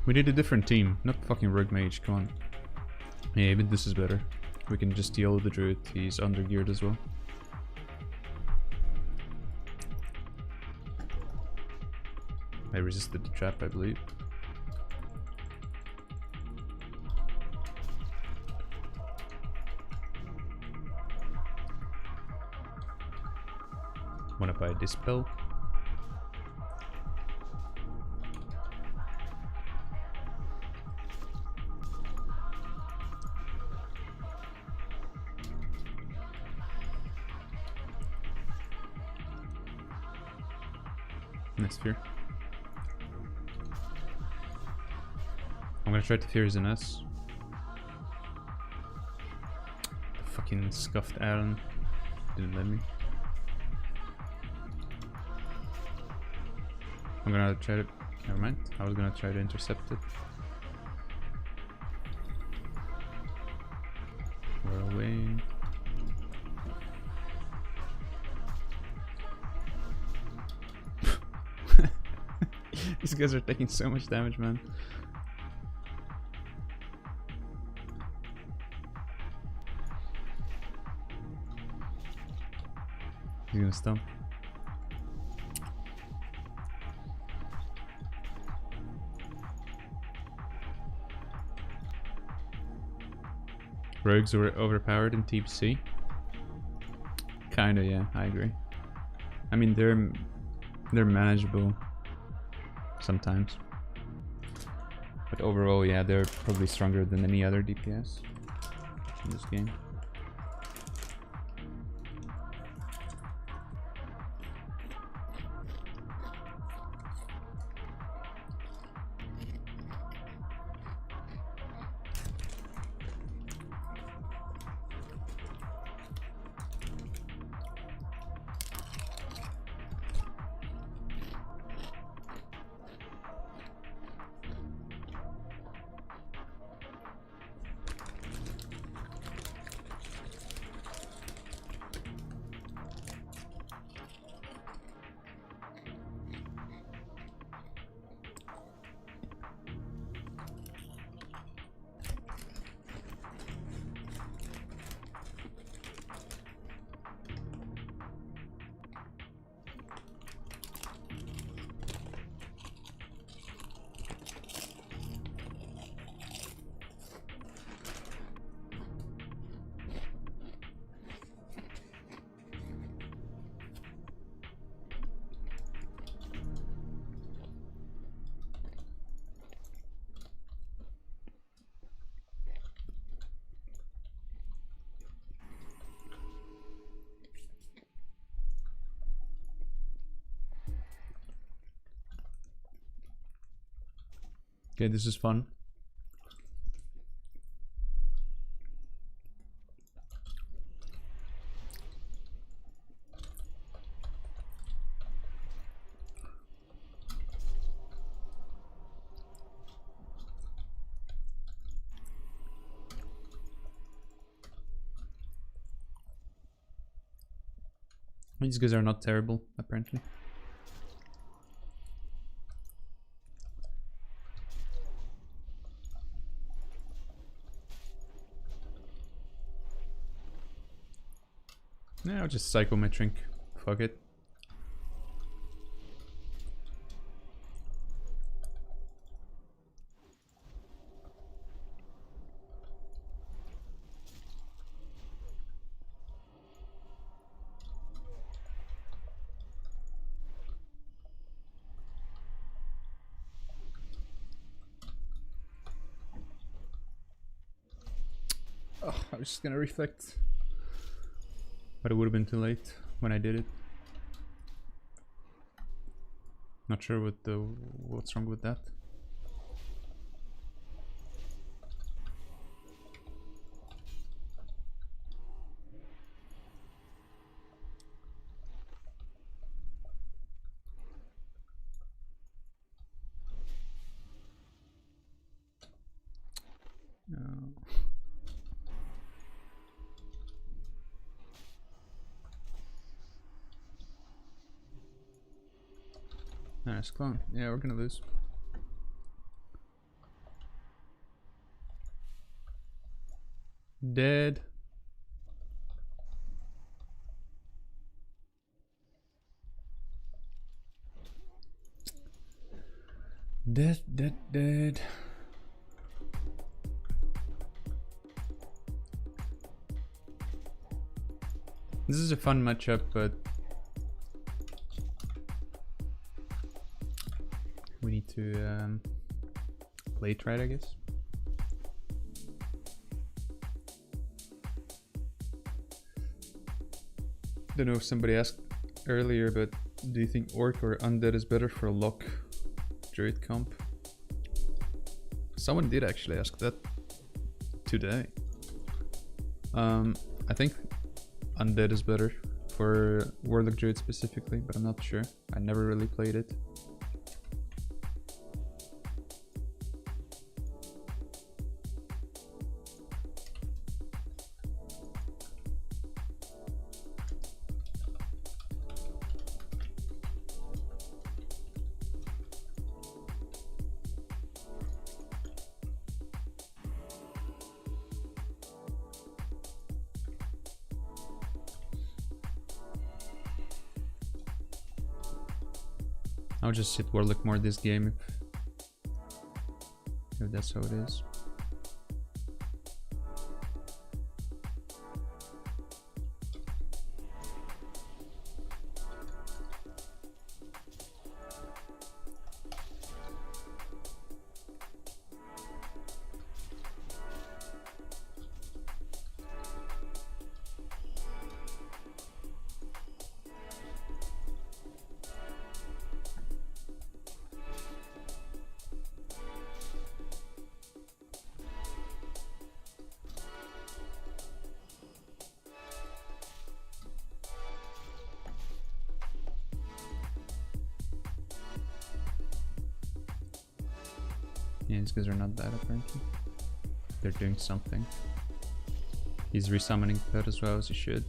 Speaker 1: We need a different team, not fucking Rogue Mage, come on. Yeah, but this is better. We can just deal with the Druid, he's under geared as well. I resisted the trap, I believe. Wanna buy a Dispel? Nice fear. I'm gonna try to fear his NS. The fucking scuffed Aaron didn't let me. I'm gonna try to. Never mind. I was gonna try to intercept it. We're away. These guys are taking so much damage, man. He's gonna stump. Rogues were overpowered in TBC. Kinda, yeah, I agree. I mean, they're manageable sometimes, but overall, yeah, they're probably stronger than any other DPS in this game. Okay, this is fun. These guys are not terrible, apparently. Yeah, I'll just cycle my Trink. Fuck it. Oh, I was just gonna reflect. But it would have been too late when I did it. Not sure what's wrong with that. No. Nice clone. Yeah, we're gonna lose. Dead. Dead. This is a fun matchup, but we need to play it right, I guess. Don't know if somebody asked earlier, but Do you think Orc or Undead is better for a Lock Druid comp? Someone did actually ask that today. I think Undead is better for Warlock Druid specifically, but I'm not sure. I never really played it. I'll just hit Warlock more this game if that's how it is. Yeah, these guys are not bad apparently. They're doing something. He's resummoning that as well as he should.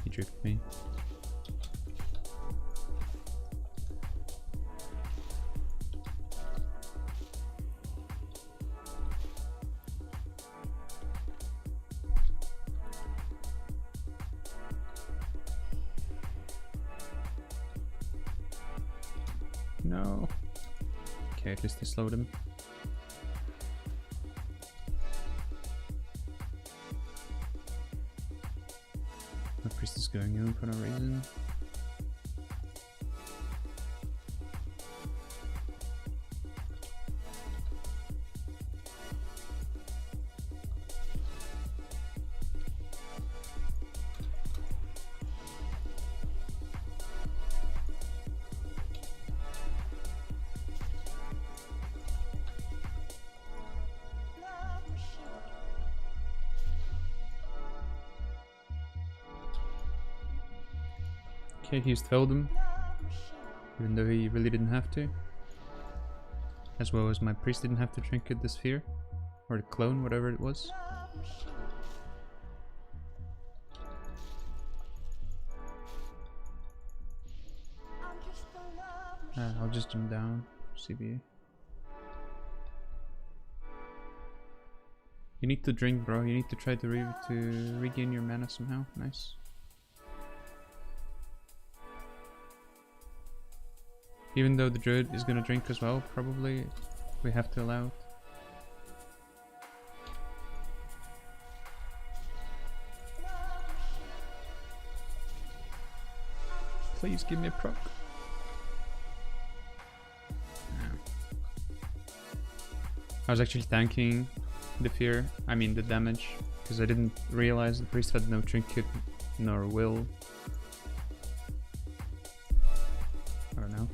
Speaker 1: He tricked me. No. Okay, at least they slowed him. My priest is going in for no reason. Okay, he used Feldum, even though he really didn't have to. As well as my priest didn't have to trinket the sphere, or the clone, whatever it was. I'll just jump down, CBA. You need to drink, bro. You need to try to regain your mana somehow. Nice. Even though the druid is gonna drink as well, probably we have to allow it. Please give me a proc. I was actually tanking the fear, I mean the damage, because I didn't realize the priest had no trinket nor will. I don't know.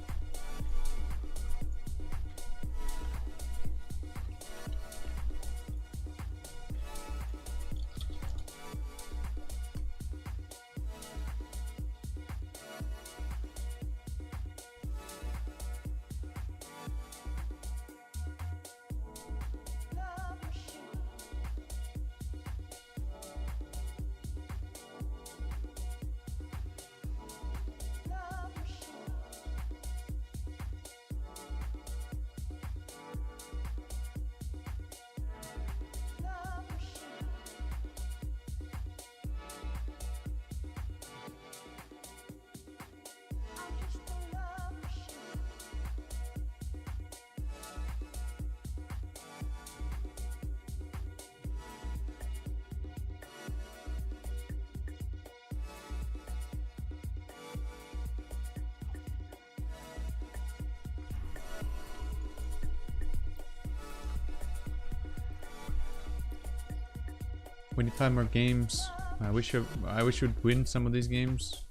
Speaker 1: We need 5 more games. I wish we'd win some of these games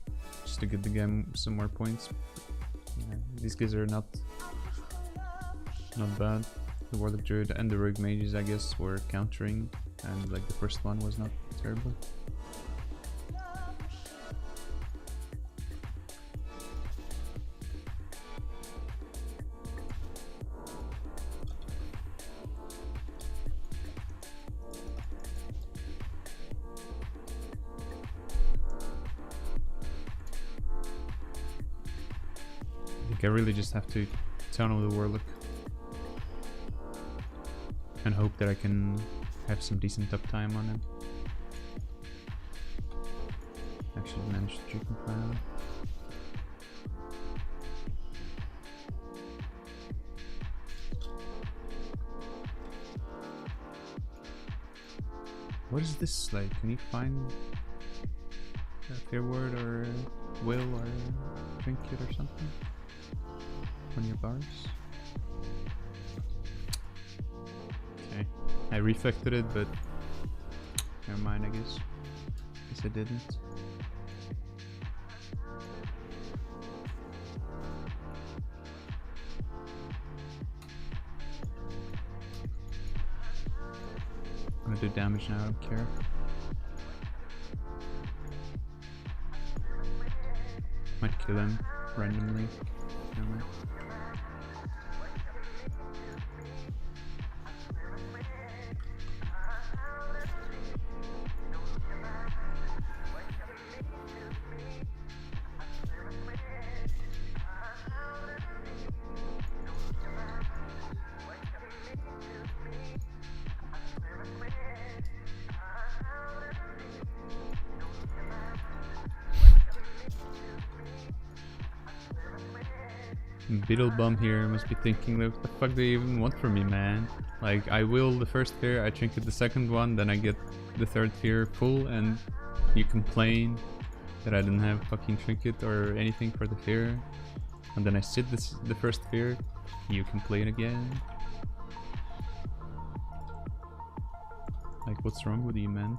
Speaker 1: just to get the game some more points. Yeah, these guys are not bad. The Warlock Druid and the Rogue Mages, I guess, were countering, and like the first one was not terrible. I really just have to tunnel the Warlock and hope that I can have some decent uptime on him. Actually managed to juke him finally. What is this like? Can you find a fair word or will or trinket or something on your bars? Okay, I reflected it, but never mind, I guess. Guess I didn't. I'm gonna do damage now, I don't care. Might kill him randomly. Never mind. Beetlebum here must be thinking, what the fuck do you even want from me, man? Like, I will the first fear, I trinket the second one, then I get the third fear full, and you complain that I didn't have fucking trinket or anything for the fear. And then I sit the first fear, you complain again. Like, what's wrong with you, man?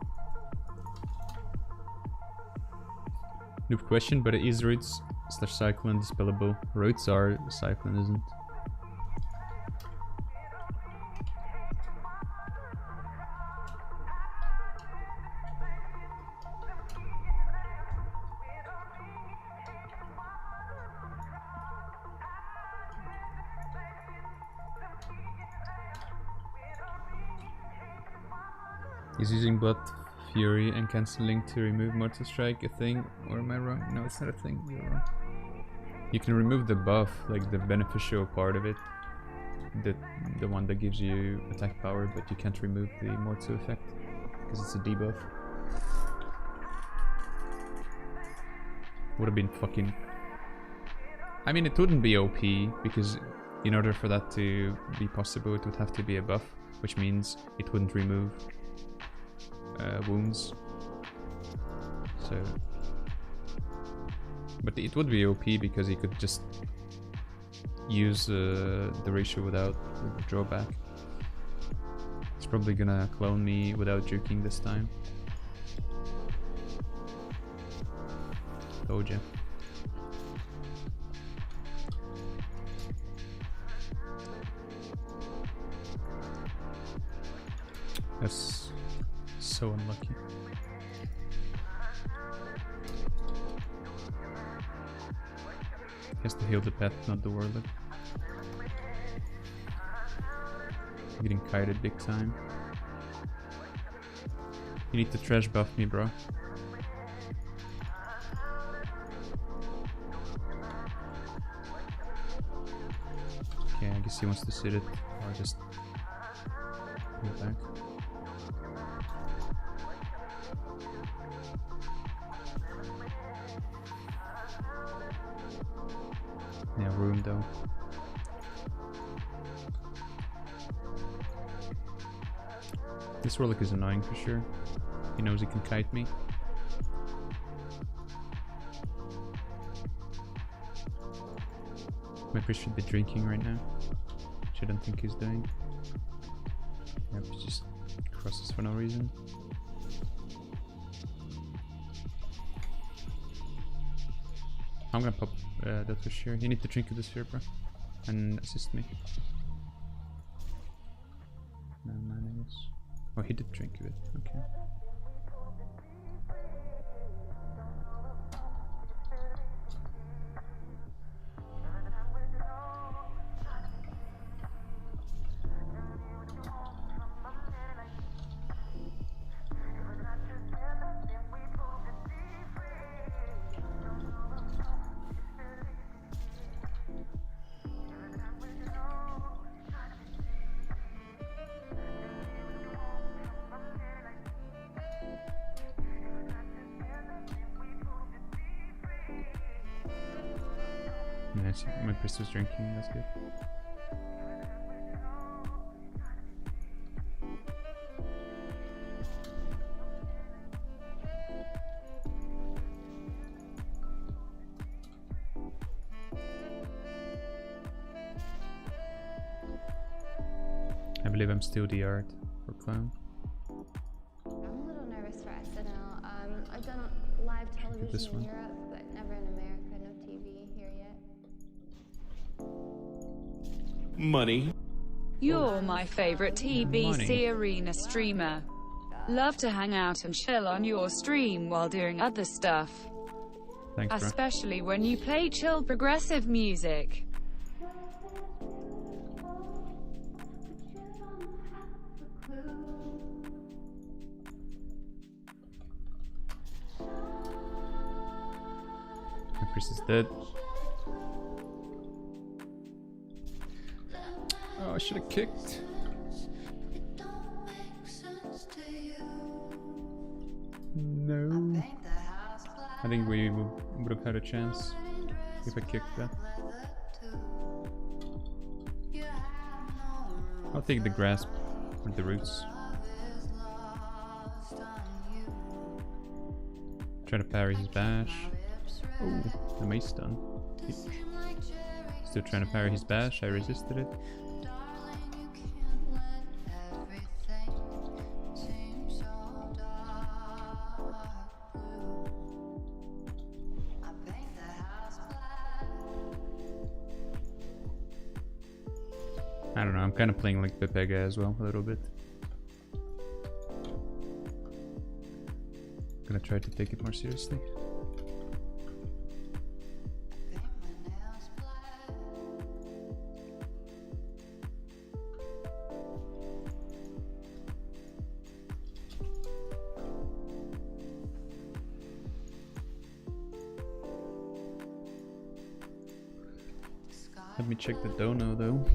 Speaker 1: Noob question, but it is roots / cyclone dispellable. Roots are, cyclone isn't. Is using Blood Fury and cancelling to remove Mortal Strike a thing, or am I wrong? No, it's not a thing, you're wrong. You can remove the buff, like the beneficial part of it, the one that gives you attack power, but you can't remove the Mortal effect, because it's a debuff. Would have been fucking... I mean, it wouldn't be OP, because in order for that to be possible, it would have to be a buff, which means it wouldn't remove wounds. So, but it would be OP because you could just use the ratio without the drawback. It's probably gonna clone me without juking this time. Told ya. That's so unlucky. He has to heal the pet, not the Warlock. Getting kited big time. You need to trash buff me, bro. Okay, I guess he wants to sit it, or just go back. Yeah, room though. This Warlock is annoying for sure. He knows he can kite me. My priest should be drinking right now, which I don't think he's doing. Yep, he just crosses for no reason. I'm gonna pop that for sure. You need to drink this here, bro. And assist me. No, man, I guess. Oh, he did drink it. Okay. Nice, my priest was drinking, that's good. I believe I'm still the art for clown.
Speaker 3: I'm a little nervous for SNL. I've done live television in Europe, but never in America. No TV here yet.
Speaker 6: Money.
Speaker 7: You're my favorite TBC
Speaker 1: Money.
Speaker 7: arena streamer. Love to hang out and chill on your stream while doing other stuff.
Speaker 1: Thanks, bro.
Speaker 7: Especially when you play chill progressive music.
Speaker 1: My priest is dead. Oh, I should have kicked. No. I think we would have had a chance if I kicked that. I'll take the grasp with the roots. Try to parry his bash. Oh, the mace done. Still trying to parry his bash, I resisted it. I don't know, I'm kind of playing like Pepega as well, a little bit. Gonna try to take it more seriously. Let me check the dono though.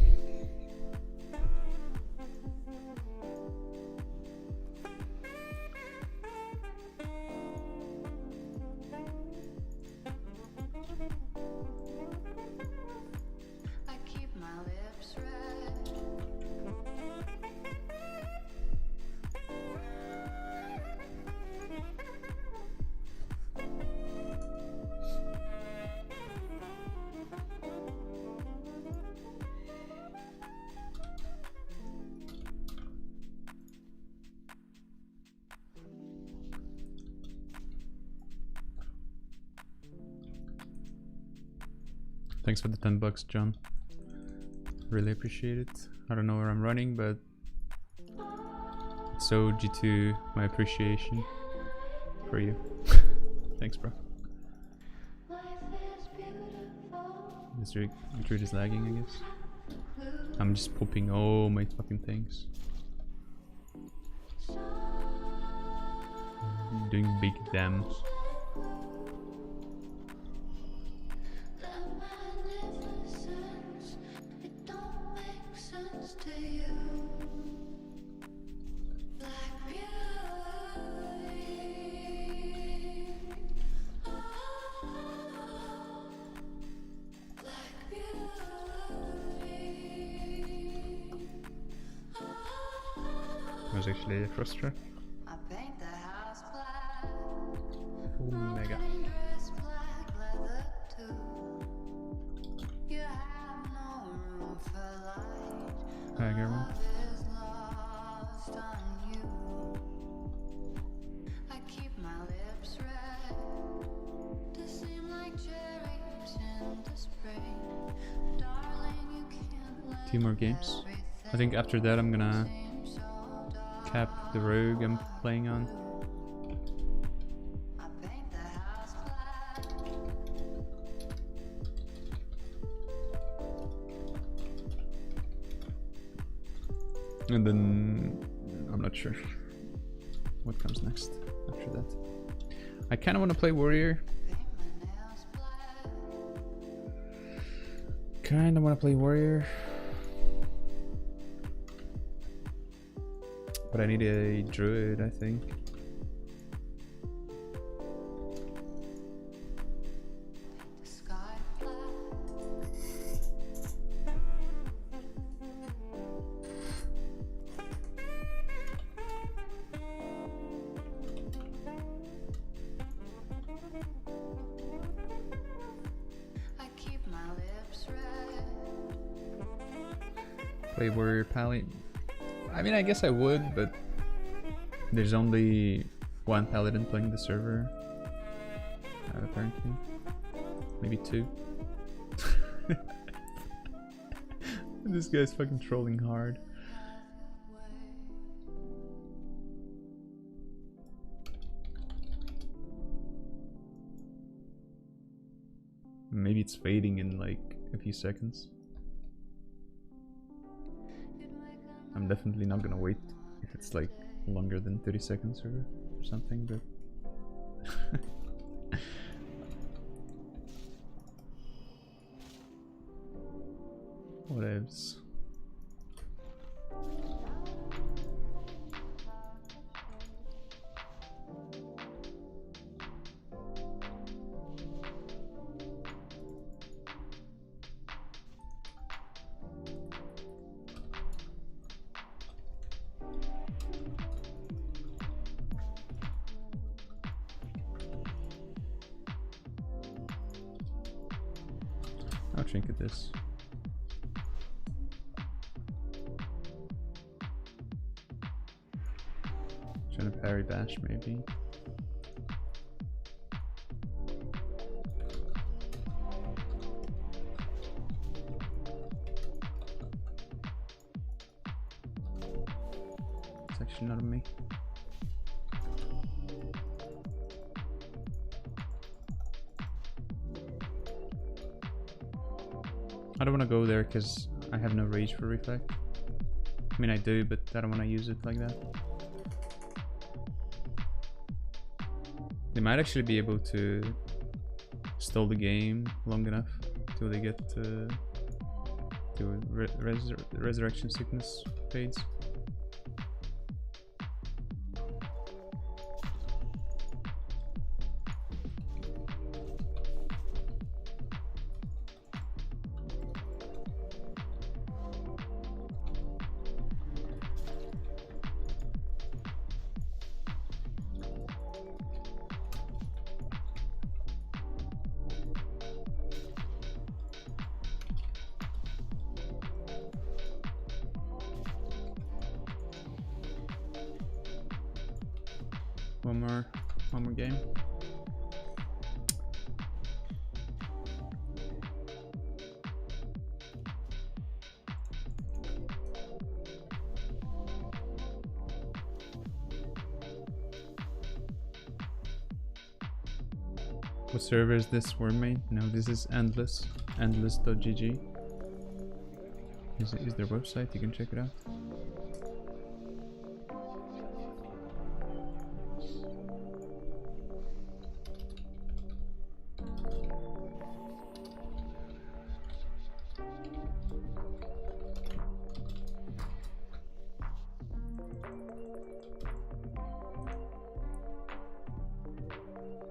Speaker 1: Thanks for the $10, John. Really appreciate it. I don't know where I'm running, but it's so G2 my appreciation for you. Thanks, bro. This druid is lagging, I guess. I'm just pooping all my fucking things. Doing big damage. Was actually a frustra. Mega. Hi, everyone. 2 more games. I think after that I'm gonna cap the rogue I'm playing on. And then I'm not sure what comes next after that. I kind of want to play warrior. Kind of want to play warrior. But I need a druid, I think. Play warrior pally. I mean, I guess I would, but there's only one paladin playing the server. Apparently. Maybe 2. This guy's fucking trolling hard. Maybe it's fading in like a few seconds. I'm definitely not gonna wait if it's like longer than 30 seconds or something, but whatevs. I'll trinket this. Trying to parry bash maybe. It's actually not on me. I don't want to go there because I have no rage for reflect. I mean I do, but I don't want to use it like that. They might actually be able to stall the game long enough till they get to resurrection sickness fades. One more game. What server is this, Wormmate? No, this is Endless. Endless.gg is their website, you can check it out.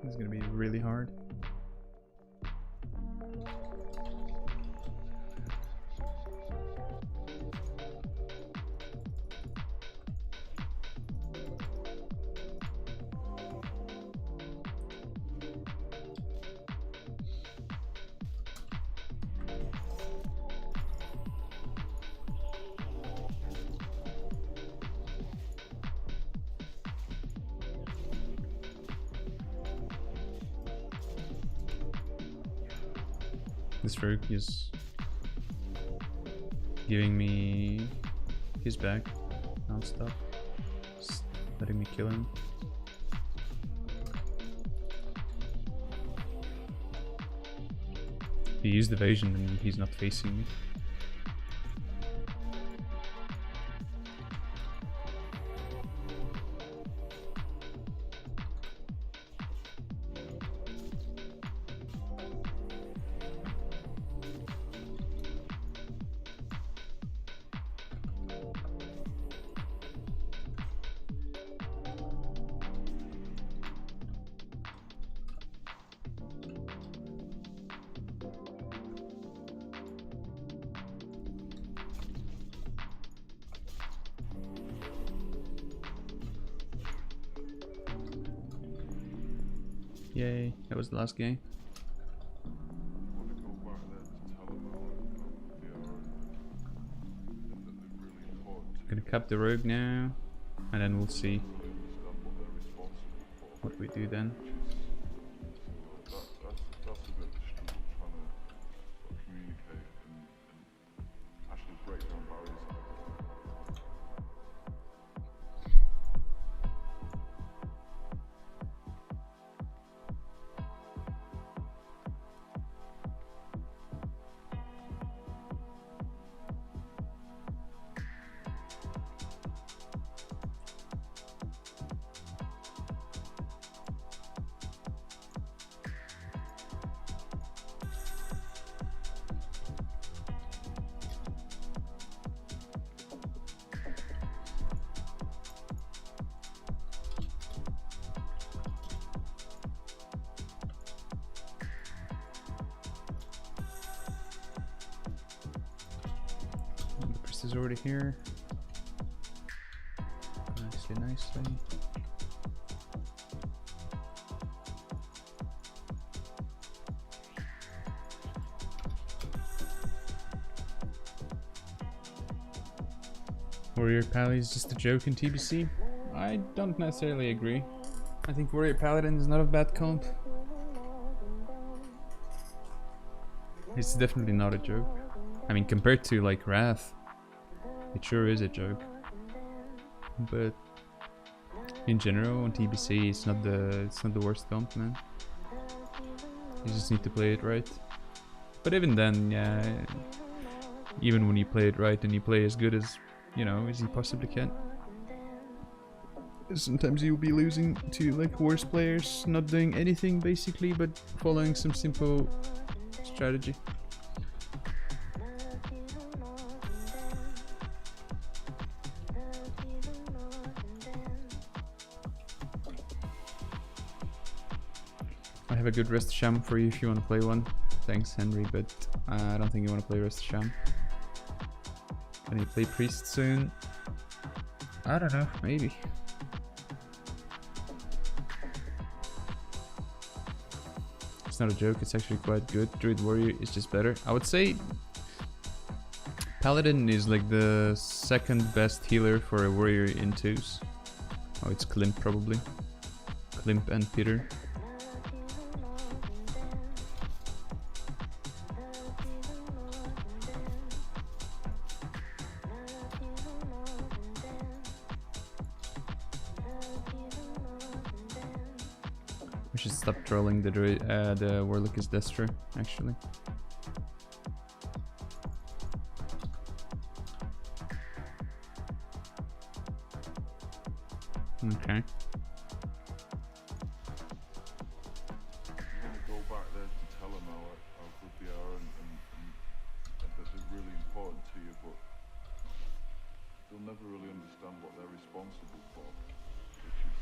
Speaker 1: This is gonna be really hard. This rogue is giving me his back non-stop, just letting me kill him. He used evasion and he's not facing me. Yay, that was the last game. Gonna cap the rogue now, and then we'll see what we do then. Is already here. Nicely. Warrior Pally is just a joke in TBC? I don't necessarily agree. I think Warrior Paladin is not a bad comp. It's definitely not a joke. I mean, compared to like Wrath, it sure is a joke, but in general on TBC it's not the worst comp, man. You just need to play it right. But even then, yeah, even when you play it right and you play as good as, you know, as you possibly can, sometimes you'll be losing to like worse players, not doing anything basically but following some simple strategy. I have a good Rest Sham for you if you want to play one. Thanks, Henry, but I don't think you want to play Rest Sham. Can you play Priest soon? I don't know, maybe. It's not a joke, it's actually quite good. Druid Warrior is just better. I would say Paladin is like the second best healer for a warrior in 2s. Oh, it's Klimp probably. Klimp and Peter. We should stop trolling the Warlock is Destro, actually. Okay.
Speaker 6: Go back there to tell them how good they are and that they're really important to you, but they'll never really understand what they're responsible for, which is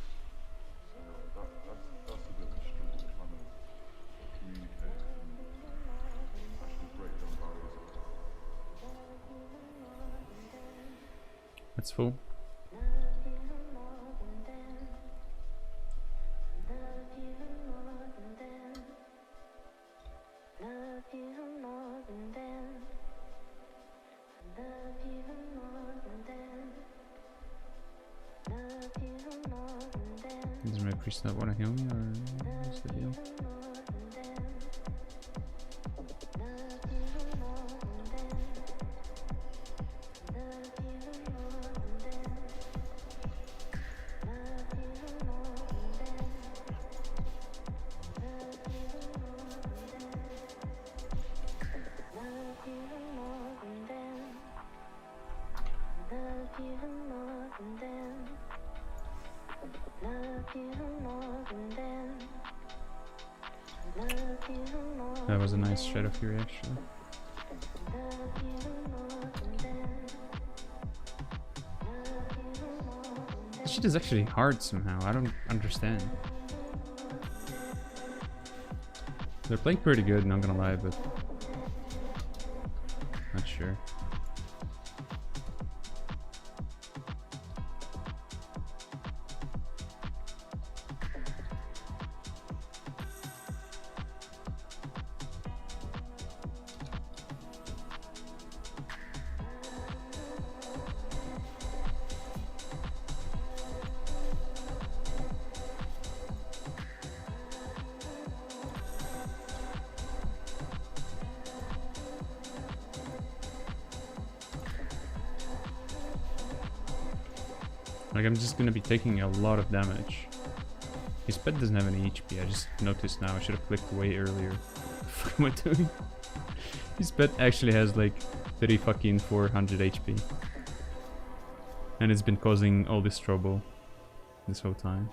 Speaker 6: that's a bit of a struggle trying to communicate and actually break down barriers.
Speaker 1: That's full. Does my priest not want to heal me, or what's the deal? That was a nice shot of you, actually. This shit is actually hard somehow. I don't understand. They're playing pretty good, not gonna lie, but not sure. Like, I'm just gonna be taking a lot of damage. His pet doesn't have any HP, I just noticed now. I should have clicked way earlier. What am I doing? His pet actually has like 400 HP. And it's been causing all this trouble this whole time.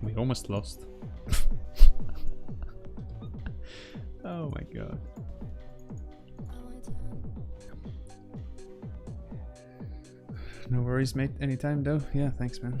Speaker 1: We almost lost. Oh my god. No worries, mate. Anytime though. Yeah, thanks, man.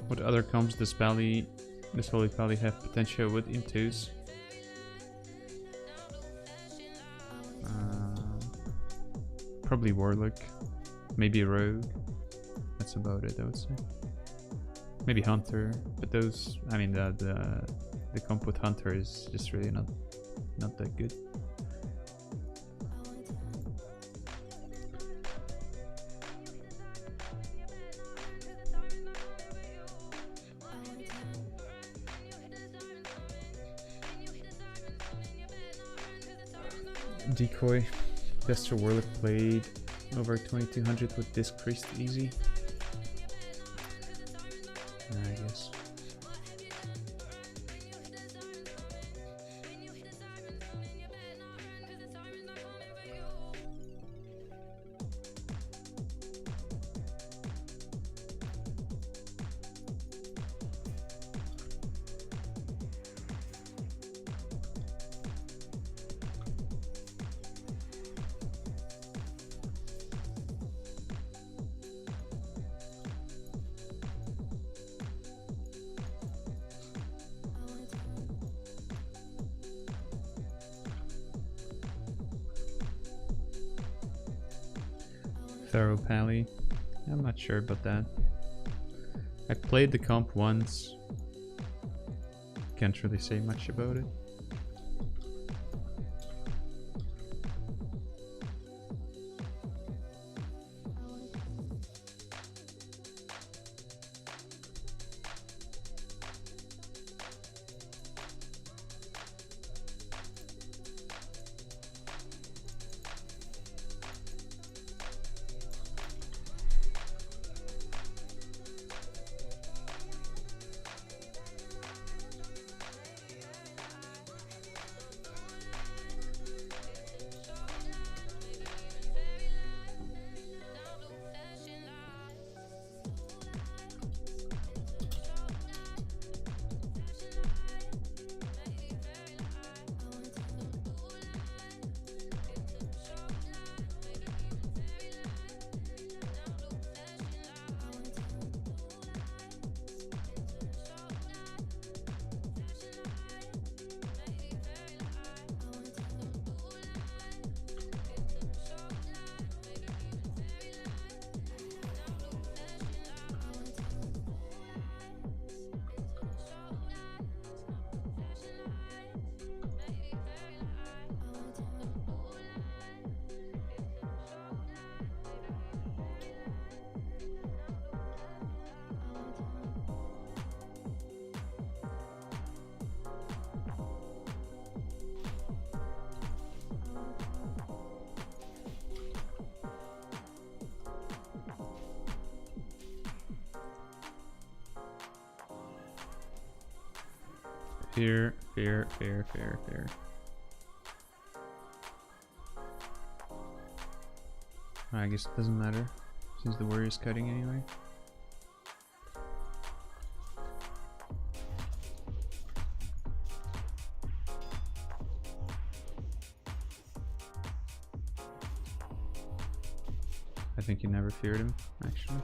Speaker 1: What other comps does this Holy Valley have potential with intos? Probably Warlock, maybe a Rogue. That's about it, I would say. Maybe Hunter, but those, I mean, the comp with Hunter is just really not that good. Decoy, Destro Warlock played over 2200 with disc priest easy. I guess. Thorough Pally. I'm not sure about that. I played the comp once. Can't really say much about it. Fear, fear, fear, fear, fear. I guess it doesn't matter, since the warrior's cutting anyway. I think you never feared him, actually.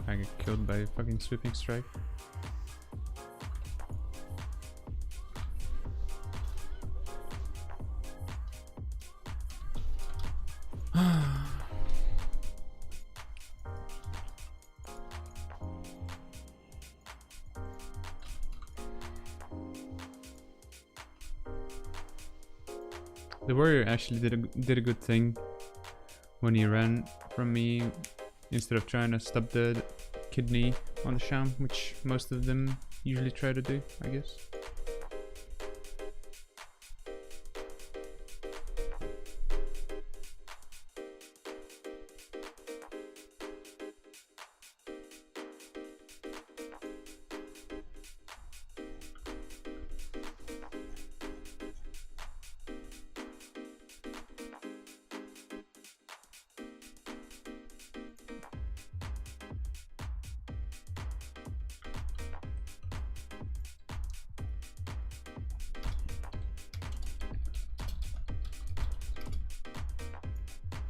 Speaker 1: I get killed by a fucking sweeping strike. The warrior actually did a good thing when he ran from me instead of trying to stop the kidney on the sham, which most of them usually try to do, I guess.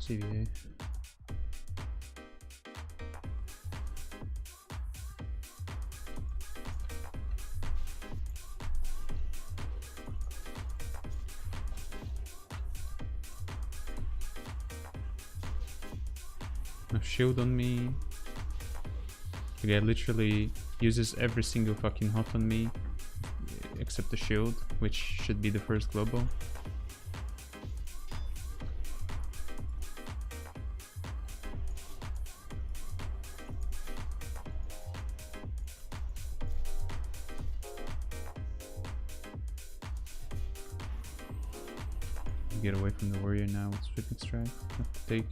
Speaker 1: CVA. No shield on me. The guy literally uses every single fucking hot on me except the shield, which should be the first global. Get away from the warrior now with sweeping strike. Have to take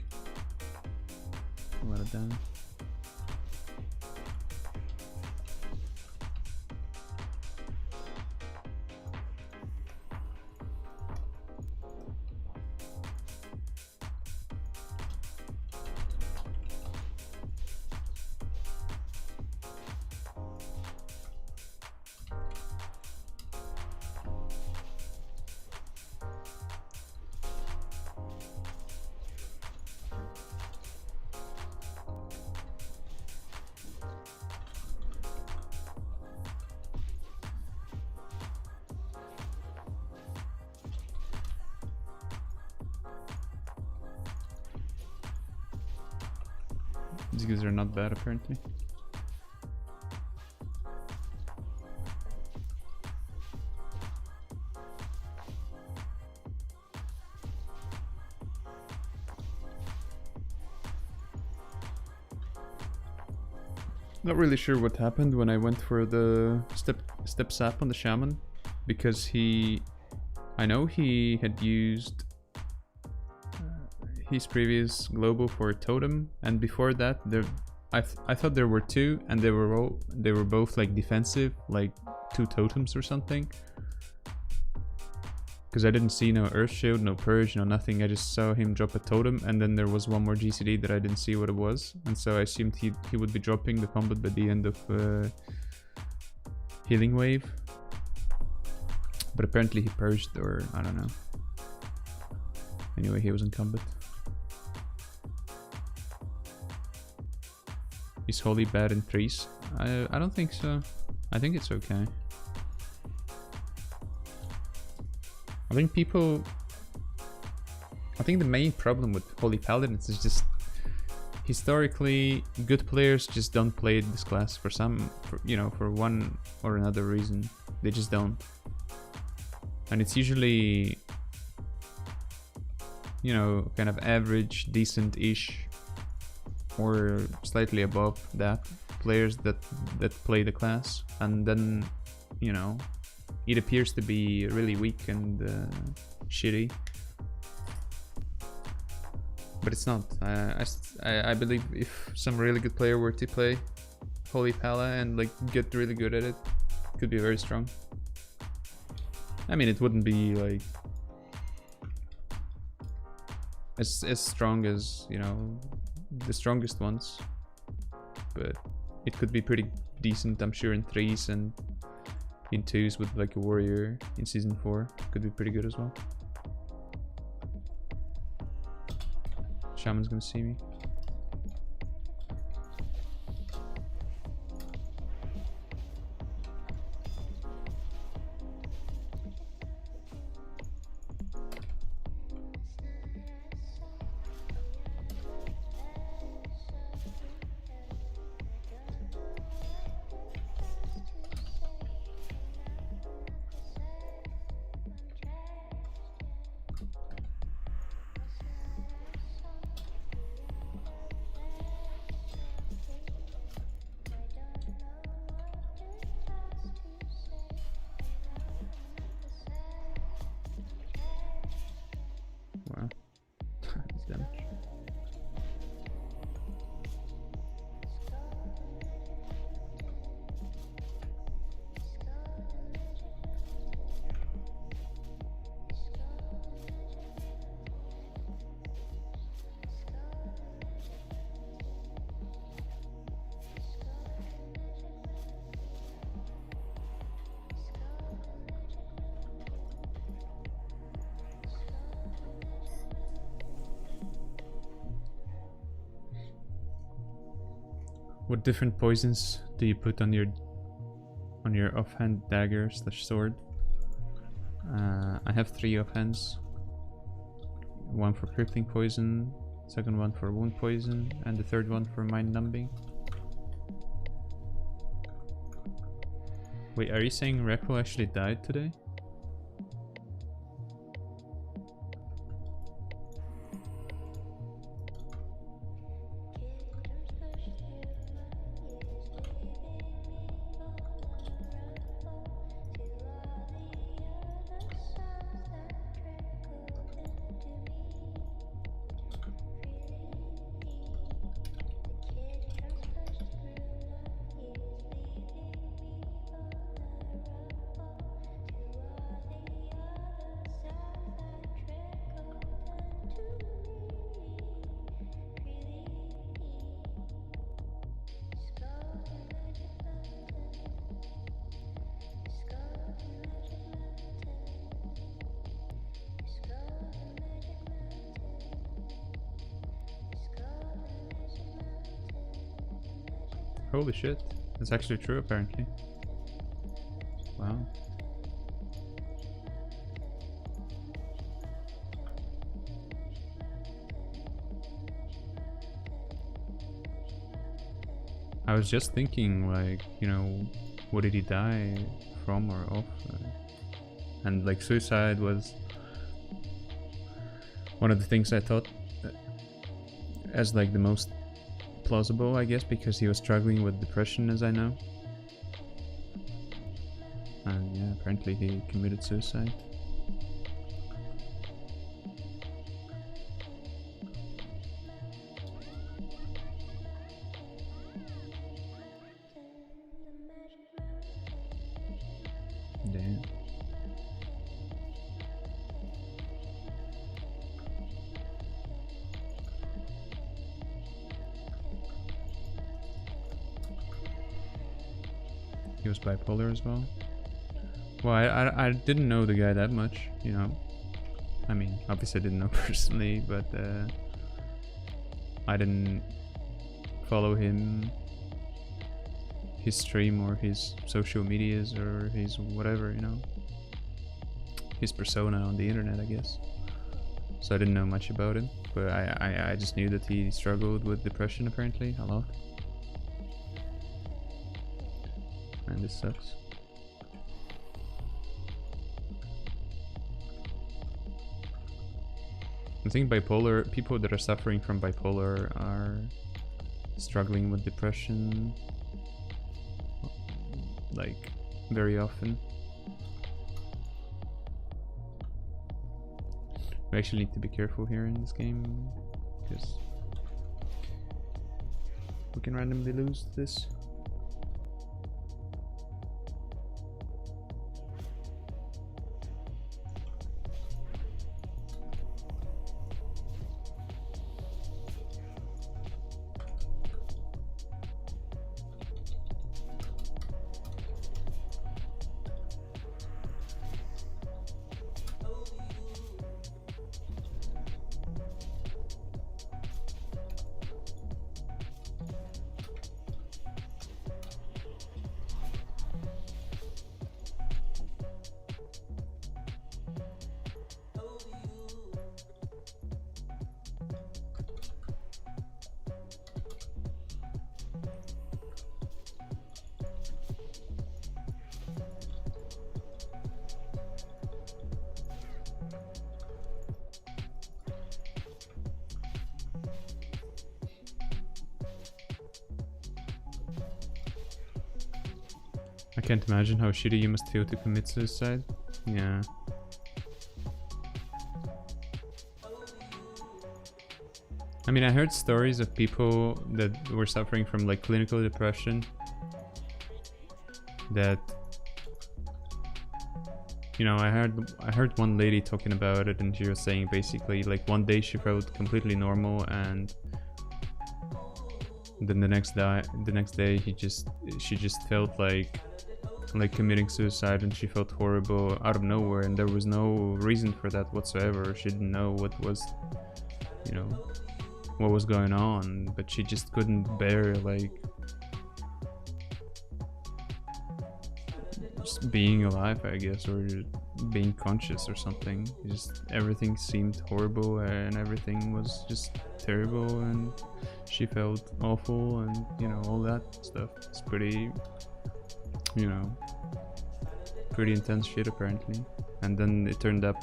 Speaker 1: a lot of damage. These guys are not bad, apparently. Not really sure what happened when I went for the step sap on the shaman, because I know he had used his previous global for totem, and before that I thought there were two, and they were both like defensive, like two totems or something, because I didn't see no earth shield, no purge, no nothing. I just saw him drop a totem, and then there was one more GCD that I didn't see what it was, and so I assumed he would be dropping the combat by the end of healing wave, but apparently he purged, or I don't know. Anyway, he was in combat. Is holy bad in threes? I don't think so. I think it's okay. I think the main problem with holy paladins is just historically good players just don't play this class for one or another reason. They just don't. And it's usually you know, kind of average, decent-ish, or slightly above that players that play the class, and then, you know, it appears to be really weak and shitty. But it's not. I believe if some really good player were to play Holy Pala and like get really good at it, could be very strong. I mean, it wouldn't be like as strong as, you know, the strongest ones, but it could be pretty decent, I'm sure, in 3s and in 2s with like a warrior in season 4. Could be pretty good as well. Shaman's gonna see me. Wow. That's damage. What different poisons do you put on your offhand dagger / sword? I have 3 offhands. One for crippling poison, second one for wound poison, and the third one for mind numbing. Wait, are you saying Rekko actually died today? Holy shit, that's actually true apparently. Wow. I was just thinking, like, you know, what did he die from or of? And like suicide was one of the things I thought as like the most plausible, I guess, because he was struggling with depression, as I know. And yeah, apparently he committed suicide. Damn. He was bipolar as well. Well, I didn't know the guy that much, you know. I mean, obviously I didn't know personally, but I didn't follow him, his stream or his social medias or his whatever, you know. His persona on the internet, I guess. So I didn't know much about him, but I just knew that he struggled with depression apparently a lot. And this sucks. I think bipolar people that are suffering from bipolar are struggling with depression, like, very often. We actually need to be careful here in this game because we can randomly lose this. I can't imagine how shitty you must feel to commit suicide. Yeah. I mean, I heard stories of people that were suffering from like clinical depression that, you know, I heard one lady talking about it, and she was saying basically like one day she felt completely normal, and then the next day she just felt like committing suicide, and she felt horrible out of nowhere, and there was no reason for that whatsoever. She didn't know what was, you know, what was going on, but she just couldn't bear like just being alive, I guess, or being conscious or something. Just everything seemed horrible, and everything was just terrible, and she felt awful, and you know, all that stuff. It's pretty, you know, pretty intense shit apparently. And then it turned out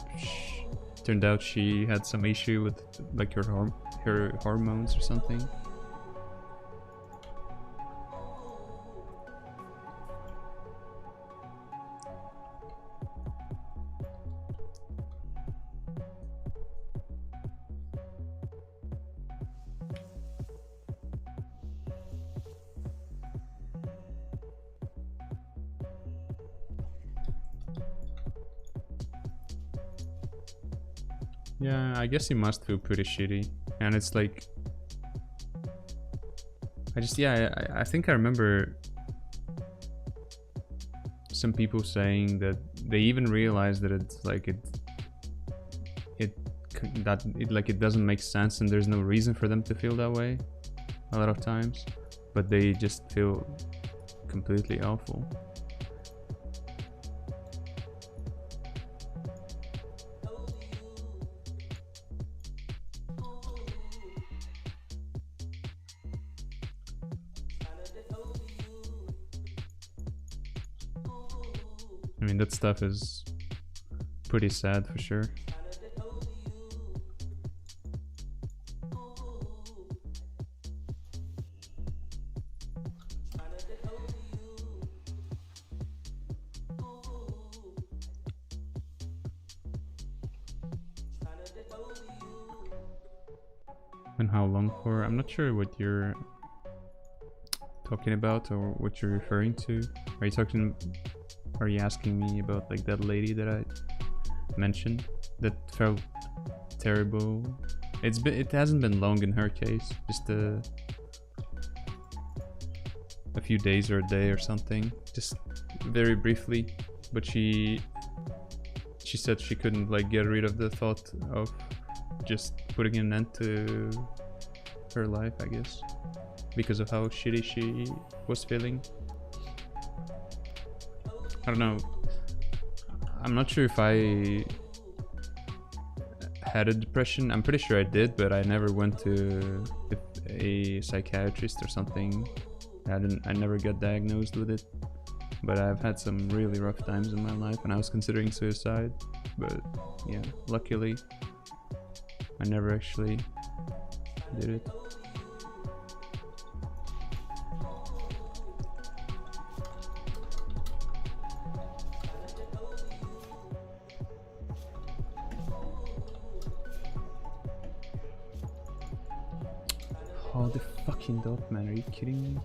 Speaker 1: she had some issue with like her hormones or something. Yeah, I guess you must feel pretty shitty, and it's like, I think I remember some people saying that they even realize that it's like it doesn't make sense, and there's no reason for them to feel that way a lot of times, but they just feel completely awful. I mean, that stuff is pretty sad for sure. And how long for? I'm not sure what you're talking about or what you're referring to. Are you asking me about like that lady that I mentioned that felt terrible? It hasn't been long in her case, just a few days or a day or something, just very briefly. But she said she couldn't like get rid of the thought of just putting an end to her life, I guess, because of how shitty she was feeling. I don't know. I'm not sure if I had a depression. I'm pretty sure I did, but I never went to a psychiatrist or something. I never got diagnosed with it. But I've had some really rough times in my life, and I was considering suicide. But yeah, luckily, I never actually did it. Oh, the fucking dot, man, are you kidding me?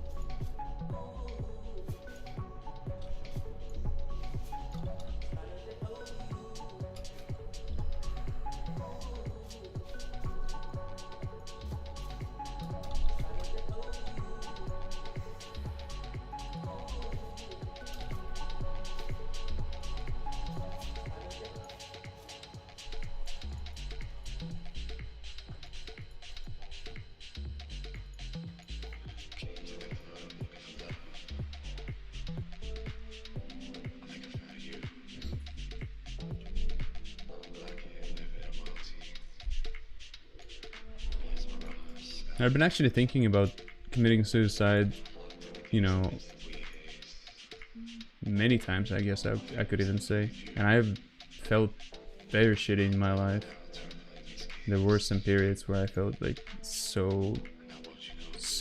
Speaker 1: I've been actually thinking about committing suicide, you know, many times, I guess I could even say. And I've felt very shitty in my life. There were some periods where I felt like so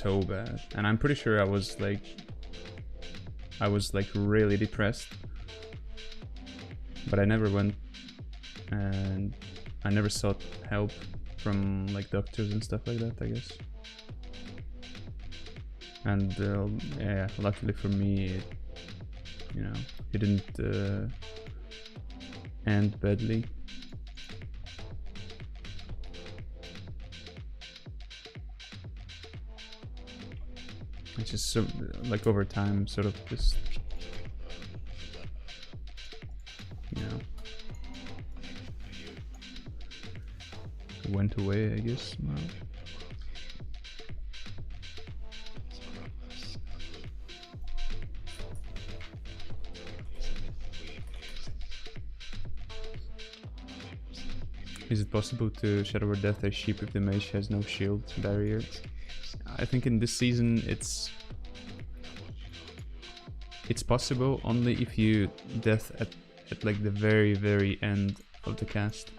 Speaker 1: bad. And I'm pretty sure I was like really depressed. But I never went, and I never sought help from like doctors and stuff like that, I guess. And yeah, luckily for me, you know, it didn't end badly. It's just so, like, over time, sort of just, you know, went away, I guess. Well, is it possible to shadow or death a sheep if the mage has no shield barrier? I think in this season it's possible only if you death at like the very end of the cast,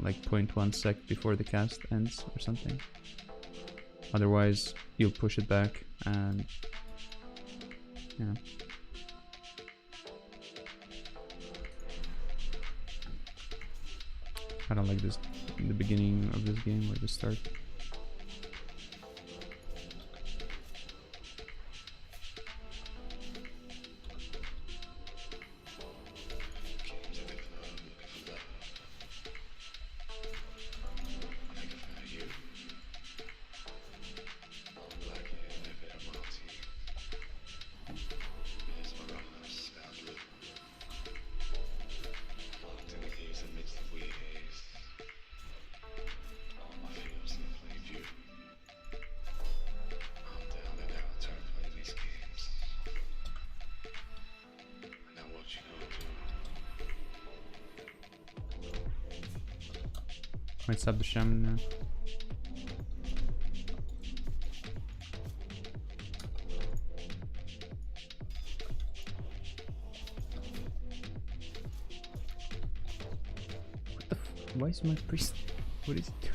Speaker 1: like 0.1 sec before the cast ends or something. Otherwise you'll push it back, and yeah. I don't like this in the beginning of this game, or the start. Might sub the shaman now. What the why is my priest? What is it doing?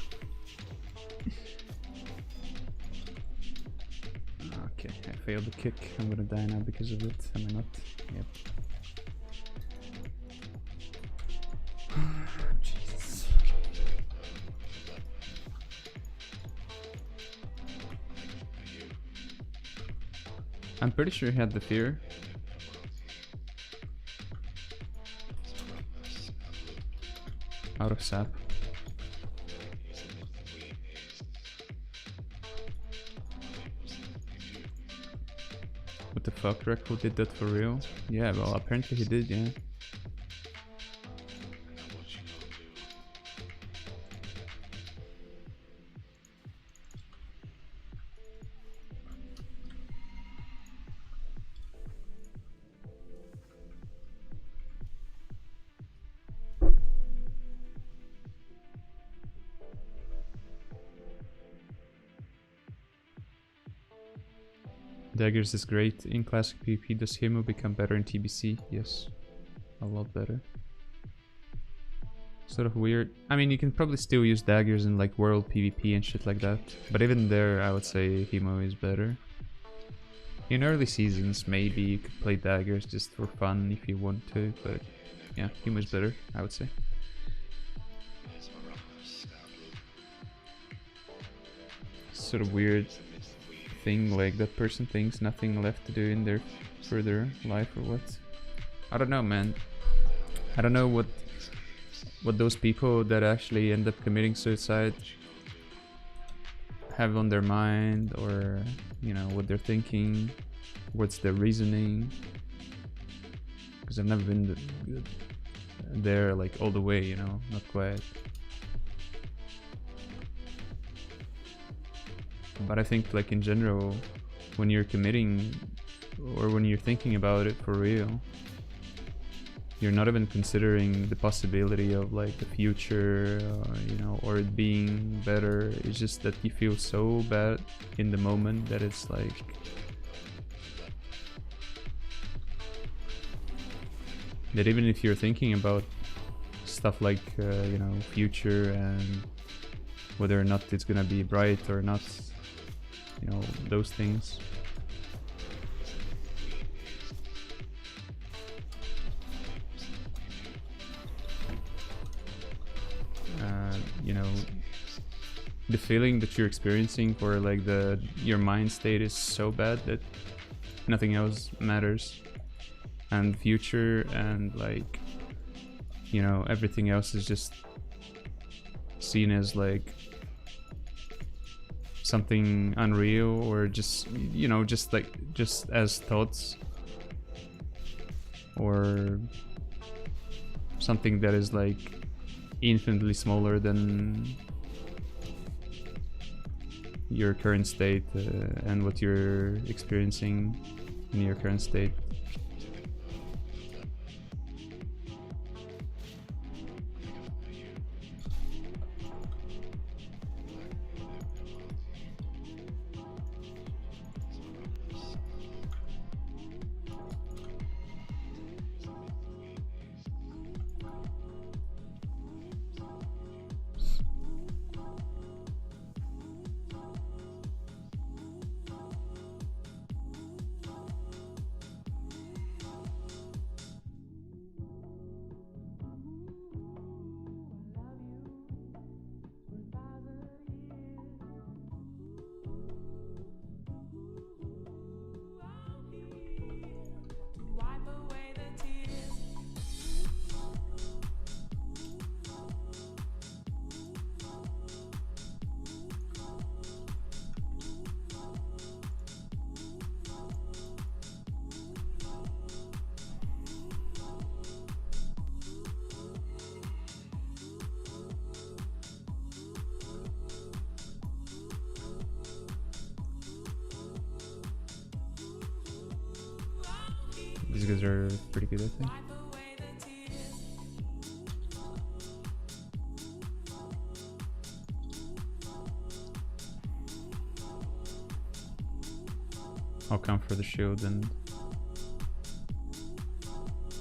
Speaker 1: Okay, I failed the kick. I'm gonna die now because of it. Am I not? Yep. Jesus. I'm pretty sure he had the fear. Out of sap. What the fuck, Rekko did that for real? Yeah, well, apparently he did, yeah. Daggers is great in classic PvP. Does Hemo become better in TBC? Yes, a lot better. sort of weird. I mean, you can probably still use daggers in like world PvP and shit like that, but even there I would say Hemo is better. In early seasons maybe you could play daggers just for fun if you want to, but yeah, Hemo is better, I would say. Sort of weird thing, like that person thinks nothing left to do in their further life or what. I don't know, man. I don't know what those people that actually end up committing suicide have on their mind, or you know, what they're thinking, what's their reasoning, because I've never been there like all the way, you know, not quite. But I think like in general, when you're committing or when you're thinking about it for real, you're not even considering the possibility of like the future, you know, or it being better. It's just that you feel so bad in the moment that it's like, that even if you're thinking about stuff like, you know, future and whether or not it's gonna be bright or not, you know, those things. You know, the feeling that you're experiencing, or like your mind state is so bad that nothing else matters, and future and like, you know, everything else is just seen as like something unreal, or just, you know, just as thoughts, or something that is like infinitely smaller than your current state and what you're experiencing in your current state. These guys are pretty good, I think. I'll come for the shield and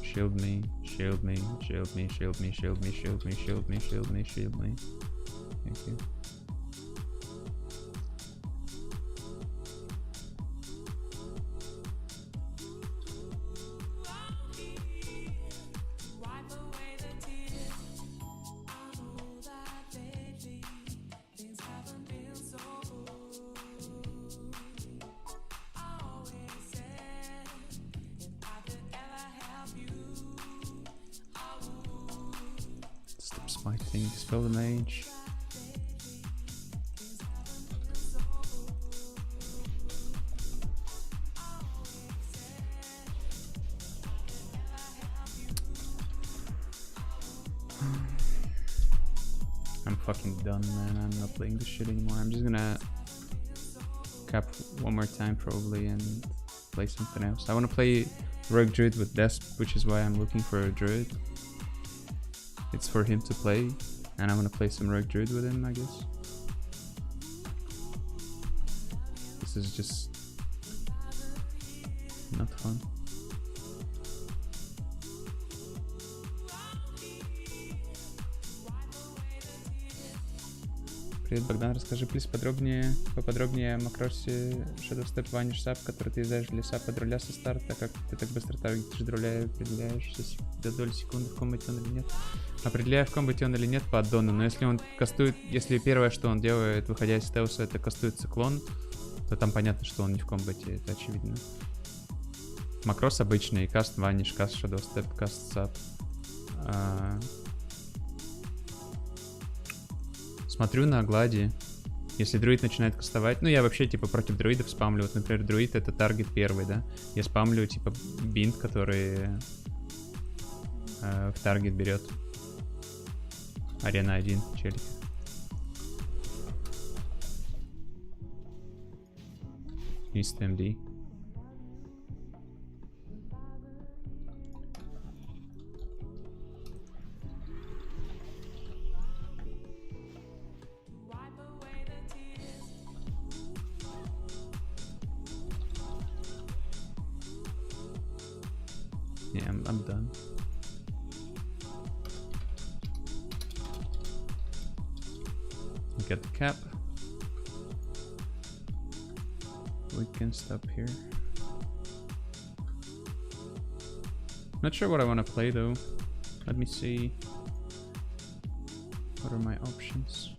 Speaker 1: shield me, shield me, shield me, shield me, shield me, shield me, shield me, shield me, shield me. Thank you. Smiting, dispel the mage. I'm fucking done, man. I'm not playing this shit anymore. I'm just gonna cap one more time probably and play something else. I wanna play Rogue Druid with Desp, which is why I'm looking for a Druid. It's for him to play, and I'm gonna play some Rogue Druid with him, I guess. This is just not fun. Привет, Богдан, расскажи, плиз, поподробнее о макросе Shadow Step Vanish Sap, который ты юзаешь для сапа дроля со старта. Как ты так быстро таргетишь дроля и определяешь до доли секунды, в комбате он или нет? Определяю, в комбате он или нет по аддону, но если он кастует, если первое, что он делает, выходя из стелса, это кастует циклон, то там понятно, что он не в комбате, это очевидно. Макрос обычный, каст Vanish, каст Shadow Step, каст Sap. Смотрю на глади. Если друид начинает кастовать... Ну, я вообще, типа, против друидов спамлю. Вот, например, друид — это таргет первый, да? Я спамлю, типа, бинт, который в таргет берет. Арена 1, челик. East MD. Yeah, I'm done. Get the cap. We can stop here. Not sure what I want to play though. Let me see. What are my options?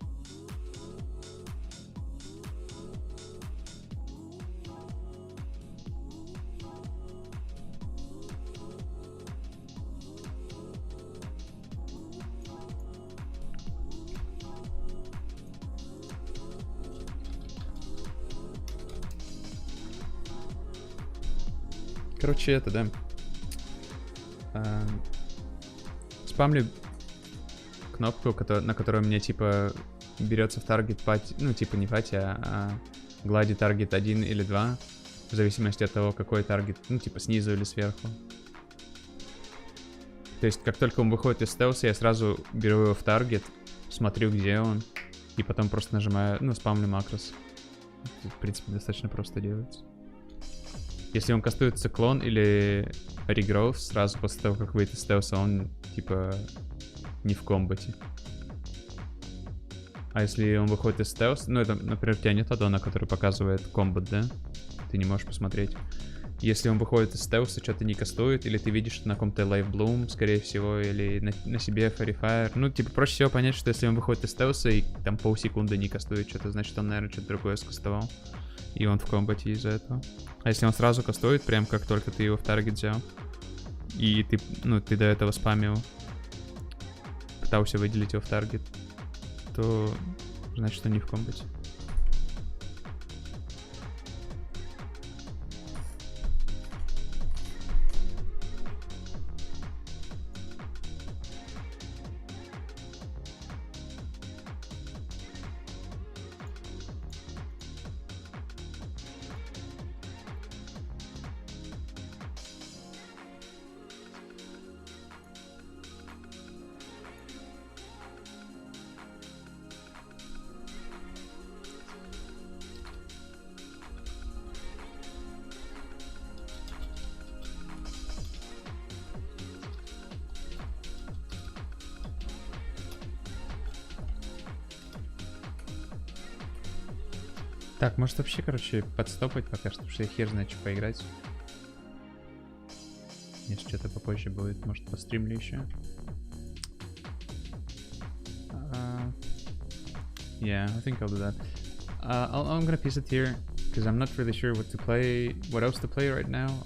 Speaker 1: Короче, это, да. Спамлю кнопку, на которую мне, типа, берется в таргет пати, ну, типа, не пати, а глади таргет 1 или 2, в зависимости от того, какой таргет, ну, типа, снизу или сверху. То есть, как только он выходит из стелса, я сразу беру его в таргет, смотрю, где он, и потом просто нажимаю, ну, спамлю макрос. Это, в принципе, достаточно просто делается. Если он кастует циклон или регроув сразу после того, как выйдет из стелса, он, типа, не в комбате. А если он выходит из стелса, ну, это, например, у тебя нет аддона, который показывает комбат, да? Ты не можешь посмотреть. Если он выходит из стелса, что-то не кастует, или ты видишь, что на каком-то Life Bloom, скорее всего, или на себе Fairy Fire. Ну, типа, проще всего понять, что если он выходит из стелса и там полсекунды не кастует что-то, значит, он, наверное, что-то другое скастовал. И он в комбате из-за этого. А если он сразу кастует, прям как только ты его в таргет взял, и ты, ну, ты до этого спамил, пытался выделить его в таргет, то значит, он не в комбате. Так, может вообще, короче, подстопать пока что, потому что я хер знает, что поиграть. Если что-то попозже будет, может, постримлю еще. Yeah, I think I'll do that. I'm gonna piece it here, because I'm not really sure what else to play right now.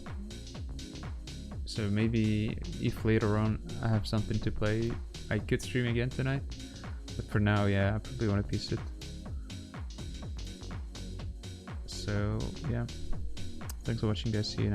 Speaker 1: So maybe if later on I have something to play, I could stream again tonight. But for now, yeah, I probably want to piece it. So, yeah. Thanks for watching, guys. See you next time.